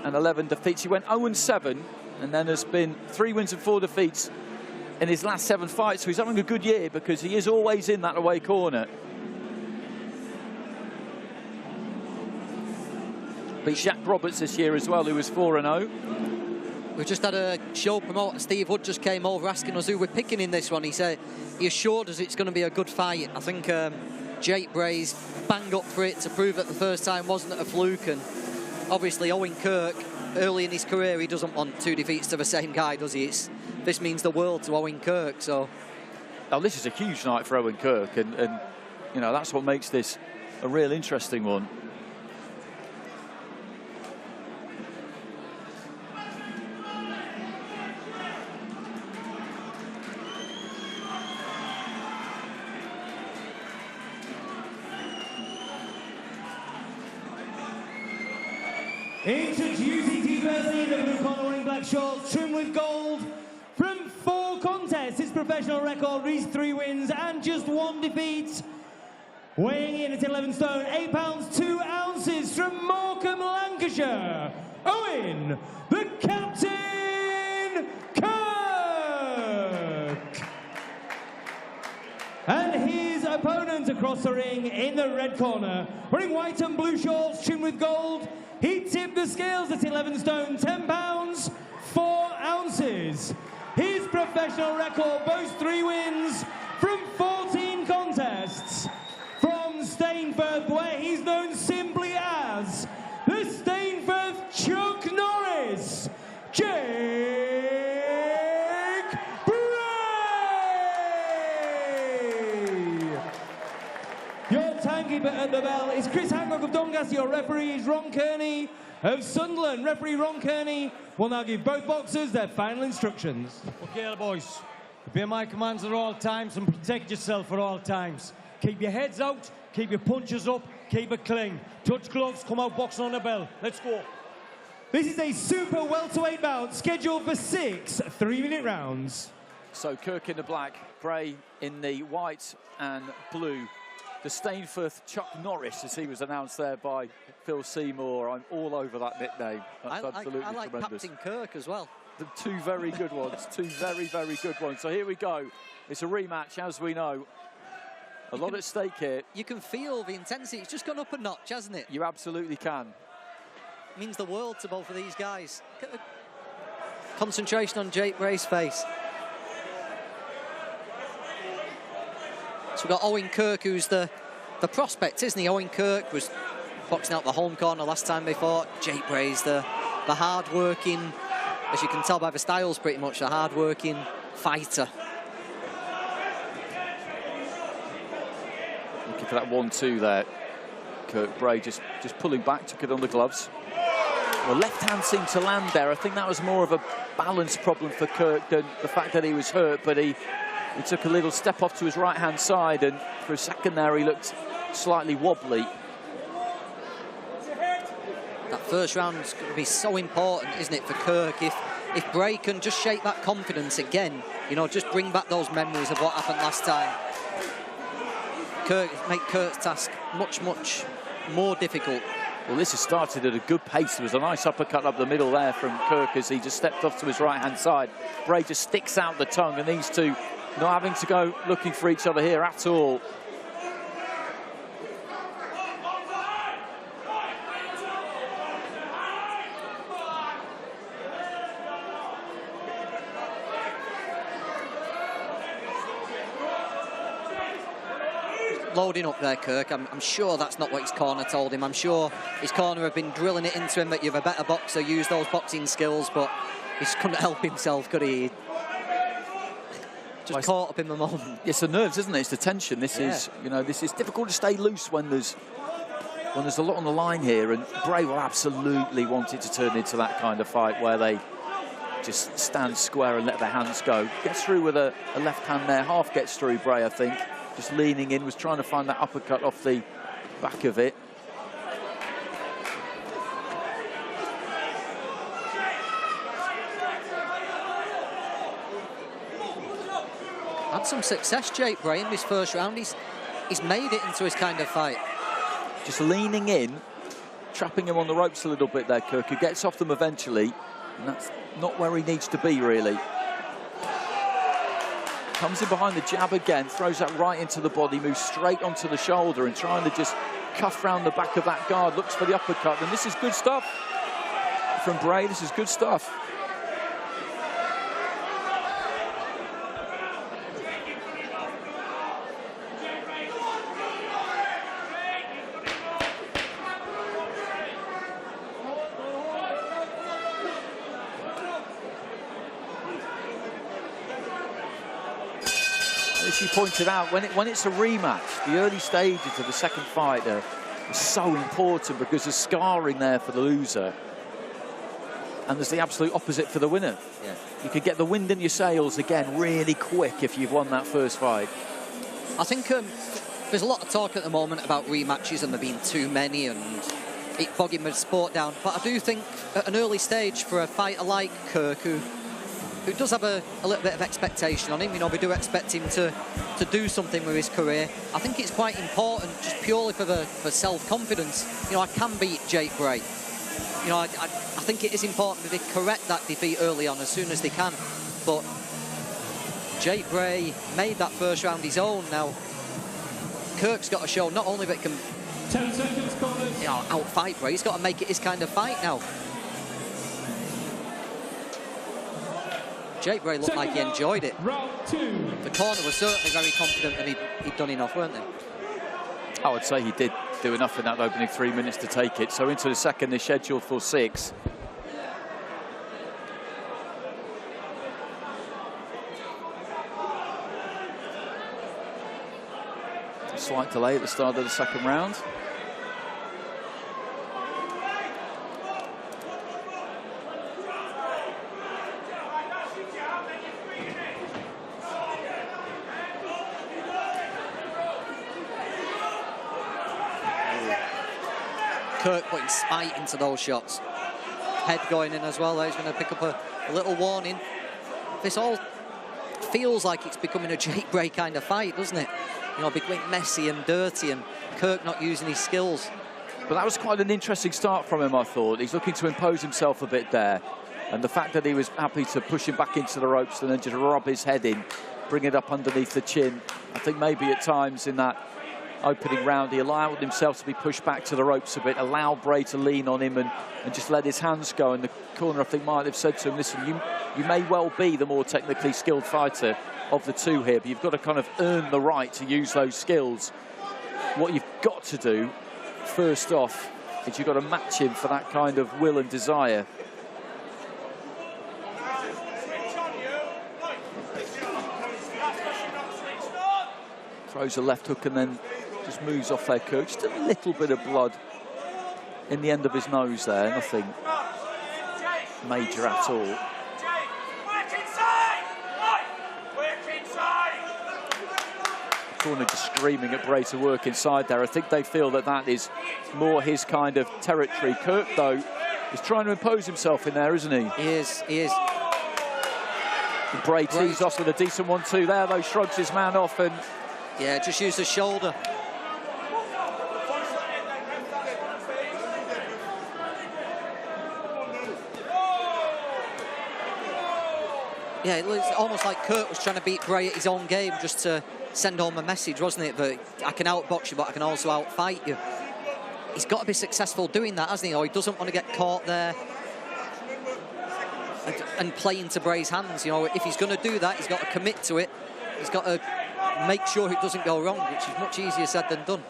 and 11 defeats. He went 0-7 and then has been 3 wins and 4 defeats in his last 7 fights. So he's having a good year because he is always in that away corner. Beat Jack Roberts this year as well, who was 4-0. We've just had a show promoter, Steve Wood, just came over asking us who we're picking in this one. He said he assured us it's going to be a good fight. I think Jake Bray's bang up for it to prove that the first time wasn't a fluke. And obviously Owen Kirk, early in his career, he doesn't want 2 defeats to the same guy, does he? This means the world to Owen Kirk. So, oh, this is a huge night for Owen Kirk, and you know that's what makes this a real interesting one. Introducing to you firstly the blue collar wearing black shorts trimmed with gold from 4 contests. contests his professional record, reached 3 wins and just 1 defeat. Weighing in at 11 stone, 8 pounds 2 ounces from Morecambe, Lancashire, Owen, the Captain Kirk. And his opponent across the ring in the red corner, wearing white and blue shorts trimmed with gold, he tipped the scales at 11 stone, 10 pounds 4 ounces. His professional record boasts 3 wins from 14 contests. From Stainforth, where he's known simply as the Stainforth Chuck Norris, Jake Bray. Your timekeeper at the bell is Chris Hancock of Doncaster. Your referee is Ron Kearney of Sunderland. Referee Ron Kearney will now give both boxers their final instructions. Okay, boys. Obey my commands at all times and protect yourself at all times. Keep your heads out, keep your punches up, keep it clean. Touch gloves, come out boxing on the bell. Let's go. This is a super welterweight bout scheduled for 6 3-minute rounds. So Kirk in the black, Bray in the white and blue. The Stainforth Chuck Norris, as he was announced there by Phil Seymour. I'm all over that nickname. That's absolutely I like tremendous. Captain Kirk as well. The 2 very good ones, 2 very, very good ones. So here we go. It's a rematch, as we know. A lot at stake here. You can feel the intensity. It's just gone up a notch, hasn't it? You absolutely can. It means the world to both of these guys. Concentration on Jake Bray's face. So we've got Owen Kirk, who's the prospect, isn't he? Owen Kirk was boxing out the home corner last time they fought. Jake Bray's the hard-working, as you can tell by the styles pretty much, the hard-working fighter. Looking for that 1-2 there. Kirk Bray just pulling back, took it on the gloves. The left hand seemed to land there. I think that was more of a balance problem for Kirk than the fact that he was hurt, but he took a little step off to his right hand side, and for a second there he looked slightly wobbly. That first round's going to be so important, isn't it, for Kirk? If Bray can just shake that confidence again, you know, just bring back those memories of what happened last time. Make Kirk's task much, much more difficult. Well, this has started at a good pace. There was a nice uppercut up the middle there from Kirk as he just stepped off to his right-hand side. Bray just sticks out the tongue, and these two not having to go looking for each other here at all. Loading up there, Kirk. I'm sure that's not what his corner told him. I'm sure his corner have been drilling it into him that you're a better boxer, use those boxing skills, but he just couldn't help himself, could he? Just caught up in the moment. It's the nerves, isn't it? It's the tension. This is, you know, this is difficult to stay loose when there's a lot on the line here, and Bray will absolutely want it to turn into that kind of fight where they just stand square and let their hands go. Gets through with a left hand there. Half gets through, Bray, I think. Just leaning in, was trying to find that uppercut off the back of it. Had some success, Jake Bray, in this first round. He's made it into his kind of fight. Just leaning in, trapping him on the ropes a little bit there, Kirk, who gets off them eventually, and that's not where he needs to be, really. Comes in behind the jab again, throws that right into the body, moves straight onto the shoulder and trying to just cuff round the back of that guard, looks for the uppercut, and this is good stuff from Bray. This is good stuff. As you pointed out, when it's a rematch, the early stages of the second fight are so important because there's scarring there for the loser. And there's the absolute opposite for the winner. Yeah. You could get the wind in your sails again really quick if you've won that first fight. I think there's a lot of talk at the moment about rematches and there being too many and it bogging the sport down. But I do think at an early stage for a fighter like Kirk, who who does have a little bit of expectation on him. You know, we do expect him to do something with his career. I think it's quite important, just purely for self-confidence. You know, I can beat Jake Bray. You know, I think it is important that they correct that defeat early on as soon as they can. But Jake Bray made that first round his own. Now, Kirk's got to show not only that he can 10 seconds, corners. You know, outfight Bray, he's got to make it his kind of fight now. Jake Bray looked like he enjoyed it. Round 2. The corner was certainly very confident that he'd done enough, weren't they? I would say he did do enough in that opening 3 minutes to take it. So into the second, they're scheduled for 6. A slight delay at the start of the second round. Kirk putting spite into those shots. Head going in as well. He's going to pick up a little warning. This all feels like it's becoming a Jake Bray kind of fight, doesn't it? You know, becoming messy and dirty, and Kirk not using his skills. But that was quite an interesting start from him, I thought. He's looking to impose himself a bit there. And the fact that he was happy to push him back into the ropes and then just rub his head in, bring it up underneath the chin. I think maybe at times in that opening round, he allowed himself to be pushed back to the ropes a bit, allowed Bray to lean on him and just let his hands go. And the corner, I think, might have said to him, listen, you may well be the more technically skilled fighter of the two here, but you've got to kind of earn the right to use those skills. What you've got to do, first off, is you've got to match him for that kind of will and desire. Throws a left hook and then just moves off there, Kirk. Just a little bit of blood in the end of his nose there. Nothing major at all. Corner just screaming at Bray to work inside there. I think they feel that that is more his kind of territory. Kirk, though, is trying to impose himself in there, isn't he? He is. And Bray tees off with a decent 1-2 there, though, shrugs his man off and... Yeah, just used the shoulder. Yeah, it looks almost like Kirk was trying to beat Bray at his own game just to send home a message, wasn't it? That I can outbox you, but I can also outfight you. He's got to be successful doing that, hasn't he? Or he doesn't want to get caught there and play into Bray's hands. You know, if he's going to do that, he's got to commit to it. He's got to make sure it doesn't go wrong, which is much easier said than done.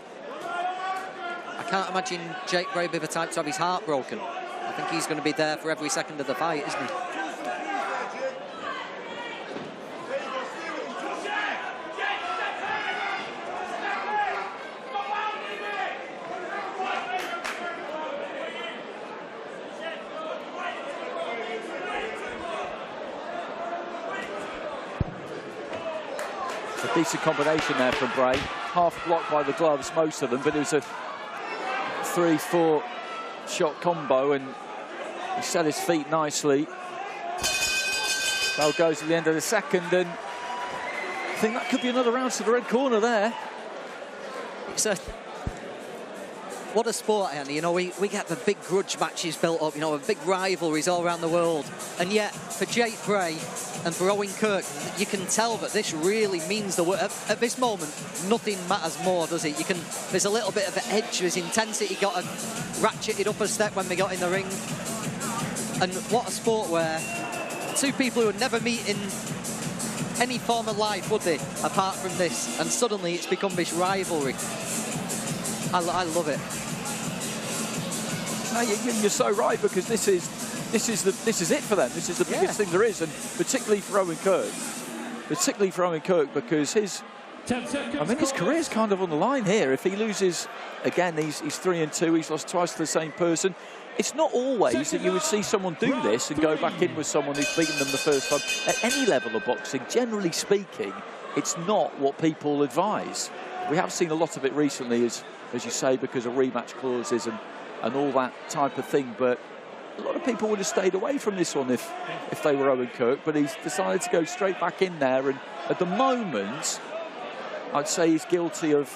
I can't imagine Jake Bray be the type to have his heart broken. I think he's going to be there for every second of the fight, isn't he? Decent combination there from Bray. Half blocked by the gloves, most of them, but it was a 3-4 shot combo and he set his feet nicely. Bell goes at the end of the second and I think that could be another round to the red corner there. It's what a sport, Andy. You know, we get the big grudge matches built up, you know, big rivalries all around the world. And yet, for Jake Bray and for Owen Kirk, you can tell that this really means the world. At this moment, nothing matters more, does it? There's a little bit of an edge, there's intensity, got to ratchet it up a step when they got in the ring. And what a sport where two people who would never meet in any form of life, would they, apart from this? And suddenly it's become this rivalry. I love it. No, you're so right, because this is it for them. This is the biggest thing there is, and particularly for Owen Kirk. Particularly for Owen Kirk, because his career's kind of on the line here. If he loses again, he's 3-2. He's lost twice to the same person. It's not always that you would see someone do this and go back in with someone who's beaten them the first time. At any level of boxing, generally speaking, it's not what people advise. We have seen a lot of it recently, as you say, because of rematch clauses and all that type of thing. But a lot of people would have stayed away from this one if they were Owen Kirk, but he's decided to go straight back in there, and at the moment I'd say he's guilty of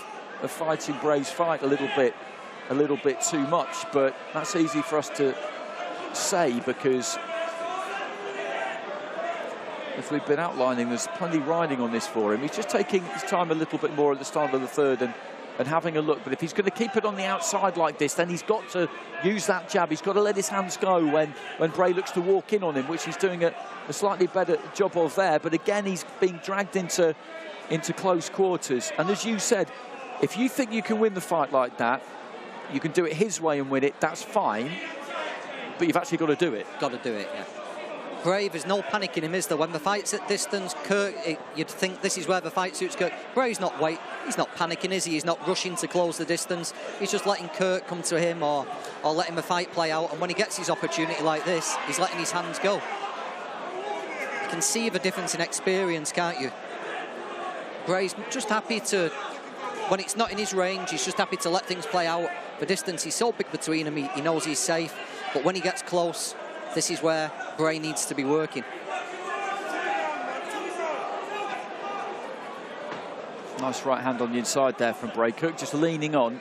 fighting Bray's fight a little bit too much, but that's easy for us to say because, as we've been outlining, there's plenty riding on this for him. He's just taking his time a little bit more at the start of the third and having a look. But if he's going to keep it on the outside like this, then he's got to use that jab. He's got to let his hands go when Bray looks to walk in on him, which he's doing a slightly better job of there. But again, he's being dragged into close quarters. And as you said, if you think you can win the fight like that, you can do it his way and win it, that's fine. But you've actually got to do it. Got to do it, yeah. Bray, there's no panic in him, is there? When the fight's at distance, Kirk, you'd think this is where the fight suits Kirk. Bray's not he's not panicking, is he? He's not rushing to close the distance. He's just letting Kirk come to him or letting the fight play out. And when he gets his opportunity like this, he's letting his hands go. You can see the difference in experience, can't you? Bray's just happy to, when it's not in his range, he's just happy to let things play out. The distance is so big between them, he knows he's safe. But when he gets close, this is where Bray needs to be working. Nice right hand on the inside there from Bray. Kirk just leaning on.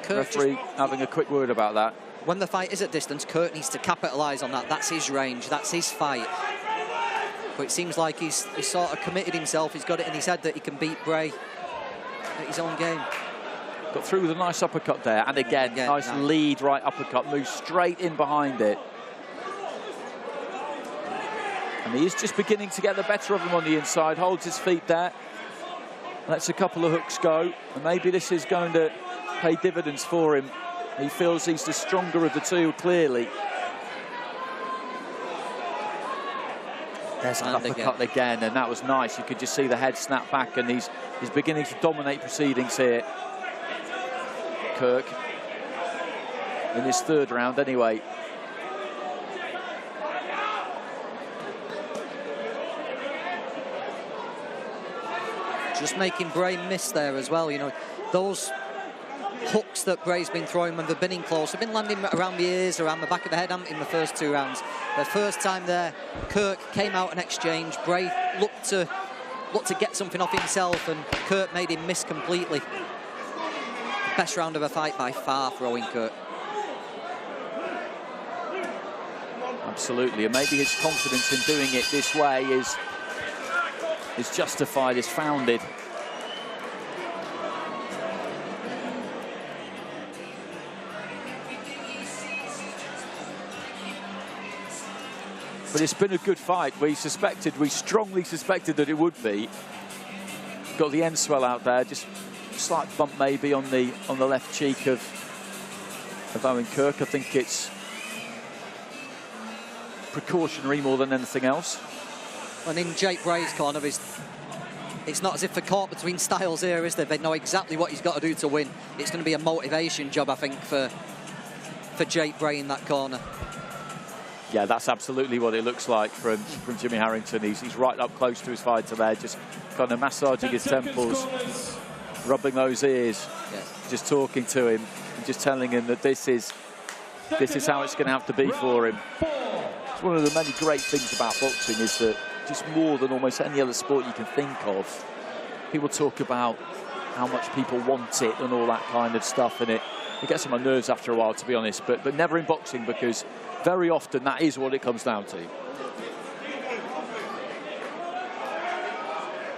Referee having a quick word about that. When the fight is at distance, Kirk needs to capitalise on that. That's his range, that's his fight. But it seems like he's sort of committed himself. He's got it in his head that he can beat Bray at his own game. Got through with a nice uppercut there, and again, nice lead right uppercut, moves straight in behind it. And he is just beginning to get the better of him on the inside, holds his feet there, lets a couple of hooks go, and maybe this is going to pay dividends for him. He feels he's the stronger of the two, clearly. There's an uppercut again, and that was nice. You could just see the head snap back, and he's beginning to dominate proceedings here. Kirk in his third round anyway. Just making Bray miss there as well, you know. Those hooks that Bray's been throwing when they've been in close have been landing around the ears, around the back of the head in the first two rounds. The first time there, Kirk came out and exchanged. Bray looked to get something off himself, and Kirk made him miss completely. Best round of a fight by far for Owen Kirk. Absolutely, and maybe his confidence in doing it this way is justified, is founded. But it's been a good fight. We strongly suspected that it would be. Got the end swell out there, just slight bump maybe on the left cheek of Owen Kirk. I think it's precautionary more than anything else. And in Jake Bray's corner, it's not as if they're caught between styles here, is there? They know exactly what he's got to do to win. It's going to be a motivation job, I think, for Jake Bray in that corner. Yeah, that's absolutely what it looks like from Jimmy Harrington. He's right up close to his fighter there, just kind of massaging his temples, rubbing those ears, just talking to him, and just telling him that this is how it's going to have to be for him. It's one of the many great things about boxing is that just more than almost any other sport you can think of, people talk about how much people want it and all that kind of stuff, and it gets on my nerves after a while, to be honest, but never in boxing, because very often that is what it comes down to.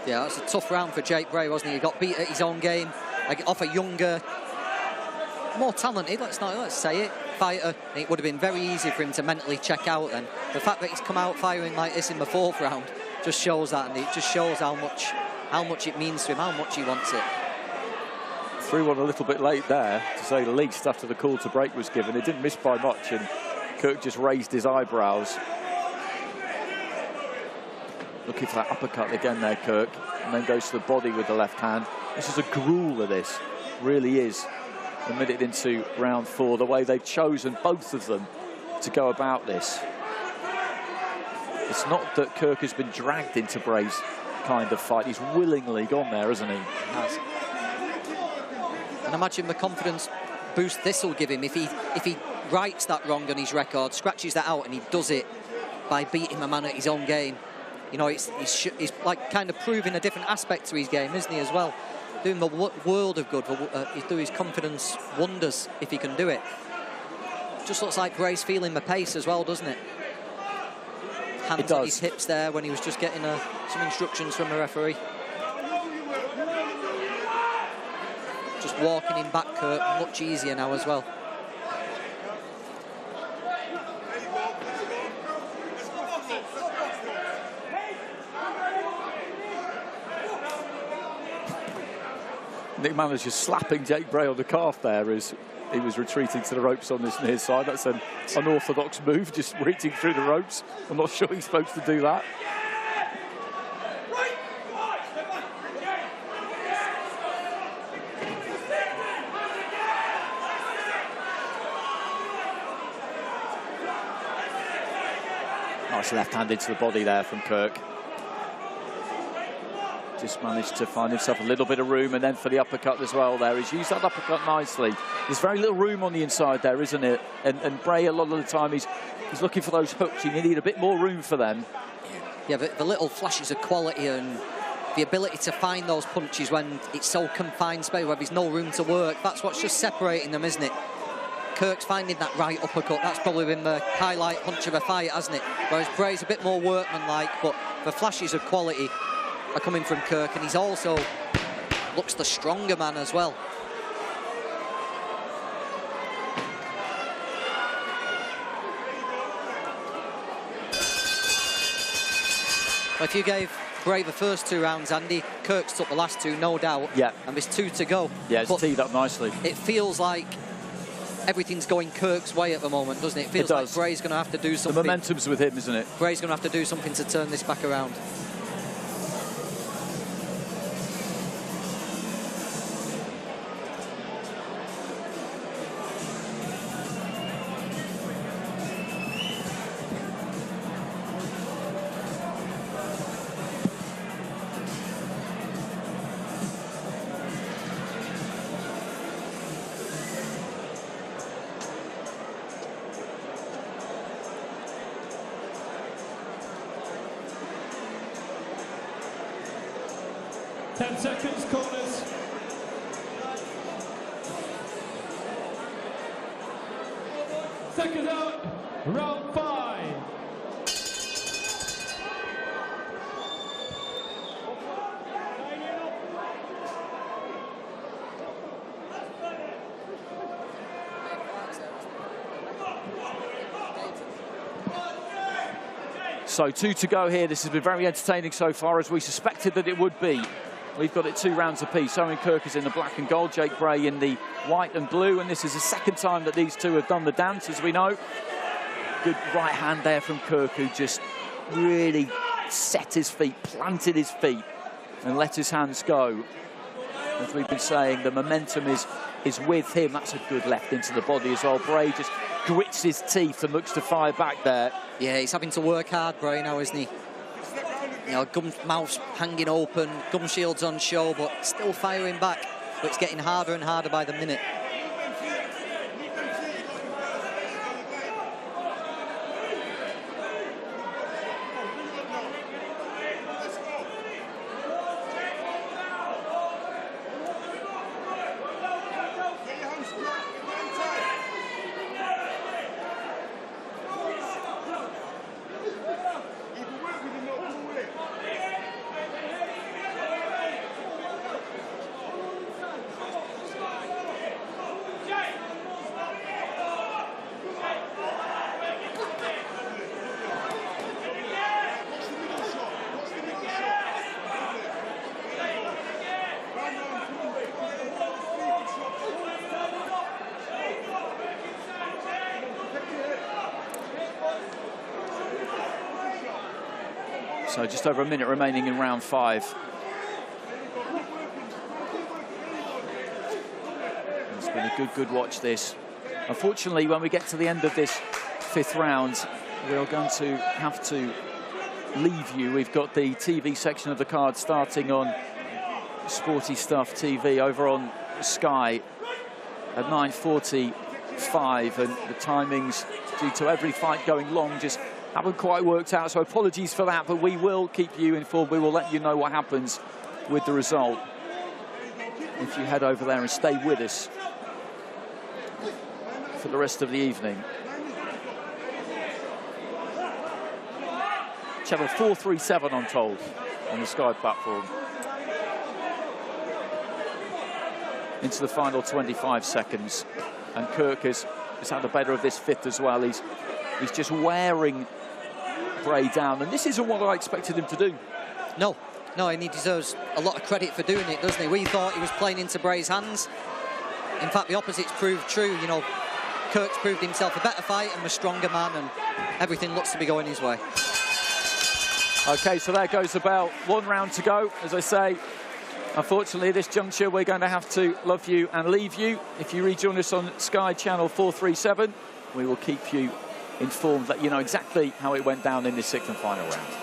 Yeah, that's a tough round for Jake Bray, wasn't he? He got beat at his own game, off a younger, more talented, let's say it, fighter. It would have been very easy for him to mentally check out then. The fact that he's come out firing like this in the fourth round just shows that, and it just shows how much it means to him, how much he wants it. Threw one a little bit late there, to say the least, after the call to break was given. It didn't miss by much, and Kirk just raised his eyebrows. Looking for that uppercut again there, Kirk, and then goes to the body with the left hand. This is a gruel of this, really is. A minute into round 4, the way they've chosen, both of them, to go about this. It's not that Kirk has been dragged into Bray's kind of fight. He's willingly gone there, hasn't he? He has. And imagine the confidence boost this will give him if he rights that wrong on his record, scratches that out, and he does it by beating a man at his own game. You know, he's like kind of proving a different aspect to his game, isn't he, as well? Doing the world of good. He's doing his confidence wonders if he can do it. Just looks like Bray's feeling the pace as well, doesn't it? Hands at his hips there when he was just getting some instructions from the referee. Just walking him back, Kirk, much easier now as well. Nick Mellers just slapping Jake Bray on the calf there as he was retreating to the ropes on this near side. That's an unorthodox move, just reaching through the ropes. I'm not sure he's supposed to do that. Nice left-handed to the body there from Kirk. Just managed to find himself a little bit of room, and then for the uppercut as well there. He's used that uppercut nicely. There's very little room on the inside there, isn't it? And Bray, a lot of the time, he's looking for those hooks. You need a bit more room for them. Yeah, but the little flashes of quality and the ability to find those punches when it's so confined space, where there's no room to work, that's what's just separating them, isn't it? Kirk's finding that right uppercut. That's probably been the highlight punch of the fight, hasn't it? Whereas Bray's a bit more workmanlike, but the flashes of quality are coming from Kirk, and he's also looks the stronger man as well. If you gave Bray the first 2 rounds, Andy, Kirk's took the last 2, no doubt. Yeah. And there's 2 to go. Yeah, it's teed up nicely. It feels like everything's going Kirk's way at the moment, doesn't it? It feels like Bray's going to have to do something. The momentum's with him, isn't it? Bray's going to have to do something to turn this back around. Seconds, corners. Seconds out, round 5. So 2 to go here. This has been very entertaining so far, as we suspected that it would be. We've got it 2 rounds apiece. Owen Kirk is in the black and gold, Jake Bray in the white and blue, and this is the second time that these two have done the dance, as we know. Good right hand there from Kirk, who just really set his feet, planted his feet, and let his hands go. As we've been saying, the momentum is with him. That's a good left into the body as well. Bray just grits his teeth and looks to fire back there. Yeah, he's having to work hard, Bray, now, isn't he? You know, mouth's hanging open, gum shields on show, but still firing back. But it's getting harder and harder by the minute. So just over a minute remaining in round 5. It's been a good watch, this. Unfortunately, when we get to the end of this 5th round, we're going to have to leave you. We've got the TV section of the card starting on Sportystuff TV over on Sky at 9:40 5, and the timings, due to every fight going long, just haven't quite worked out. So apologies for that, but we will keep you informed. We will let you know what happens with the result if you head over there and stay with us for the rest of the evening. Channel 437, I'm told, on the Sky platform. Into the final 25 seconds, and Kirk has had the better of this fifth as well. He's just wearing Bray down, and this isn't what I expected him to do. No, and he deserves a lot of credit for doing it, doesn't he? We thought he was playing into Bray's hands. In fact, the opposite's proved true. You know, Kirk's proved himself a better fighter and a stronger man, and everything looks to be going his way. Okay, so there goes about 1 round to go. As I say, unfortunately, at this juncture, we're going to have to love you and leave you. If you rejoin us on Sky Channel 437, we will keep you informed, let you know exactly how it went down in this 6th and final round.